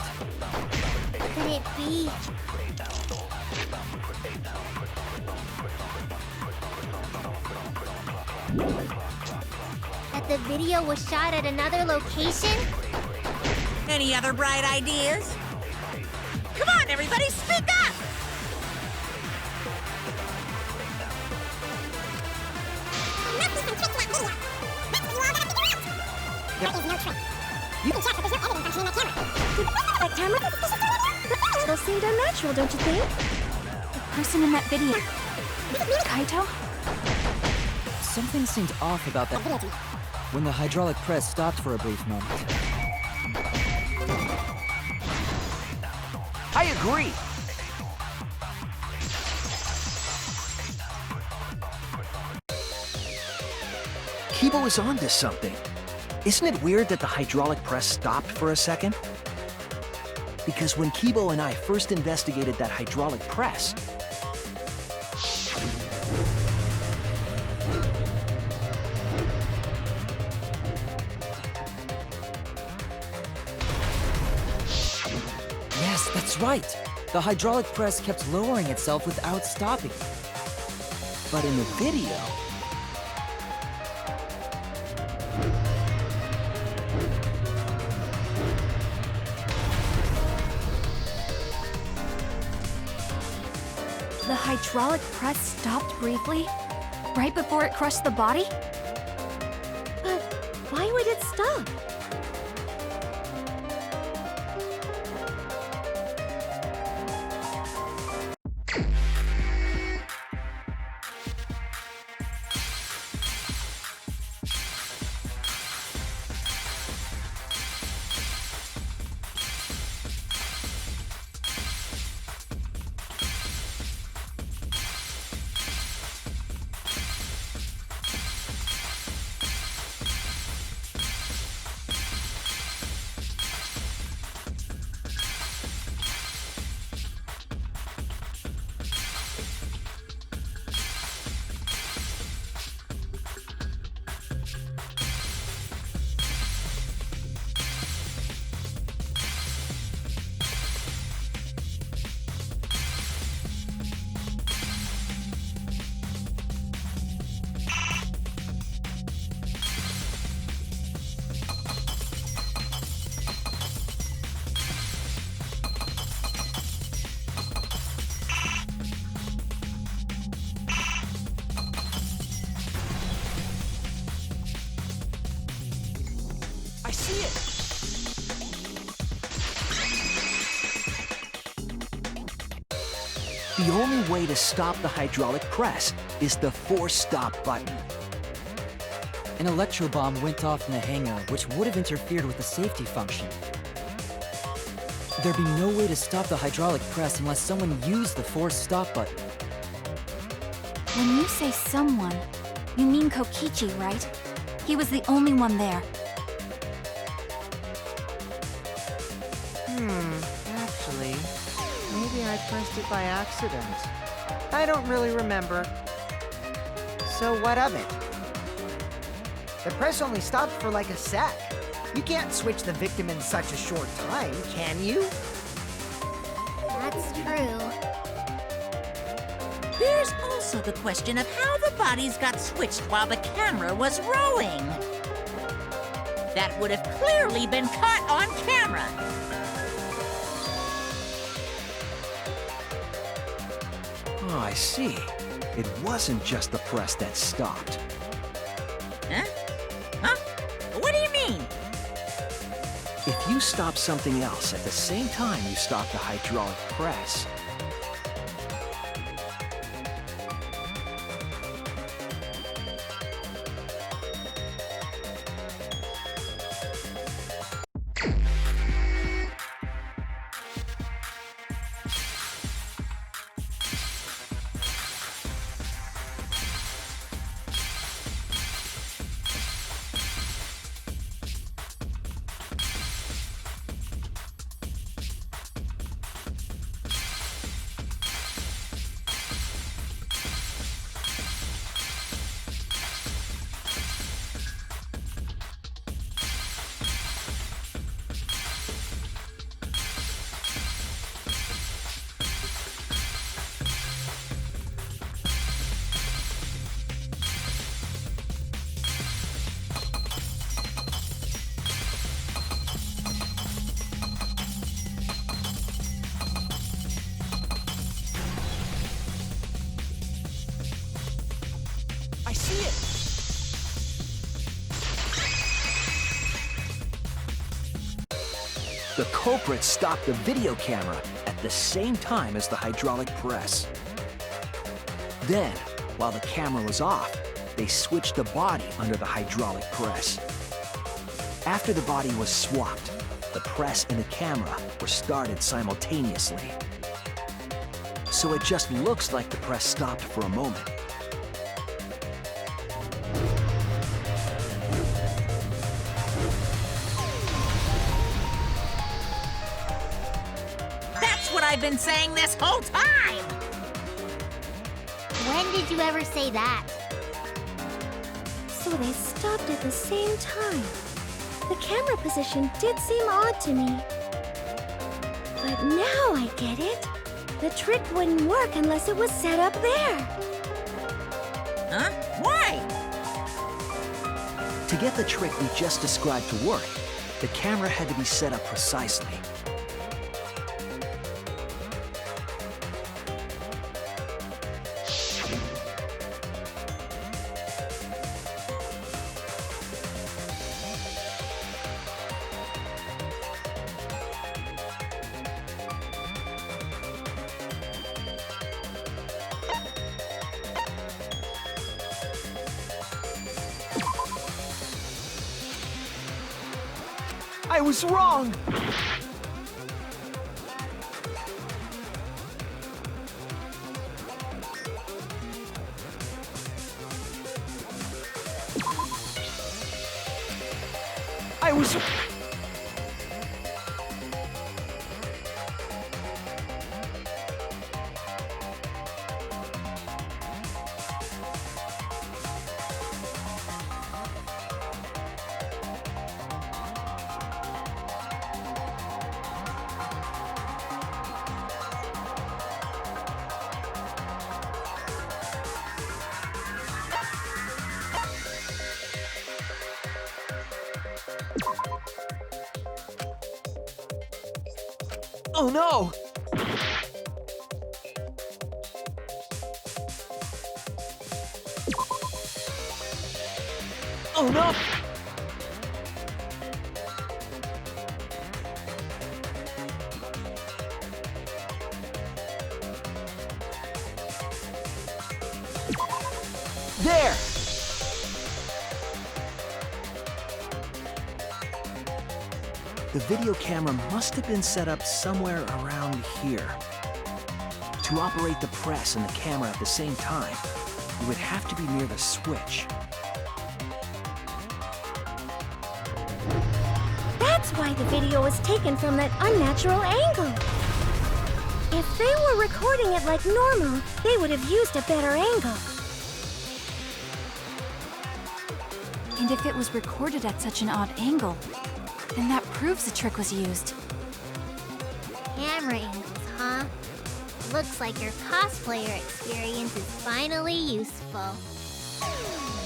Could it be? That the video was shot at another location?
Any other bright ideas? Come on, everybody, speak up!
That camera? Those seemed unnatural, don't you think?
The person in that video. Kaito?
Something seemed off about that when the hydraulic press stopped for a brief moment.
I agree. Kibo is onto something. Isn't it weird that the hydraulic press stopped for a second? Because when Kibo and I first investigated that hydraulic press,
Yes, that's right. The hydraulic press kept lowering itself without stopping.
but in the video,
The hydraulic press stopped briefly, right before it crushed the body?
But why would it stop?
I see it! The only way to stop the hydraulic press is the force stop button.
An electro bomb went off in the hangar, which would have interfered with the safety function. There'd be no way to stop the hydraulic press unless someone used the force stop button.
When you say someone, you mean Kokichi, right? He was the only one there.
Actually, maybe I pressed it by accident. I don't really remember. So what of it? The press only stopped for like a sec. You can't switch the victim in such a short time, can you?
That's true.
There's also the question of how the bodies got switched while the camera was rolling. That would have clearly been caught on camera.
Oh, I see. It wasn't just the press that stopped.
Huh? Huh? What do you mean?
If you stop something else at the same time you stop the hydraulic press, The culprit stopped the video camera at the same time as the hydraulic press. Then, while the camera was off, they switched the body under the hydraulic press. After the body was swapped, the press and the camera were started simultaneously. So it just looks like the press stopped for a moment.
That's what I've been saying this whole time!
When did you ever say that?
So they stopped at the same time. The camera position did seem odd to me. But now I get it. The trick wouldn't work unless it was set up there.
Huh? Why?
To get the trick we just described to work, the camera had to be set up precisely. I was wrong! I was... Oh no! Oh no! There! The video camera must have been set up somewhere around here. To operate the press and the camera at the same time, you would have to be near the switch.
That's why the video was taken from that unnatural angle. If they were recording it like normal, they would have used a better angle.
And if it was recorded at such an odd angle, then that proves the trick was used.
Camera angles, huh? Looks like your cosplayer experience is finally useful.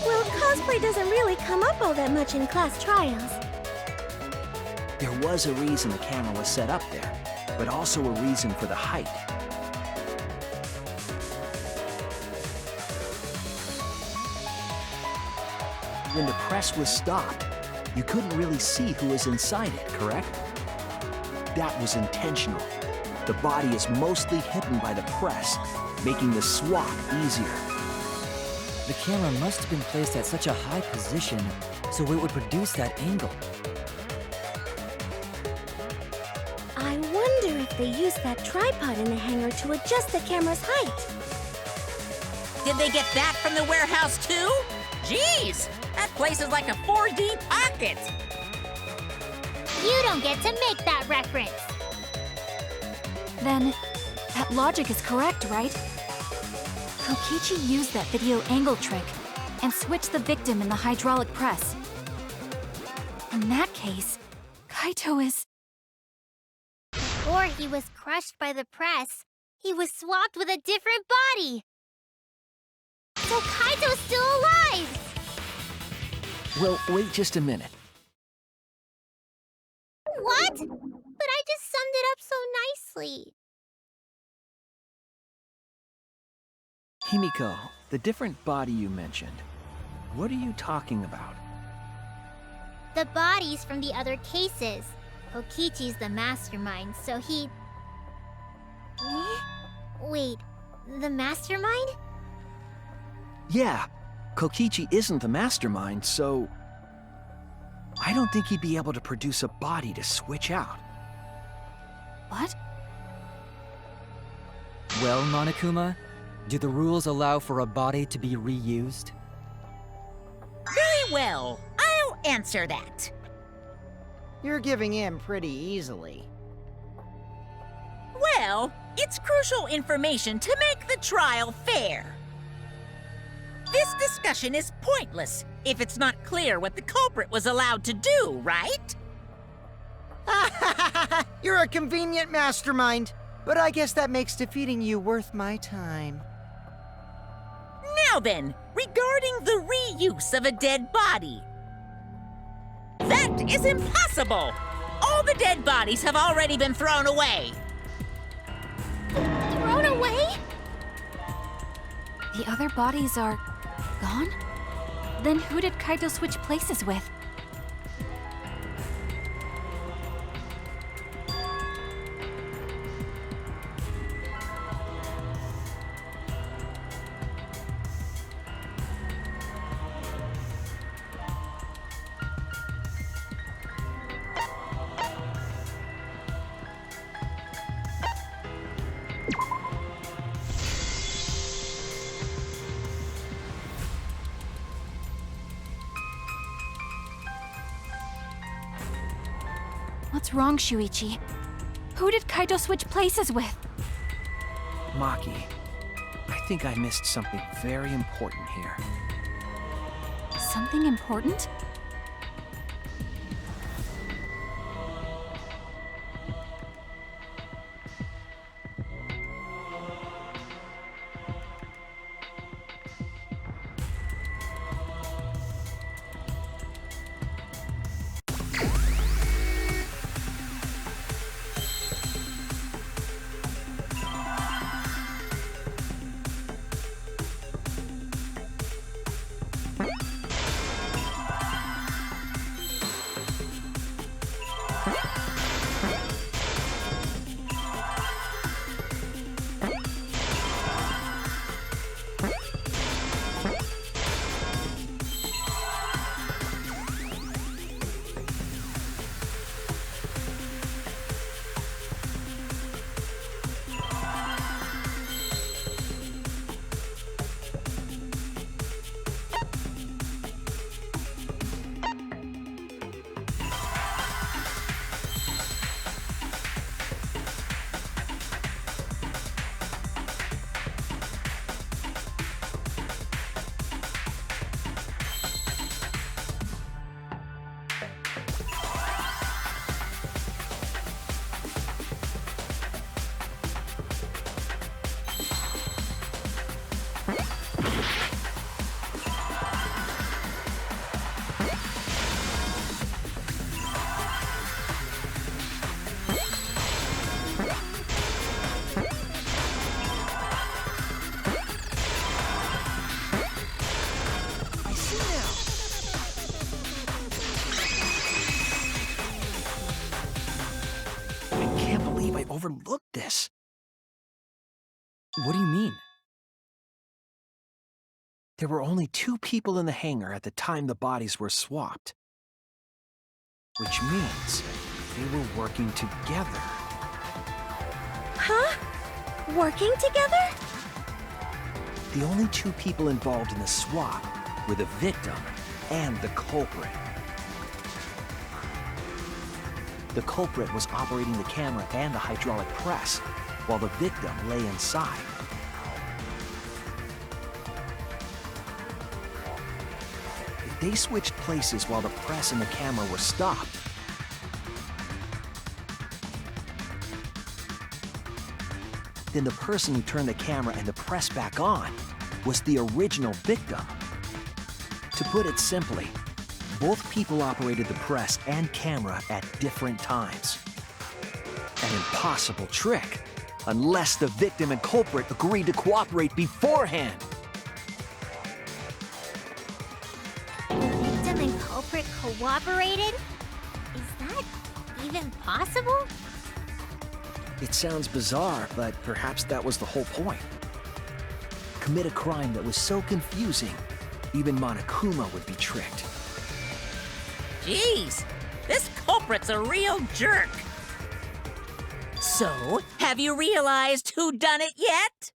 Well, cosplay doesn't really come up all that much in class trials.
There was a reason the camera was set up there, but also a reason for the height. When the press was stopped, you couldn't really see who was inside it, correct? That was intentional. The body is mostly hidden by the press, making the swap easier.
The camera must have been placed at such a high position so it would produce that angle.
I wonder if they used that tripod in the hangar to adjust the camera's height.
Did they get that from the warehouse too? Jeez, that place is like a 4D pocket.
You don't get to make that reference.
Then, that logic is correct, right? Kokichi used that video angle trick and switched the victim in the hydraulic press. In that case, Kaito is...
Before he was crushed by the press, he was swapped with a different body. So Kaito's still alive!
Well, wait just a minute.
What? But I just summed it up so nicely.
Himiko, the different body you mentioned, what are you talking about?
The bodies from the other cases. Kokichi's the mastermind, so he... Eh? Wait, the mastermind?
Yeah, Kokichi isn't the mastermind, so... I don't think he'd be able to produce a body to switch out.
What?
Well, Monokuma, do the rules allow for a body to be reused?
Very well. I'll answer that.
You're giving in pretty easily.
Well, it's crucial information to make the trial fair. This discussion is pointless if it's not clear what the culprit was allowed to do, right?
You're a convenient mastermind, but I guess that makes defeating you worth my time.
Now then, regarding the reuse of a dead body. That is impossible! All the dead bodies have already been thrown away.
Thrown away?
The other bodies are gone? Then who did Kaito switch places with? What's wrong, Shuichi? Who did Kaito switch places with?
Maki, I think I missed something very important here.
Something important?
Overlooked this.
What do you mean?
There were only 2 people in the hangar at the time the bodies were swapped. Which means they were working together.
Huh? Working together?
The only 2 people involved in the swap were the victim and the culprit. The culprit was operating the camera and the hydraulic press, while the victim lay inside. If they switched places while the press and the camera were stopped, then the person who turned the camera and the press back on was the original victim. To put it simply, both people operated the press and camera at different times. An impossible trick, unless the victim and culprit agreed to cooperate beforehand.
The victim and culprit cooperated? Is that even possible?
It sounds bizarre, but perhaps that was the whole point. Commit a crime that was so confusing, even Monokuma would be tricked.
Jeez, this culprit's a real jerk. So, have you realized who done it yet?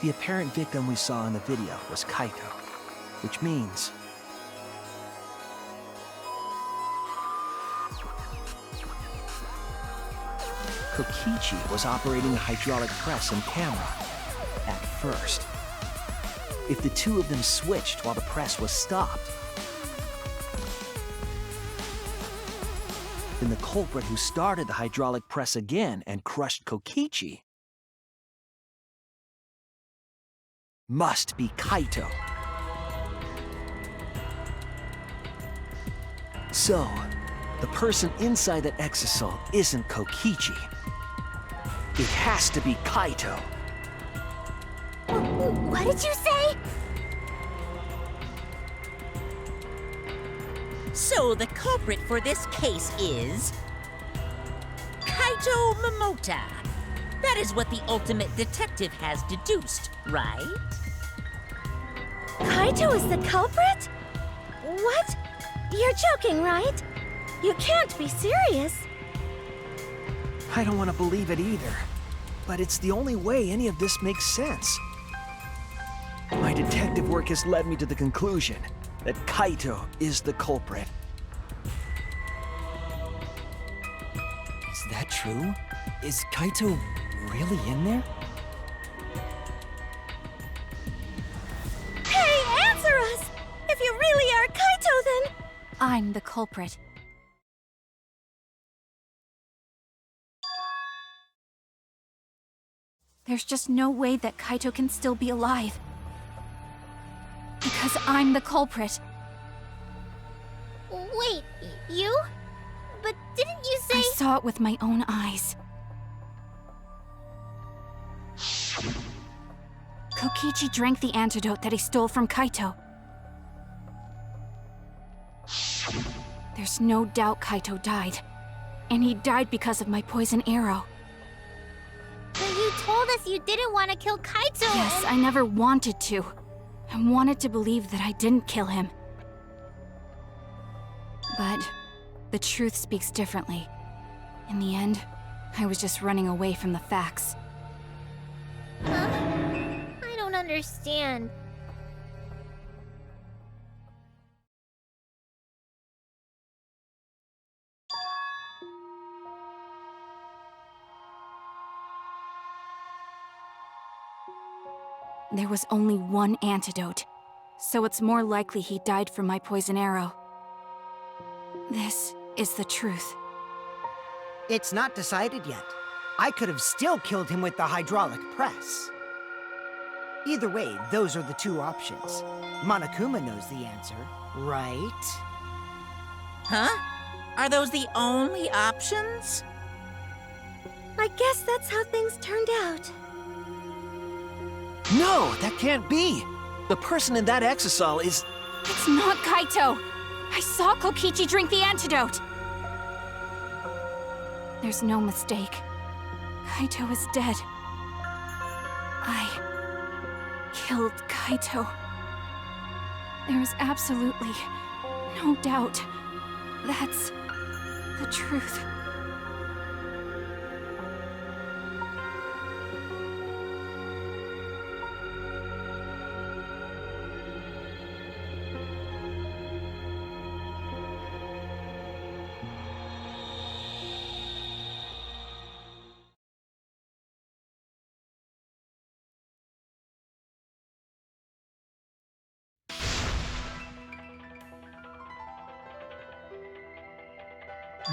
The apparent victim we saw in the video was Kaito, which means Kokichi was operating a hydraulic press and camera at first. If the two of them switched while the press was stopped, then the culprit who started the hydraulic press again and crushed Kokichi must be Kaito. So, the person inside that exisal isn't Kokichi. It has to be Kaito.
What did you say?
So the culprit for this case is Kaito Momota. That is what the ultimate detective has deduced, right?
Kaito is the culprit? What? You're joking, right? You can't be serious.
I don't want to believe it either, but it's the only way any of this makes sense. My detective work has led me to the conclusion that Kaito is the culprit.
Is that true? Is Kaito really in there?
Hey, answer us! If you really are Kaito, then...
I'm the culprit. There's just no way that Kaito can still be alive. Because I'm the culprit.
Wait, you? But didn't you say—
I saw it with my own eyes. Kokichi drank the antidote that he stole from Kaito. There's no doubt Kaito died. And he died because of my poison arrow.
But you told us you didn't want to kill Kaito.
Yes, I never wanted to. I wanted to believe that I didn't kill him. But the truth speaks differently. In the end, I was just running away from the facts.
Huh? I don't understand.
There was only one antidote, so it's more likely he died from my poison arrow. This is the truth.
It's not decided yet. I could have still killed him with the hydraulic press. Either way, those are the two options. Monokuma knows the answer, right?
Huh? Are those the only options?
I guess that's how things turned out.
No, that can't be! The person in that exisal is...
It's not Kaito! I saw Kokichi drink the antidote! There's no mistake. Kaito is dead. I killed Kaito. There is absolutely no doubt. That's the truth.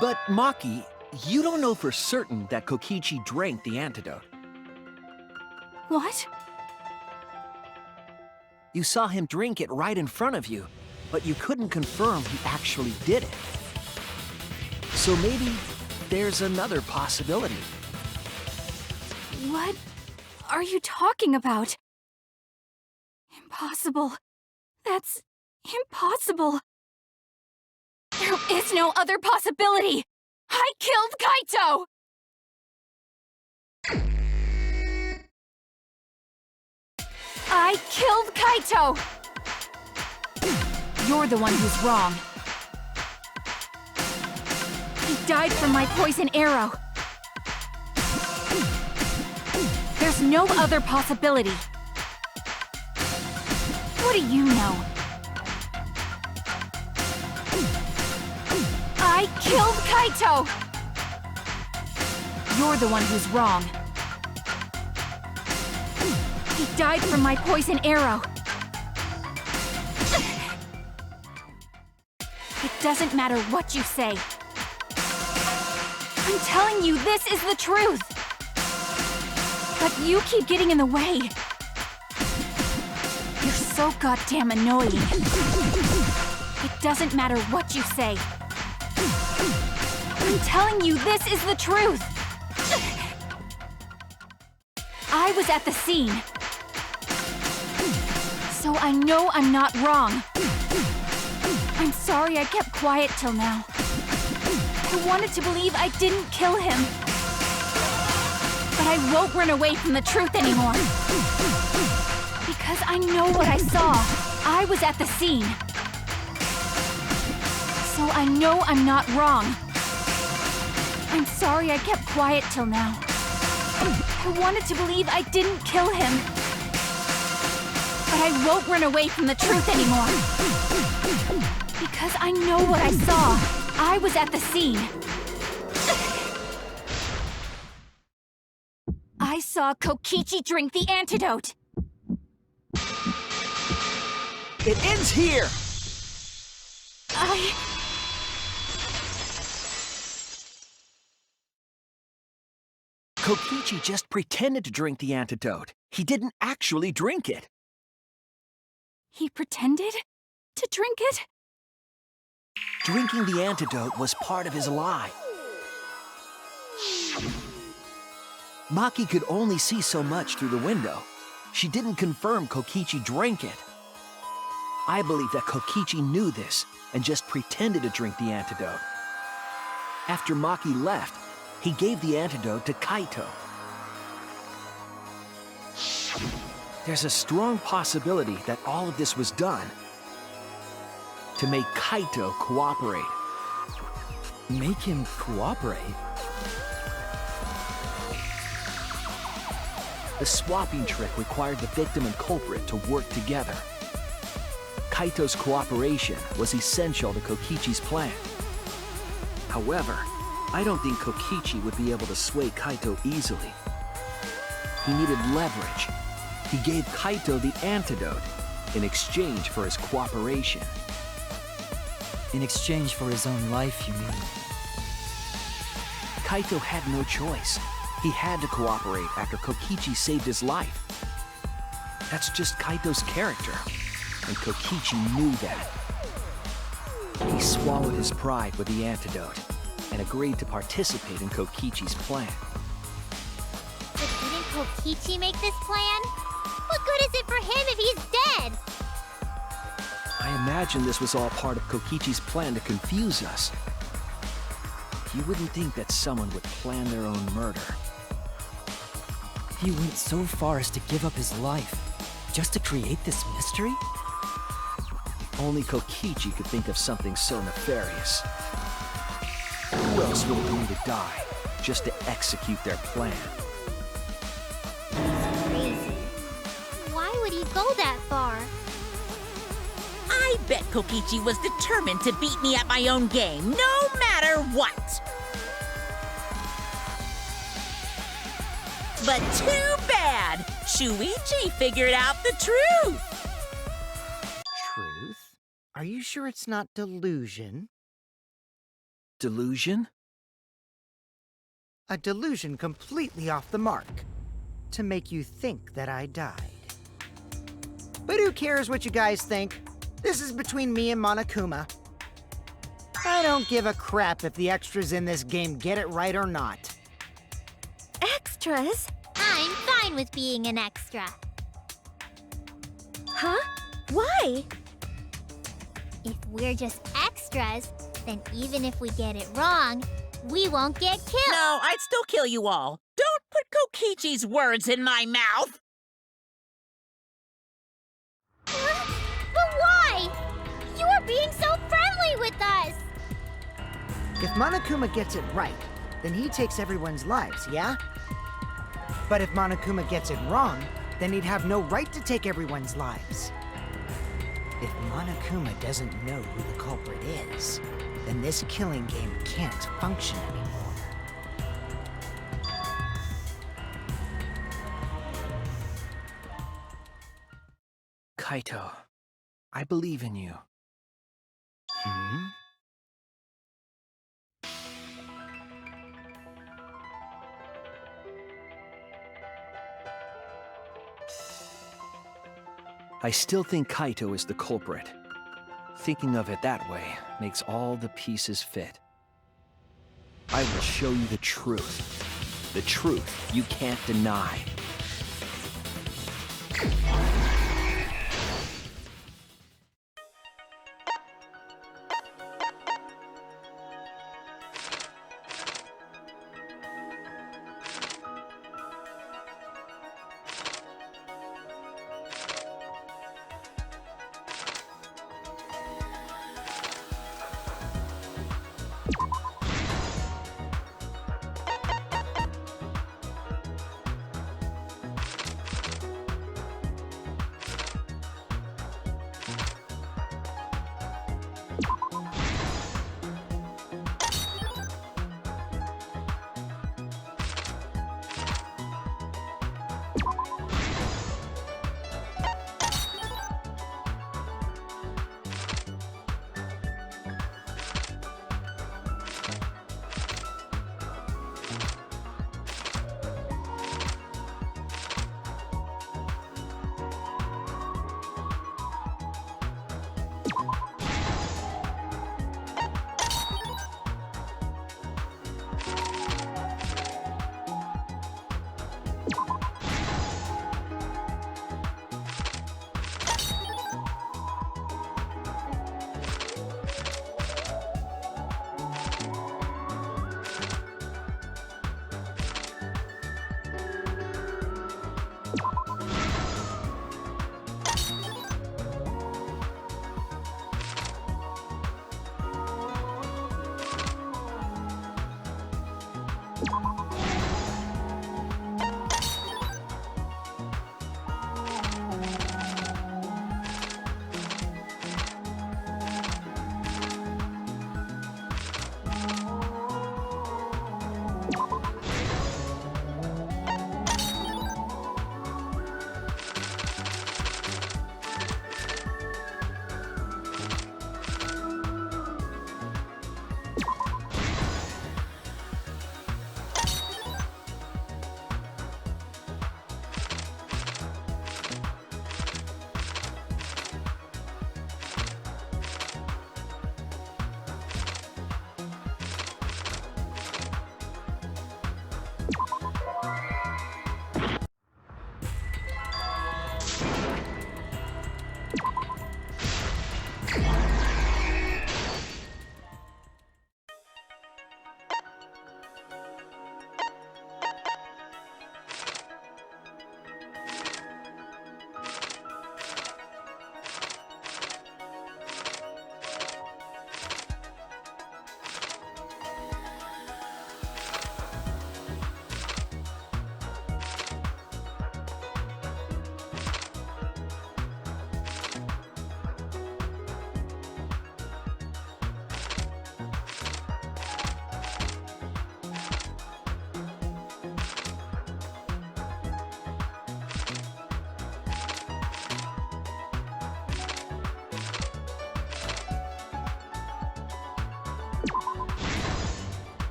But Maki, you don't know for certain that Kokichi drank the antidote.
What?
You saw him drink it right in front of you, but you couldn't confirm he actually did it. So maybe there's another possibility.
What are you talking about? Impossible. That's impossible. There is no other possibility! I killed Kaito! I killed Kaito! You're the one who's wrong. He died from my poison arrow. There's no other possibility. What do you know? I killed Kaito! You're the one who's wrong. He died from my poison arrow. It doesn't matter what you say. I'm telling you, this is the truth. But you keep getting in the way. You're so goddamn annoying. It doesn't matter what you say. I'm telling you, this is the truth. I was at the scene. So I know I'm not wrong. I'm sorry I kept quiet till now. I wanted to believe I didn't kill him. But I won't run away from the truth anymore. Because I know what I saw. I was at the scene. So I know I'm not wrong. I'm sorry I kept quiet till now. I wanted to believe I didn't kill him. But I won't run away from the truth anymore. Because I know what I saw. I was at the scene. I saw Kokichi drink the antidote.
It ends here! Kokichi just pretended to drink the antidote. He didn't actually drink it.
He pretended to drink it?
Drinking the antidote was part of his lie. Maki could only see so much through the window. She didn't confirm Kokichi drank it. I believe that Kokichi knew this and just pretended to drink the antidote. After Maki left, he gave the antidote to Kaito. There's a strong possibility that all of this was done to make Kaito cooperate.
Make him cooperate?
The swapping trick required the victim and culprit to work together. Kaito's cooperation was essential to Kokichi's plan. However, I don't think Kokichi would be able to sway Kaito easily. He needed leverage. He gave Kaito the antidote in exchange for his cooperation.
In exchange for his own life, you mean?
Kaito had no choice. He had to cooperate after Kokichi saved his life. That's just Kaito's character, and Kokichi knew that. He swallowed his pride with the antidote and agreed to participate in Kokichi's plan.
But didn't Kokichi make this plan? What good is it for him if he's dead?
I imagine this was all part of Kokichi's plan to confuse us. You wouldn't think that someone would plan their own murder.
He went so far as to give up his life, just to create this mystery?
Only Kokichi could think of something so nefarious. Who else would agree to die just to execute their plan?
Crazy. Why would he go that far?
I bet Kokichi was determined to beat me at my own game, no matter what. But too bad! Shuichi figured out the truth!
Truth? Are you sure it's not delusion?
Delusion?
A delusion completely off the mark. to make you think that I died. But who cares what you guys think? This is between me and Monokuma. I don't give a crap if the extras in this game get it right or not.
Extras?
I'm fine with being an extra.
Huh? Why?
If we're just extras, then even if we get it wrong, we won't get killed.
No, I'd still kill you all. Don't put Kokichi's words in my mouth.
But why? You are being so friendly with us.
If Monokuma gets it right, then he takes everyone's lives, yeah? But if Monokuma gets it wrong, then he'd have no right to take everyone's lives. If Monokuma doesn't know who the culprit is, then this killing game can't function anymore.
Kaito, I believe in you. Hmm? I still think Kaito is the culprit. Thinking of it that way makes all the pieces fit. I will show you the truth. The truth you can't deny.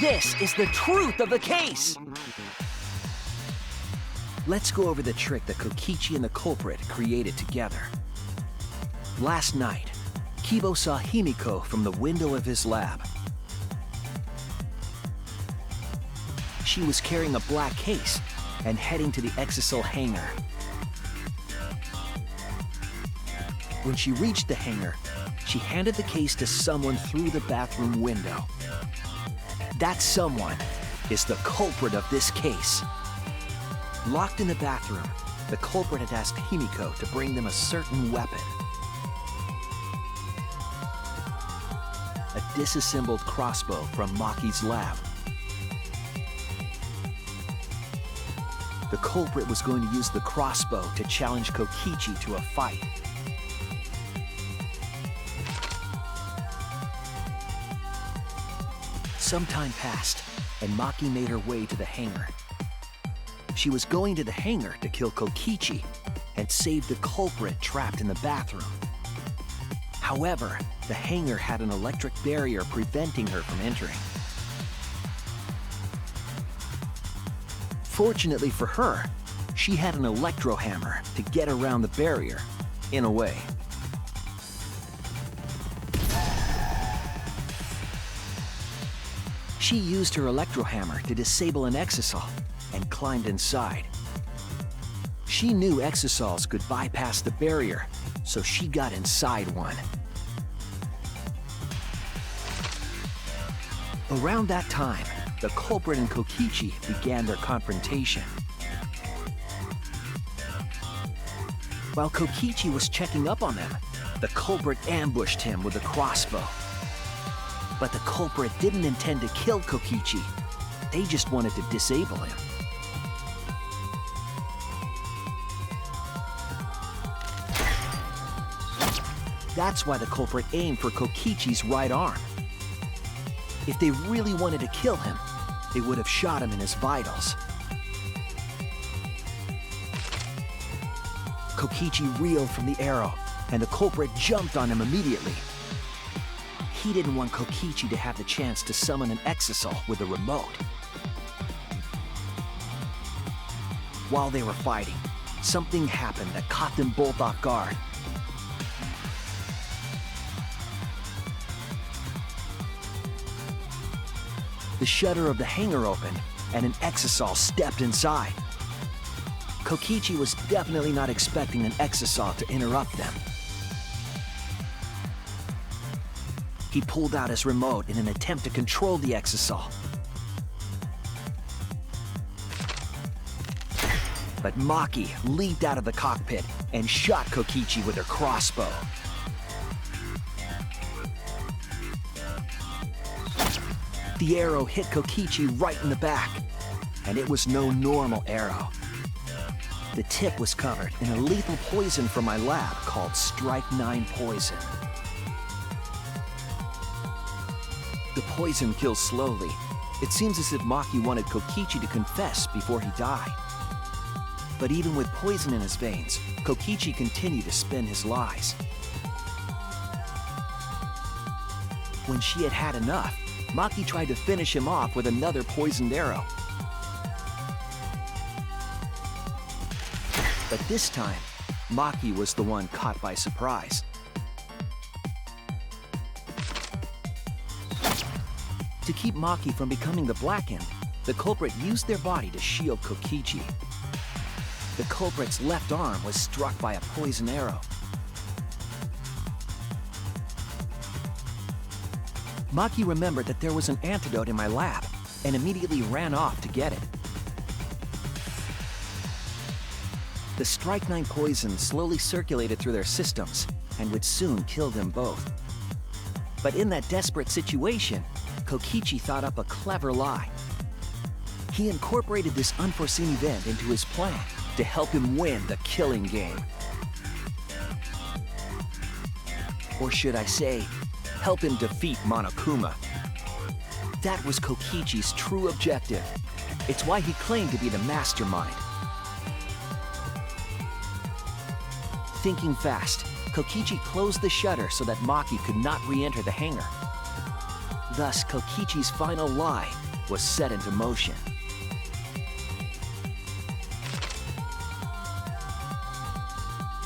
This is the truth of the case! Let's go over the trick that Kokichi and the culprit created together. Last night, Kibo saw Himiko from the window of his lab. She was carrying a black case and heading to the Exisal hangar. When she reached the hangar, she handed the case to someone through the bathroom window. That someone is the culprit of this case. Locked in the bathroom, the culprit had asked Himiko to bring them a certain weapon. A disassembled crossbow from Maki's lab. The culprit was going to use the crossbow to challenge Kokichi to a fight. Some time passed, and Maki made her way to the hangar. She was going to the hangar to kill Kokichi and save the culprit trapped in the bathroom. However, the hangar had an electric barrier preventing her from entering. Fortunately for her, she had an electro hammer to get around the barrier, in a way. She used her electro hammer to disable an Exisal and climbed inside. She knew Exisals could bypass the barrier, so she got inside one. Around that time, the culprit and Kokichi began their confrontation. While Kokichi was checking up on them, the culprit ambushed him with a crossbow. But the culprit didn't intend to kill Kokichi. They just wanted to disable him. That's why the culprit aimed for Kokichi's right arm. If they really wanted to kill him, they would have shot him in his vitals. Kokichi reeled from the arrow, and the culprit jumped on him immediately. He didn't want Kokichi to have the chance to summon an Exisal with a remote. While they were fighting, something happened that caught them both off guard. The shutter of the hangar opened, and an Exisal stepped inside. Kokichi was definitely not expecting an Exisal to interrupt them. He pulled out his remote in an attempt to control the Exisal. But Maki leaped out of the cockpit and shot Kokichi with her crossbow. The arrow hit Kokichi right in the back, and it was no normal arrow. The tip was covered in a lethal poison from my lab called Strychnine poison. The poison kills slowly. It seems as if Maki wanted Kokichi to confess before he died. But even with poison in his veins, Kokichi continued to spin his lies. When she had had enough, Maki tried to finish him off with another poisoned arrow. But this time, Maki was the one caught by surprise. To keep Maki from becoming the Blackened, the culprit used their body to shield Kokichi. The culprit's left arm was struck by a poison arrow. Maki remembered that there was an antidote in my lab and immediately ran off to get it. The strychnine poison slowly circulated through their systems and would soon kill them both. But in that desperate situation, Kokichi thought up a clever lie. He incorporated this unforeseen event into his plan to help him win the killing game. Or should I say, help him defeat Monokuma. That was Kokichi's true objective. It's why he claimed to be the mastermind. Thinking fast, Kokichi closed the shutter so that Maki could not re-enter the hangar. Thus, Kokichi's final lie was set into motion.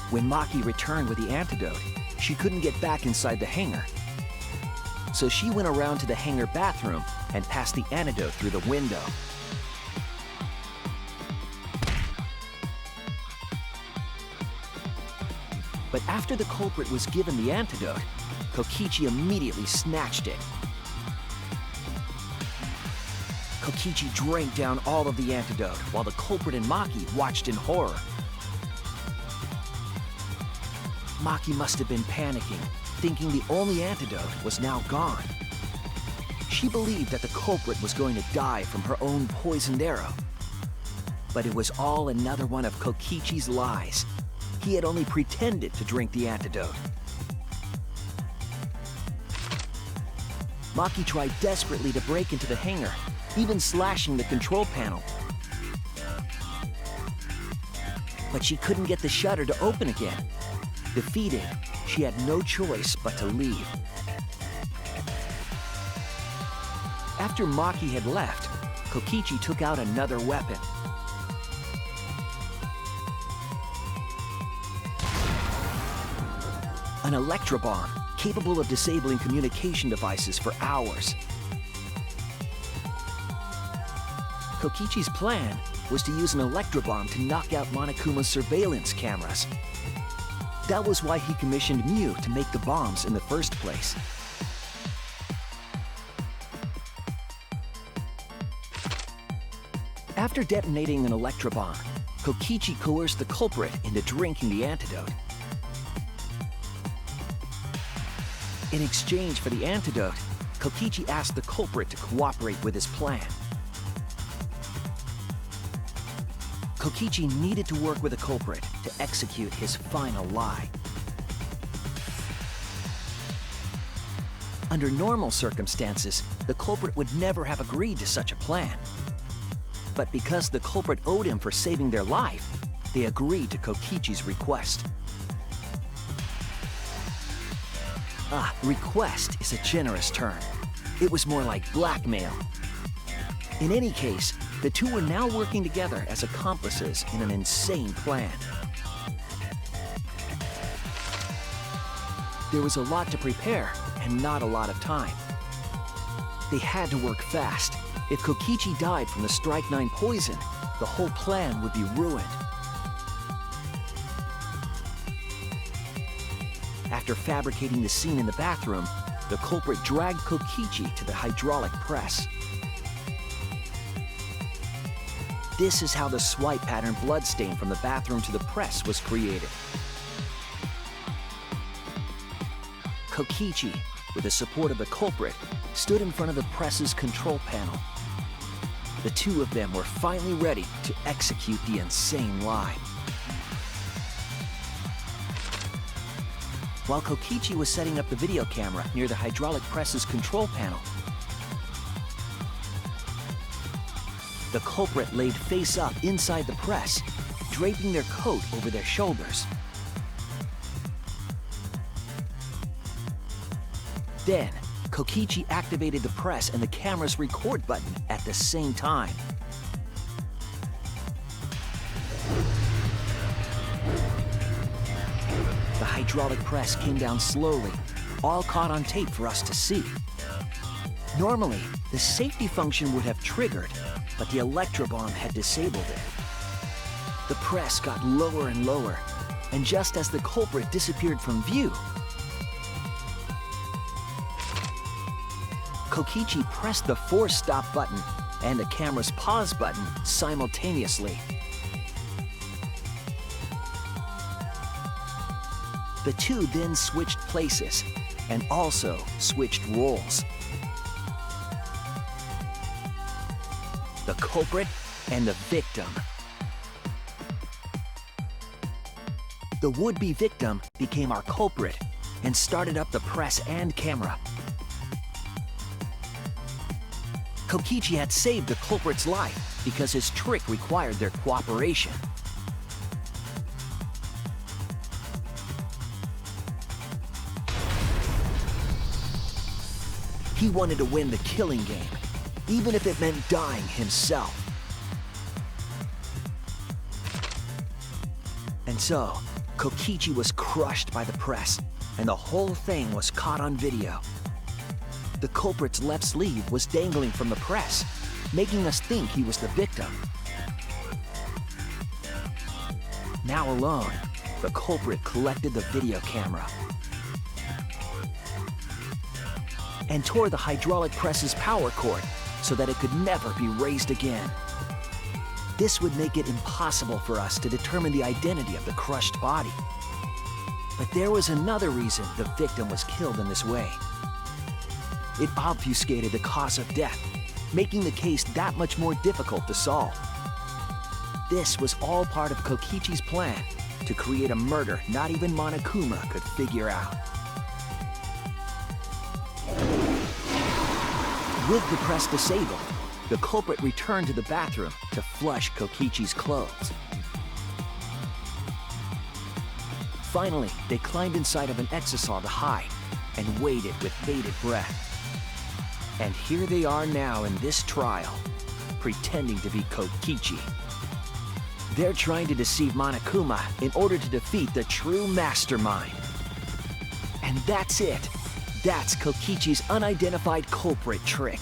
When Maki returned with the antidote, she couldn't get back inside the hangar. So she went around to the hangar bathroom and passed the antidote through the window. But after the culprit was given the antidote, Kokichi immediately snatched it. Kokichi drank down all of the antidote while the culprit and Maki watched in horror. Maki must have been panicking, thinking the only antidote was now gone. She believed that the culprit was going to die from her own poisoned arrow. But it was all another one of Kokichi's lies. He had only pretended to drink the antidote. Maki tried desperately to break into the hangar, even slashing the control panel. But she couldn't get the shutter to open again. Defeated, she had no choice but to leave. After Maki had left, Kokichi took out another weapon. An electrobomb, capable of disabling communication devices for hours. Kokichi's plan was to use an electrobomb to knock out Monokuma's surveillance cameras. That was why he commissioned Mew to make the bombs in the first place. After detonating an electrobomb, Kokichi coerced the culprit into drinking the antidote. In exchange for the antidote, Kokichi asked the culprit to cooperate with his plan. Kokichi needed to work with the culprit to execute his final lie. Under normal circumstances, the culprit would never have agreed to such a plan. But because the culprit owed him for saving their life, they agreed to Kokichi's request. Request is a generous term. It was more like blackmail. In any case, the two were now working together as accomplices in an insane plan. There was a lot to prepare and not a lot of time. They had to work fast. If Kokichi died from the strychnine poison, the whole plan would be ruined. After fabricating the scene in the bathroom, the culprit dragged Kokichi to the hydraulic press. This is how the swipe pattern bloodstain from the bathroom to the press was created. Kokichi, with the support of the culprit, stood in front of the press's control panel. The two of them were finally ready to execute the insane lie. while Kokichi was setting up the video camera near the hydraulic press's control panel. The culprit laid face up inside the press, draping their coat over their shoulders. Then, Kokichi activated the press and the camera's record button at the same time. The hydraulic press came down slowly, all caught on tape for us to see. Normally, the safety function would have triggered, but the electrobomb had disabled it. The press got lower and lower, and just as the culprit disappeared from view, Kokichi pressed the force stop button and the camera's pause button simultaneously. The two then switched places and also switched roles. The culprit and the victim. The would-be victim became our culprit and started up the press and camera. Kokichi had saved the culprit's life because his trick required their cooperation. He wanted to win the killing game, even if it meant dying himself. And so, Kokichi was crushed by the press, and the whole thing was caught on video. The culprit's left sleeve was dangling from the press, making us think he was the victim. Now alone, the culprit collected the video camera and tore the hydraulic press's power cord so that it could never be raised again. This would make it impossible for us to determine the identity of the crushed body. But there was another reason the victim was killed in this way. It obfuscated the cause of death, making the case that much more difficult to solve. This was all part of Kokichi's plan to create a murder not even Monokuma could figure out. With the press disabled, the culprit returned to the bathroom to flush Kokichi's clothes. Finally, they climbed inside of an exisal to hide and waited with bated breath. And here they are now in this trial, pretending to be Kokichi. They're trying to deceive Monokuma in order to defeat the true mastermind. And that's it. That's Kokichi's unidentified culprit trick.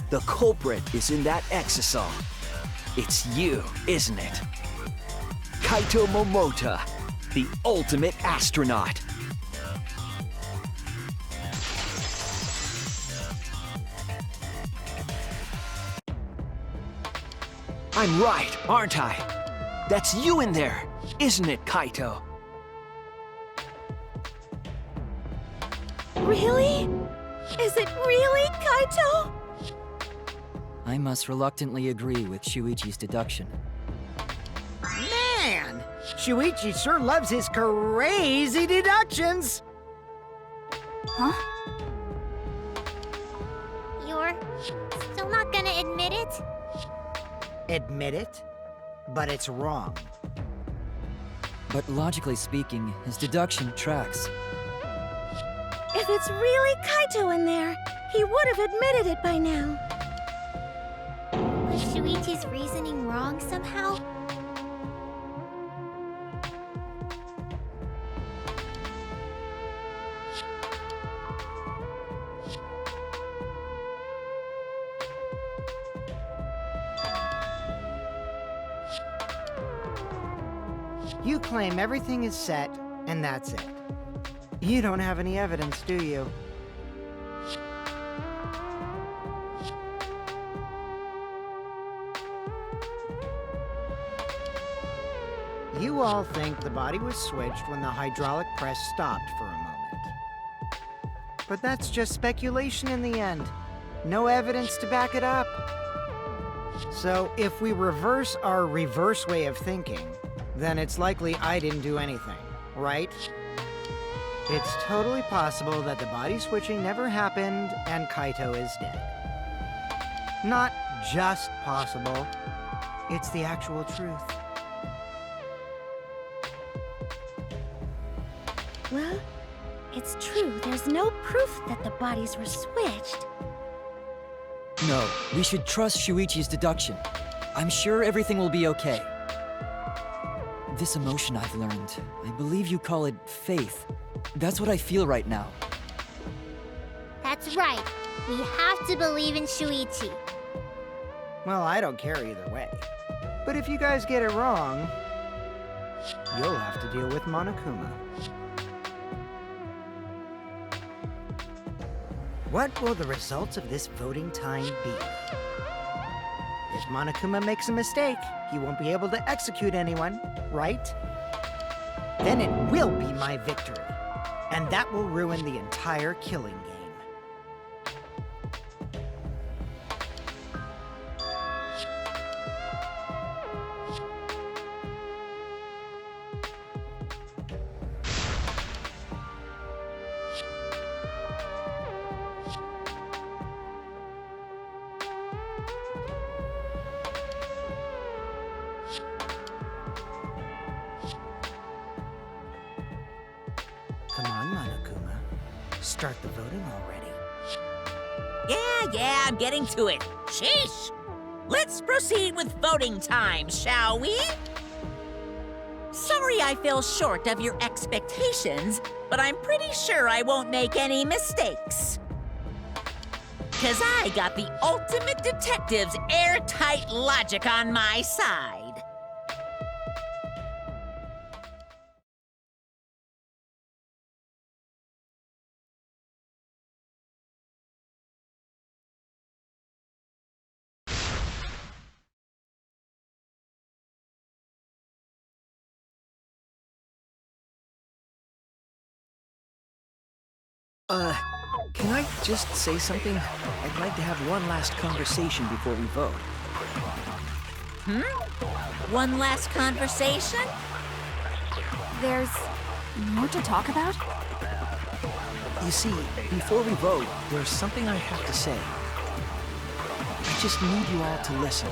The culprit is in that exisal. It's you, isn't it? Kaito Momota, the ultimate astronaut. I'm right, aren't I? That's you in there, isn't it, Kaito?
Really? Is it really Kaito?
I must reluctantly agree with Shuichi's deduction.
Man! Shuichi sure loves his crazy deductions!
Huh?
You're still not gonna admit it?
Admit it, but it's wrong.
But logically speaking, his deduction tracks.
If it's really Kaito in there, he would have admitted it by now.
Was Shuichi's reasoning wrong somehow?
You claim everything is set, and that's it. You don't have any evidence, do you? You all think the body was switched when the hydraulic press stopped for a moment. But that's just speculation in the end. No evidence to back it up. So if we reverse our reverse way of thinking, then it's likely I didn't do anything, right? It's totally possible that the body switching never happened and Kaito is dead. Not just possible, it's the actual truth.
Well, it's true. There's no proof that the bodies were switched.
No, we should trust Shuichi's deduction. I'm sure everything will be okay. This emotion I've learned, I believe you call it faith. That's what I feel right now.
That's right. We have to believe in Shuichi.
Well, I don't care either way. But if you guys get it wrong, you'll have to deal with Monokuma. What will the results of this voting time be? If Monokuma makes a mistake, he won't be able to execute anyone, right? Then it will be my victory. And that will ruin the entire killing game. Come on, Monokuma. Start the voting already.
Yeah, I'm getting to it. Sheesh! Let's proceed with voting time, shall we? Sorry I fell short of your expectations, but I'm pretty sure I won't make any mistakes. 'Cause I got the ultimate detective's airtight logic on my side.
Can I just say something? I'd like to have one last conversation before we vote.
One last conversation?
There's more to talk about?
You see, before we vote, there's something I have to say. I just need you all to listen.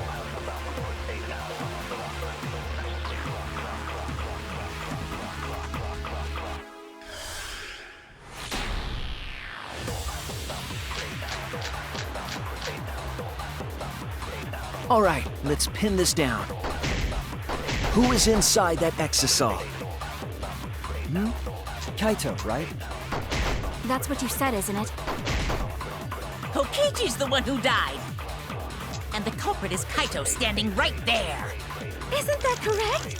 All right, let's pin this down. Who is inside that exisal?
Kaito, right?
That's what you said, isn't it?
Kokichi's the one who died. And the culprit is Kaito standing right there.
Isn't that correct?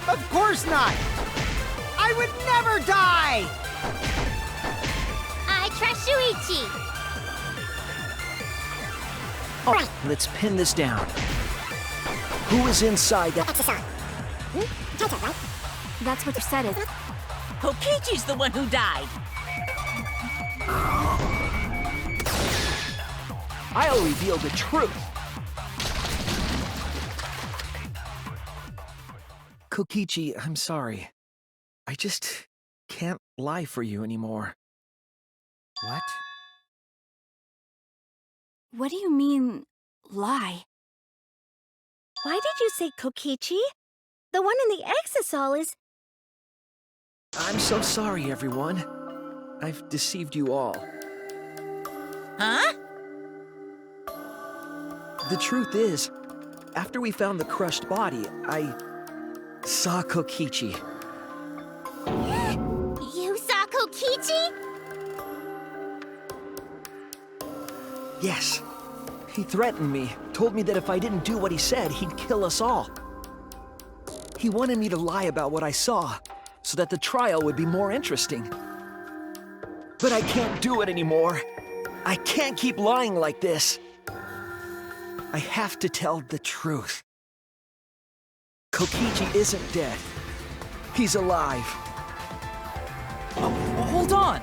Of course not! I would never die!
I trust Shuichi.
All right, let's pin this down. Who is inside that exisal?
That's what you said, is
Kokichi's the one who died.
I'll reveal the truth. Kokichi, I'm sorry. I just can't lie for you anymore.
What?
What do you mean, lie?
Why did you say Kokichi? The one in the exisal is...
I'm so sorry, everyone. I've deceived you all.
Huh?
The truth is, after we found the crushed body, I saw Kokichi.
You saw Kokichi?
Yes. He threatened me, told me that if I didn't do what he said, he'd kill us all. He wanted me to lie about what I saw, so that the trial would be more interesting. But I can't do it anymore. I can't keep lying like this. I have to tell the truth. Kokichi isn't dead. He's alive.
Oh, hold on!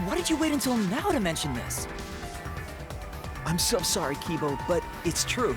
Why did you wait until now to mention this?
I'm so sorry, Kibo, but it's true.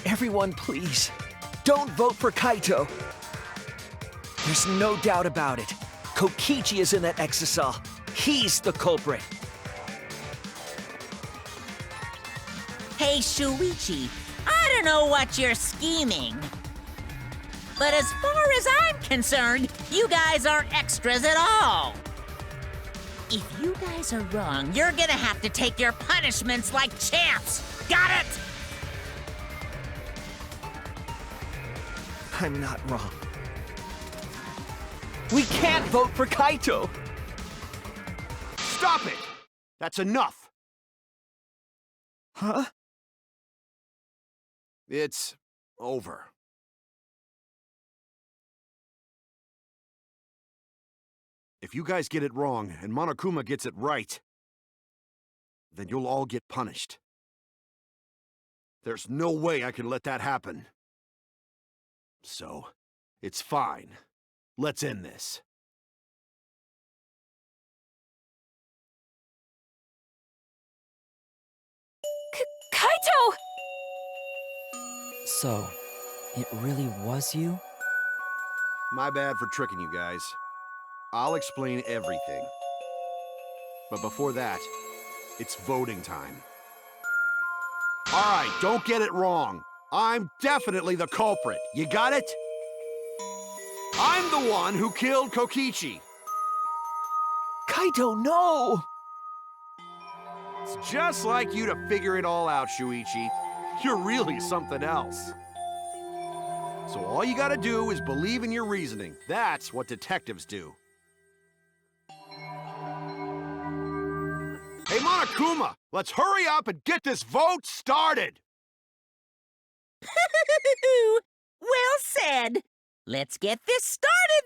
Everyone, please, don't vote for Kaito. There's no doubt about it. Kokichi is in that exisal. He's the culprit.
Hey, Shuichi, I don't know what you're scheming. But as far as I'm concerned, you guys aren't extras at all. If you guys are wrong, you're gonna have to take your punishments like champs. Got it?
I'm not wrong. We can't vote for Kaito!
Stop it! That's enough!
Huh?
It's over. If you guys get it wrong and Monokuma gets it right, then you'll all get punished. There's no way I can let that happen. So, it's fine. Let's end this.
Kaito!
So, it really was you?
My bad for tricking you guys. I'll explain everything. But before that, it's voting time. All right, don't get it wrong. I'm definitely the culprit. You got it? I'm the one who killed Kokichi.
Kaito, no!
It's just like you to figure it all out, Shuichi. You're really something else. So all you gotta do is believe in your reasoning. That's what detectives do. Hey, Monokuma, let's hurry up and get this vote started!
Well said. Let's get this started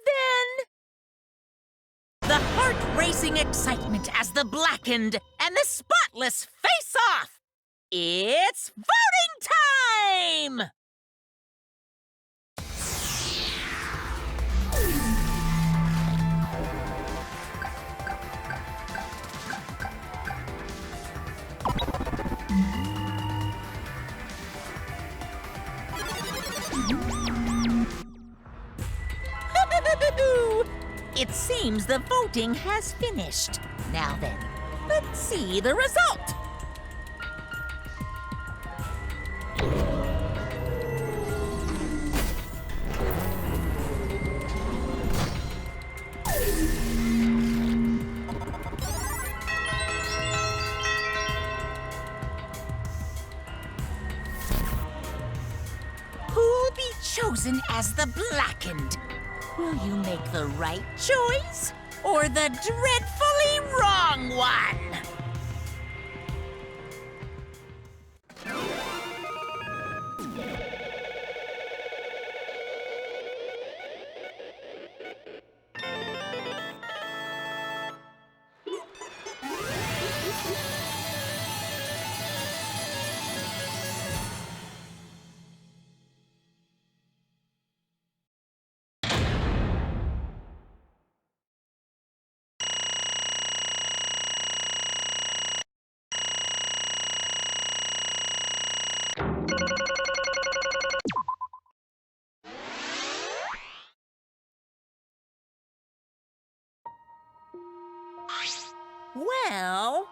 then. The heart-racing excitement as the blackened and the spotless face off. It's voting time! It seems the voting has finished. Now then, let's see the result. Who'll be chosen as the blackened? Will you make the right choice or the dreadfully wrong one? Well...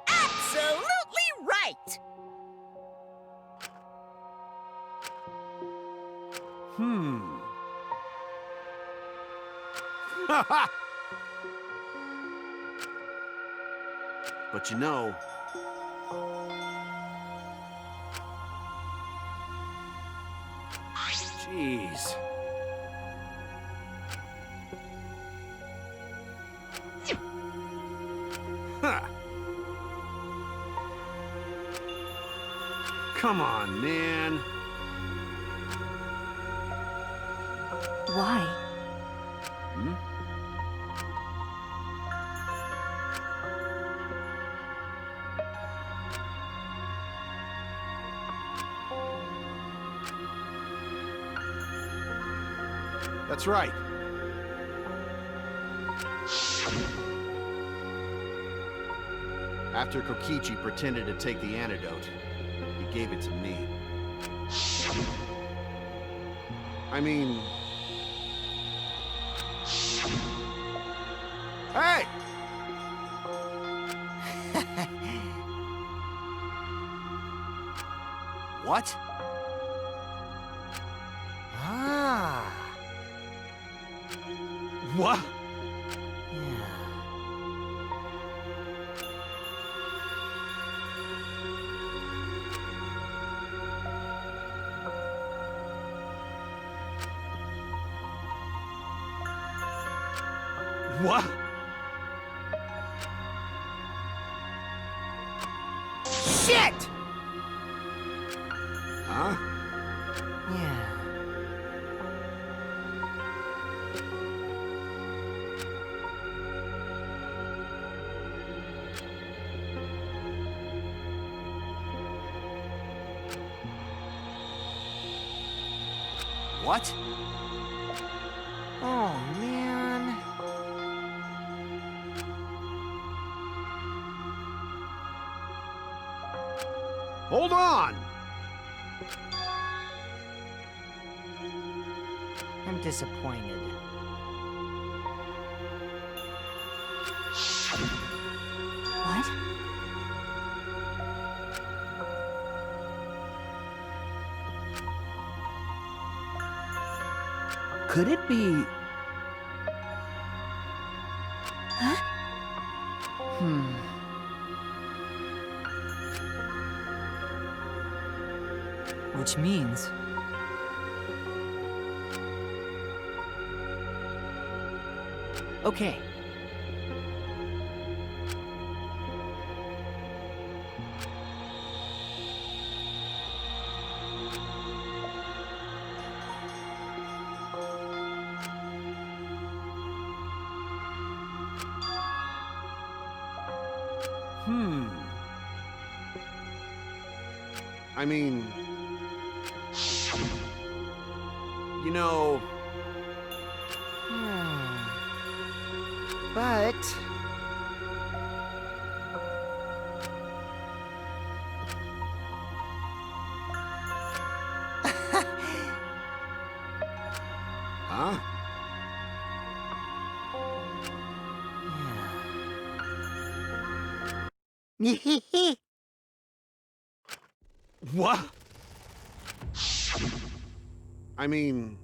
absolutely right!
But you know, Jeez. Huh. Come on, man.
Why?
Hmm? That's right. After Kokichi pretended to take the antidote, he gave it to me. I mean... Hey! What?
Ah.
What?
Yeah.
What?
Shit!
Huh?
Yeah.
What?
Oh, man.
Hold on!
I'm disappointed.
What?
Could it be...
Huh?
Which means...
Okay.
I mean... You know...
But...
Huh?
Yeah.
What? I mean...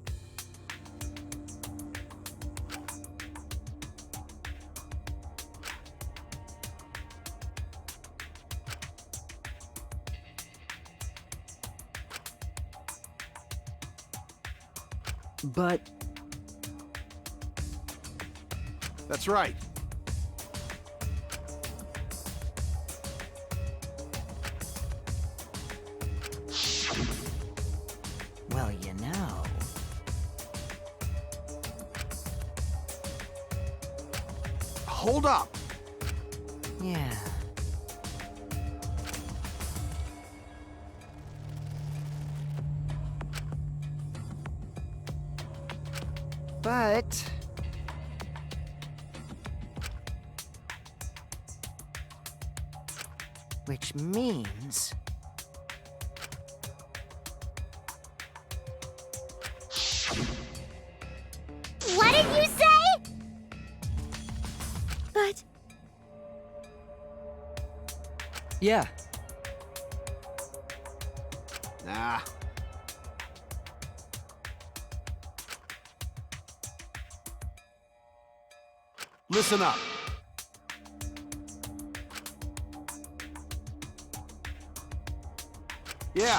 But...
That's right.
Well, you know...
Hold up!
Yeah. But... Which means...
What did you say?
But
Yeah,
Nah. Listen up. Yeah.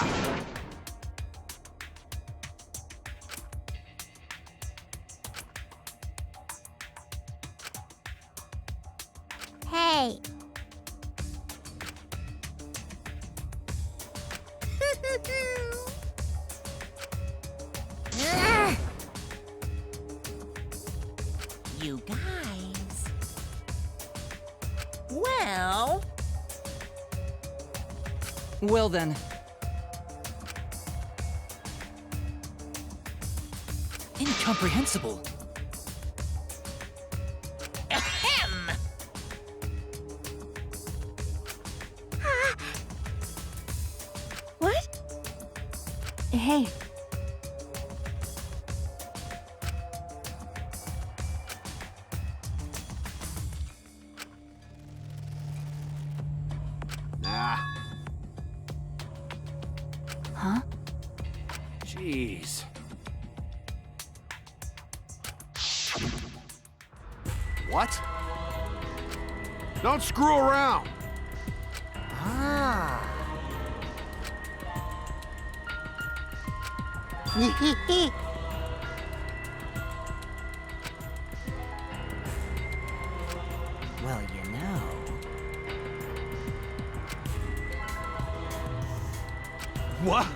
Well,
Well then. Incomprehensible.
ahem!
What?
Hey,
Nah.
huh?
Jeez. What? Don't screw around!
Ah. Well, you know.
What?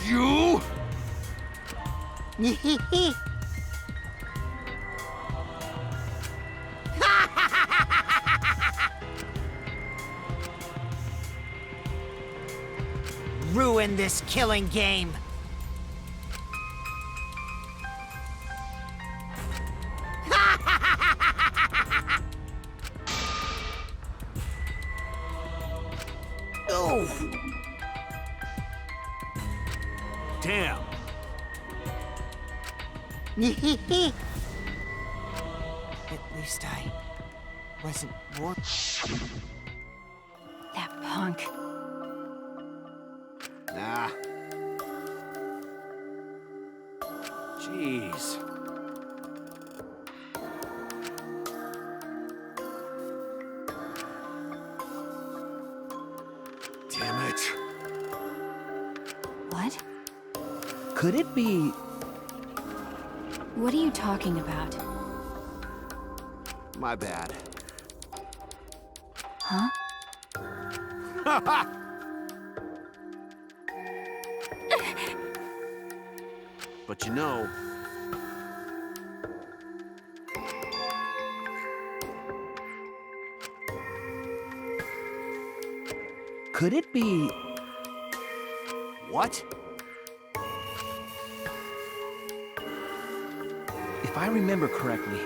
You?
Ruin this killing game. Oh.
Damn.
At least I wasn't more.
That punk.
Nah. Jeez. Damn it.
What?
Could it be...
What are you talking about?
My bad.
Huh?
But you know...
Could it be...
What?
If I remember correctly...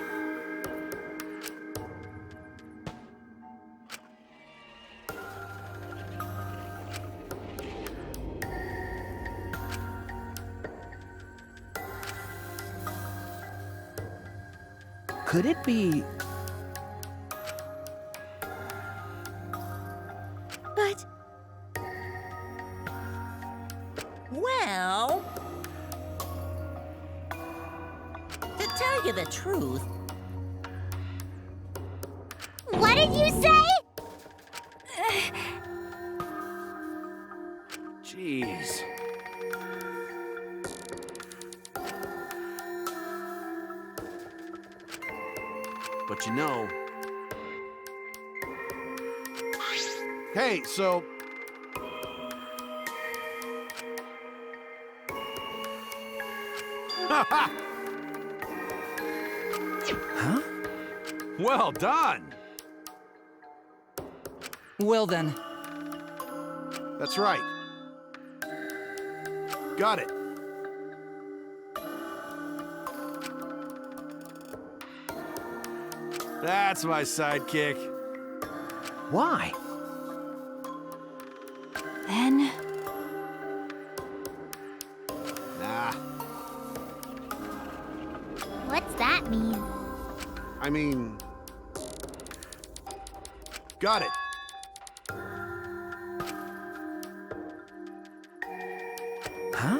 Could it be...
But
Well, to tell you the truth,
What did you say?
Jeez. But you know... Hey, so...
Huh?
Well done!
Well then.
That's right. Got it. That's my sidekick.
Why?
Then...
Nah,
What's that mean?
I mean... Got it.
Huh?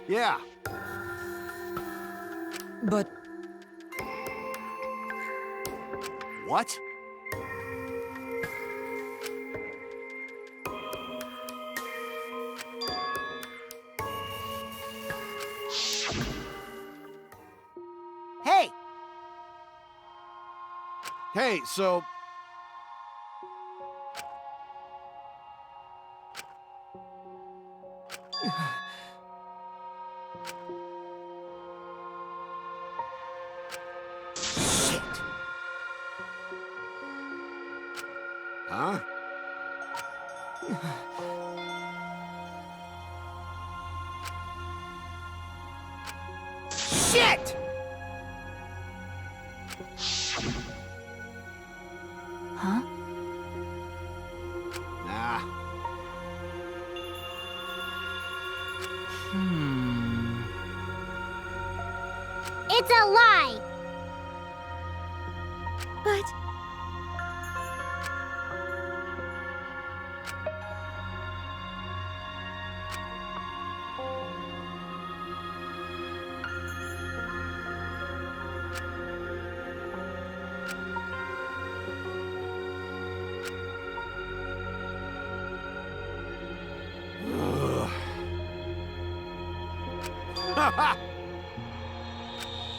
Yeah.
But
What?
Hey!
Hey, so...
Shit.
Huh?
Shit!
Huh?
Nah.
It's a lie!
But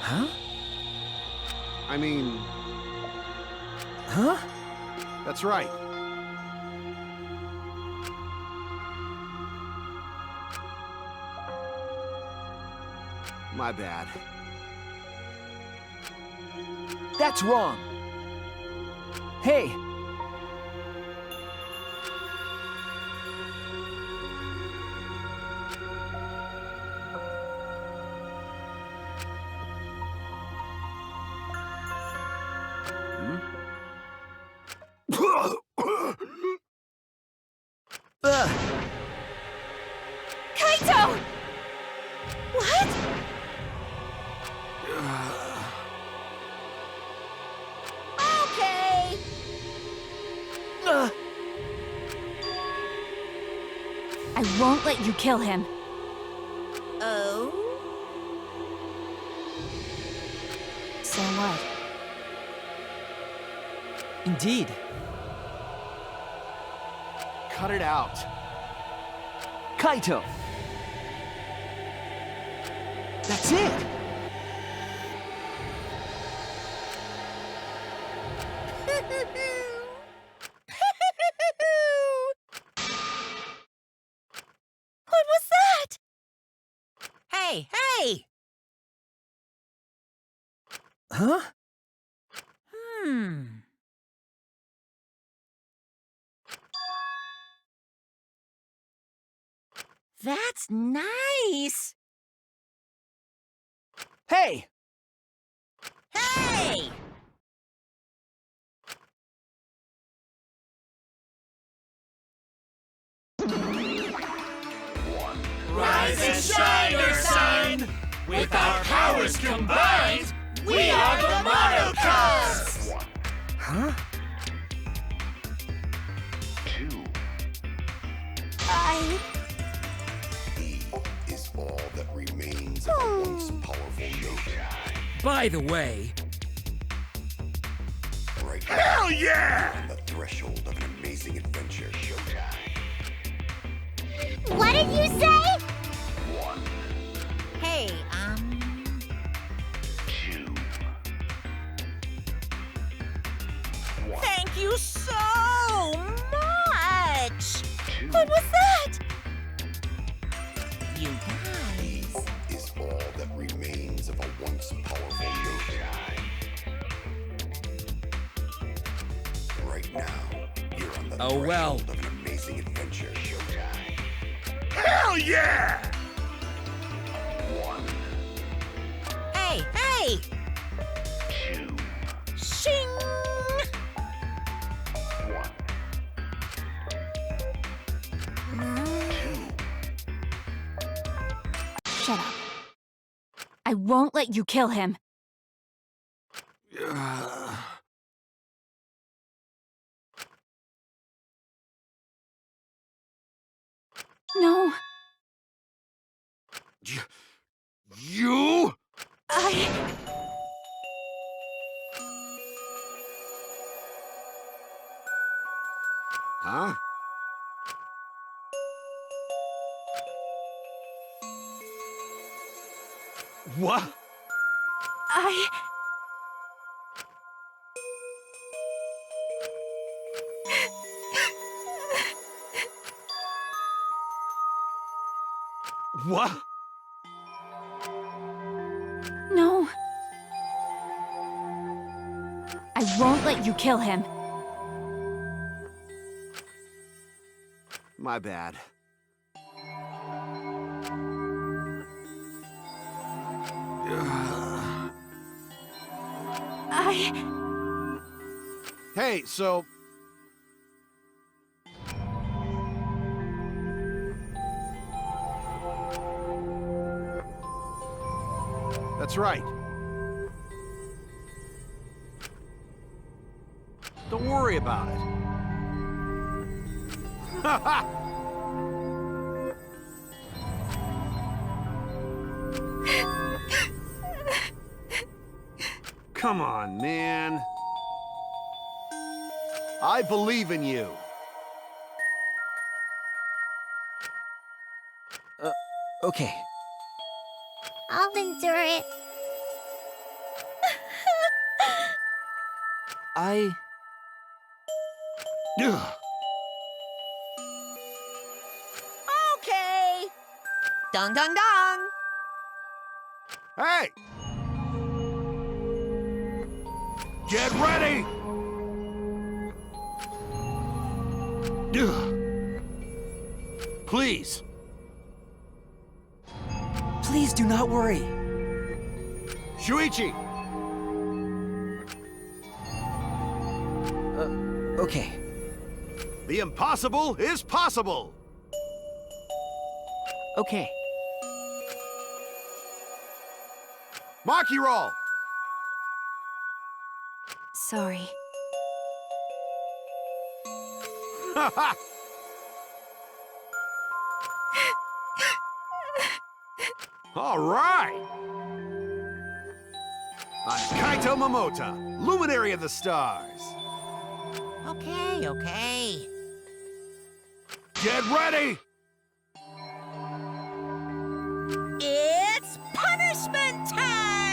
Huh?
I mean,
Huh?
that's right. My bad.
That's wrong. Hey!
Kaito! What?
Okay.
I won't let you kill him.
Oh?
So what?
Indeed.
Cut it out.
Kaito! That's it!
What was that?
Hey, hey!
Huh?
Hmm. That's nice!
Hey!
Hey!
Rise and shine, Earthsign! With our powers combined, we are the Mono Cubs!
Huh?
E is all that remains of a once powerful nation.
By the way,
Right
hell
now,
yeah!
on the threshold of an amazing adventure.
What did you say?
Hey, thank you so much!
What was that?
You guys.
Is all that remains of a once powerful nation. Right now, you're on the
Oh, well.
threshold of an amazing adventure.
Hell yeah!
Hey, hey! Shing!
Shut up. I won't let you kill him. No,
You? Huh? What? What?
No. I won't let you kill him.
My bad. Hey, so... That's right. Don't worry about it. Ha ha! Come on, man. I believe in you.
Okay.
I'll endure it.
I...
Ugh.
Okay.
Dong dong dong!
Hey! Get ready! Ugh. Please.
Please do not worry.
Shuichi!
Okay.
The impossible is possible!
Okay.
Maki roll!
Sorry.
Ha ha! All right! I'm Kaito Momota, Luminary of the Stars.
Okay, okay.
Get ready!
It's punishment time!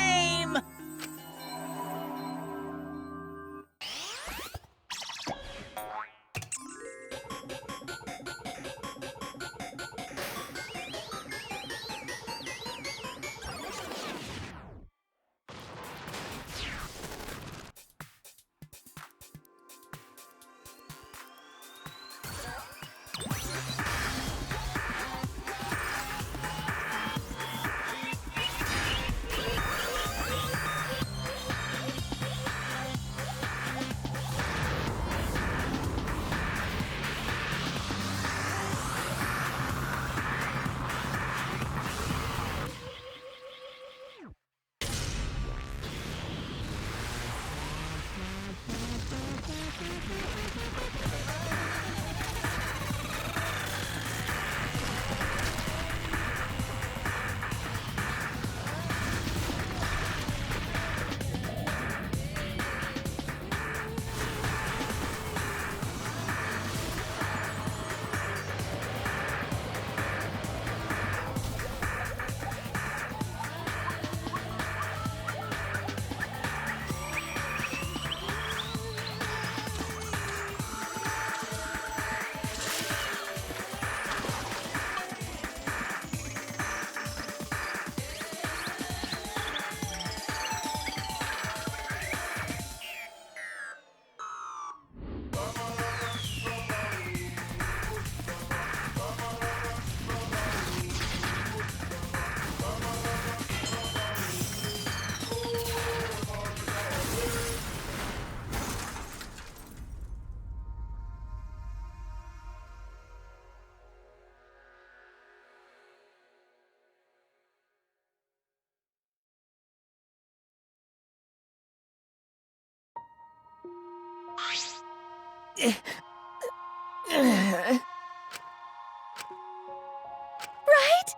Right?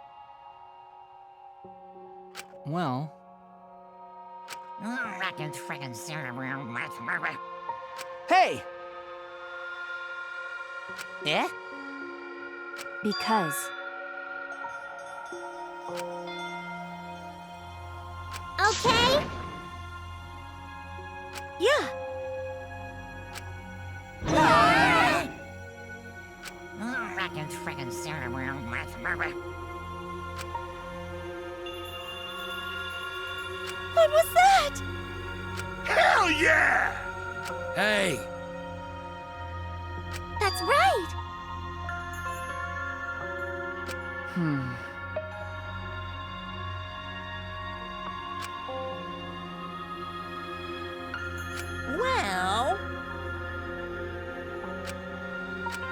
Well,
Hey!
Eh?
Because
Okay?
Yeah. What was that?
Hell yeah!
Hey,
That's right.
Well,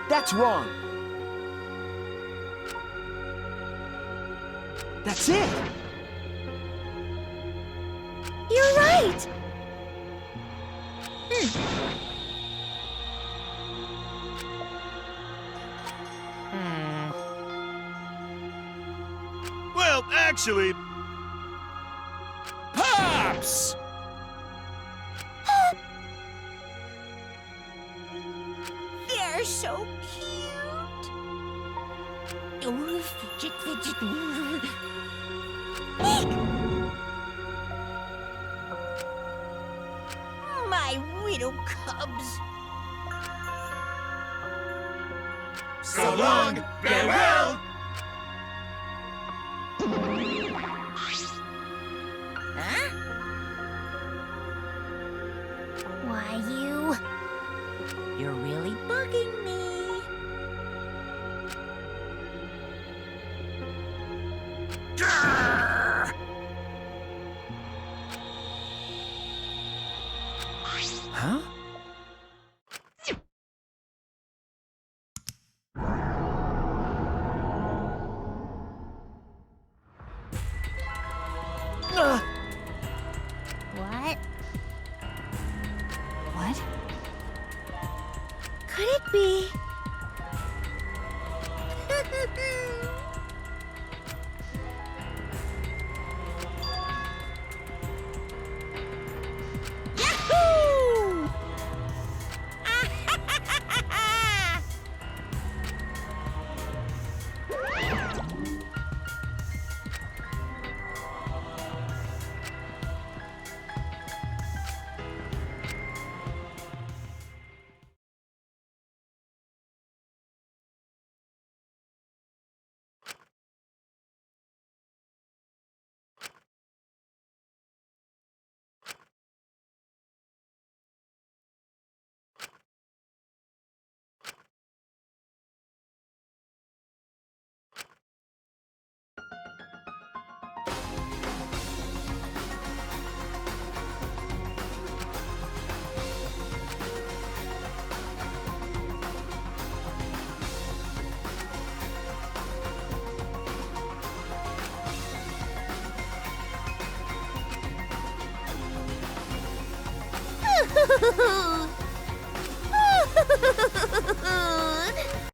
That's wrong. That's it.
You're right!
Well, actually... Pops!
they're so cute. Ooh, fidget, fidget. My widow cubs.
So long, farewell!
Huh?
Why,
You're really bugging me.
Huh?
what?
What?
Could it be?
Yahoo!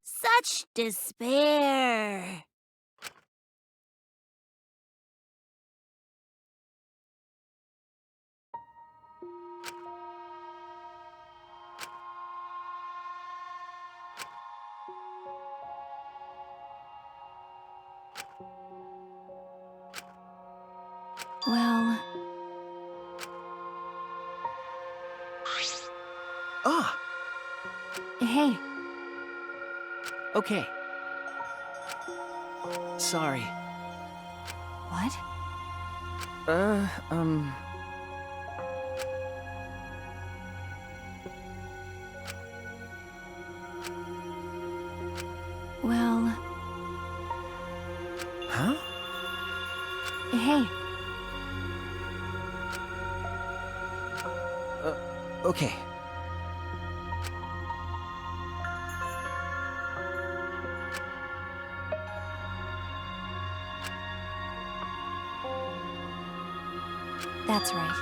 Such despair.
Well,
Ah,
hey,
okay. Sorry.
what?
Uh,
Well,
Huh?
hey,
Okay.
that's right.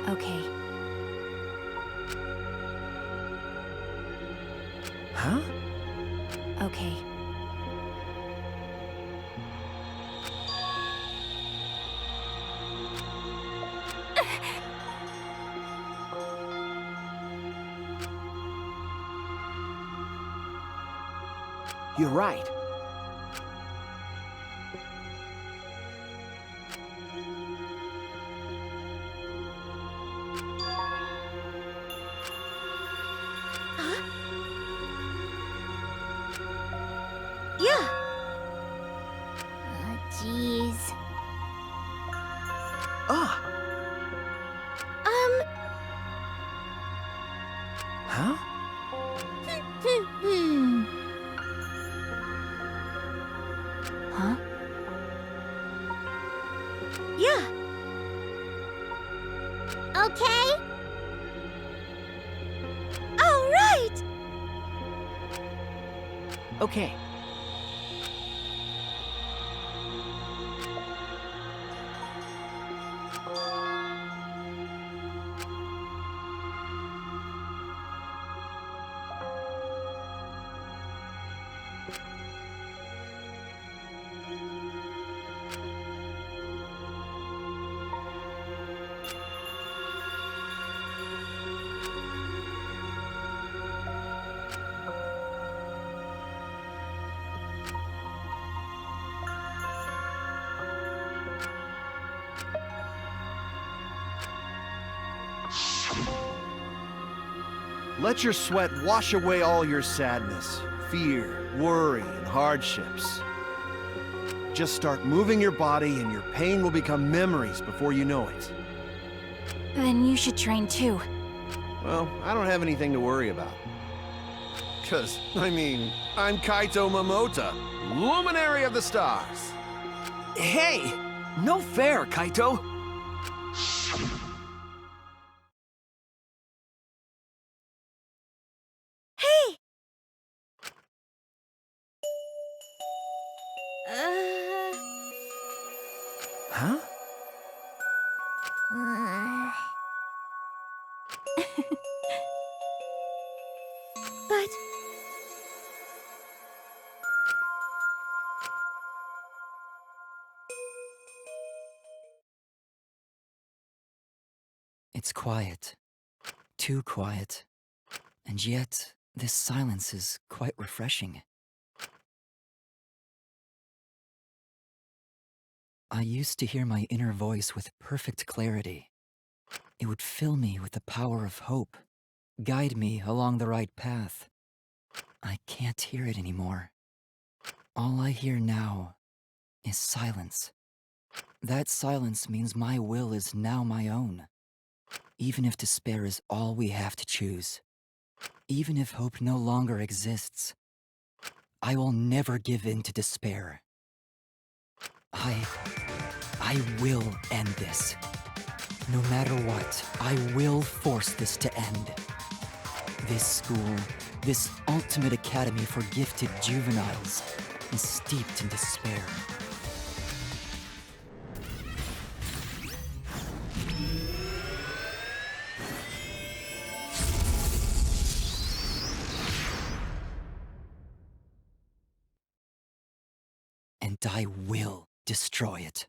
Okay.
Huh?
Okay.
You're right.
Yeah.
Oh, jeez.
Ah,
Um,
huh?
Yeah.
Okay?
All right!
Okay.
Let your sweat wash away all your sadness, fear, worry, and hardships. Just start moving your body and your pain will become memories before you know it.
Then you should train too.
Well, I don't have anything to worry about. I'm Kaito Momota, Luminary of the Stars.
Hey! No fair, Kaito!
Hey!
Huh?
But...
It's quiet. Too quiet. And yet, this silence is quite refreshing. I used to hear my inner voice with perfect clarity. It would fill me with the power of hope, guide me along the right path. I can't hear it anymore. All I hear now is silence. That silence means my will is now my own. Even if despair is all we have to choose, even if hope no longer exists, I will never give in to despair. I will end this. No matter what, I will force this to end. This school, this ultimate academy for gifted juveniles, is steeped in despair. And I will destroy it.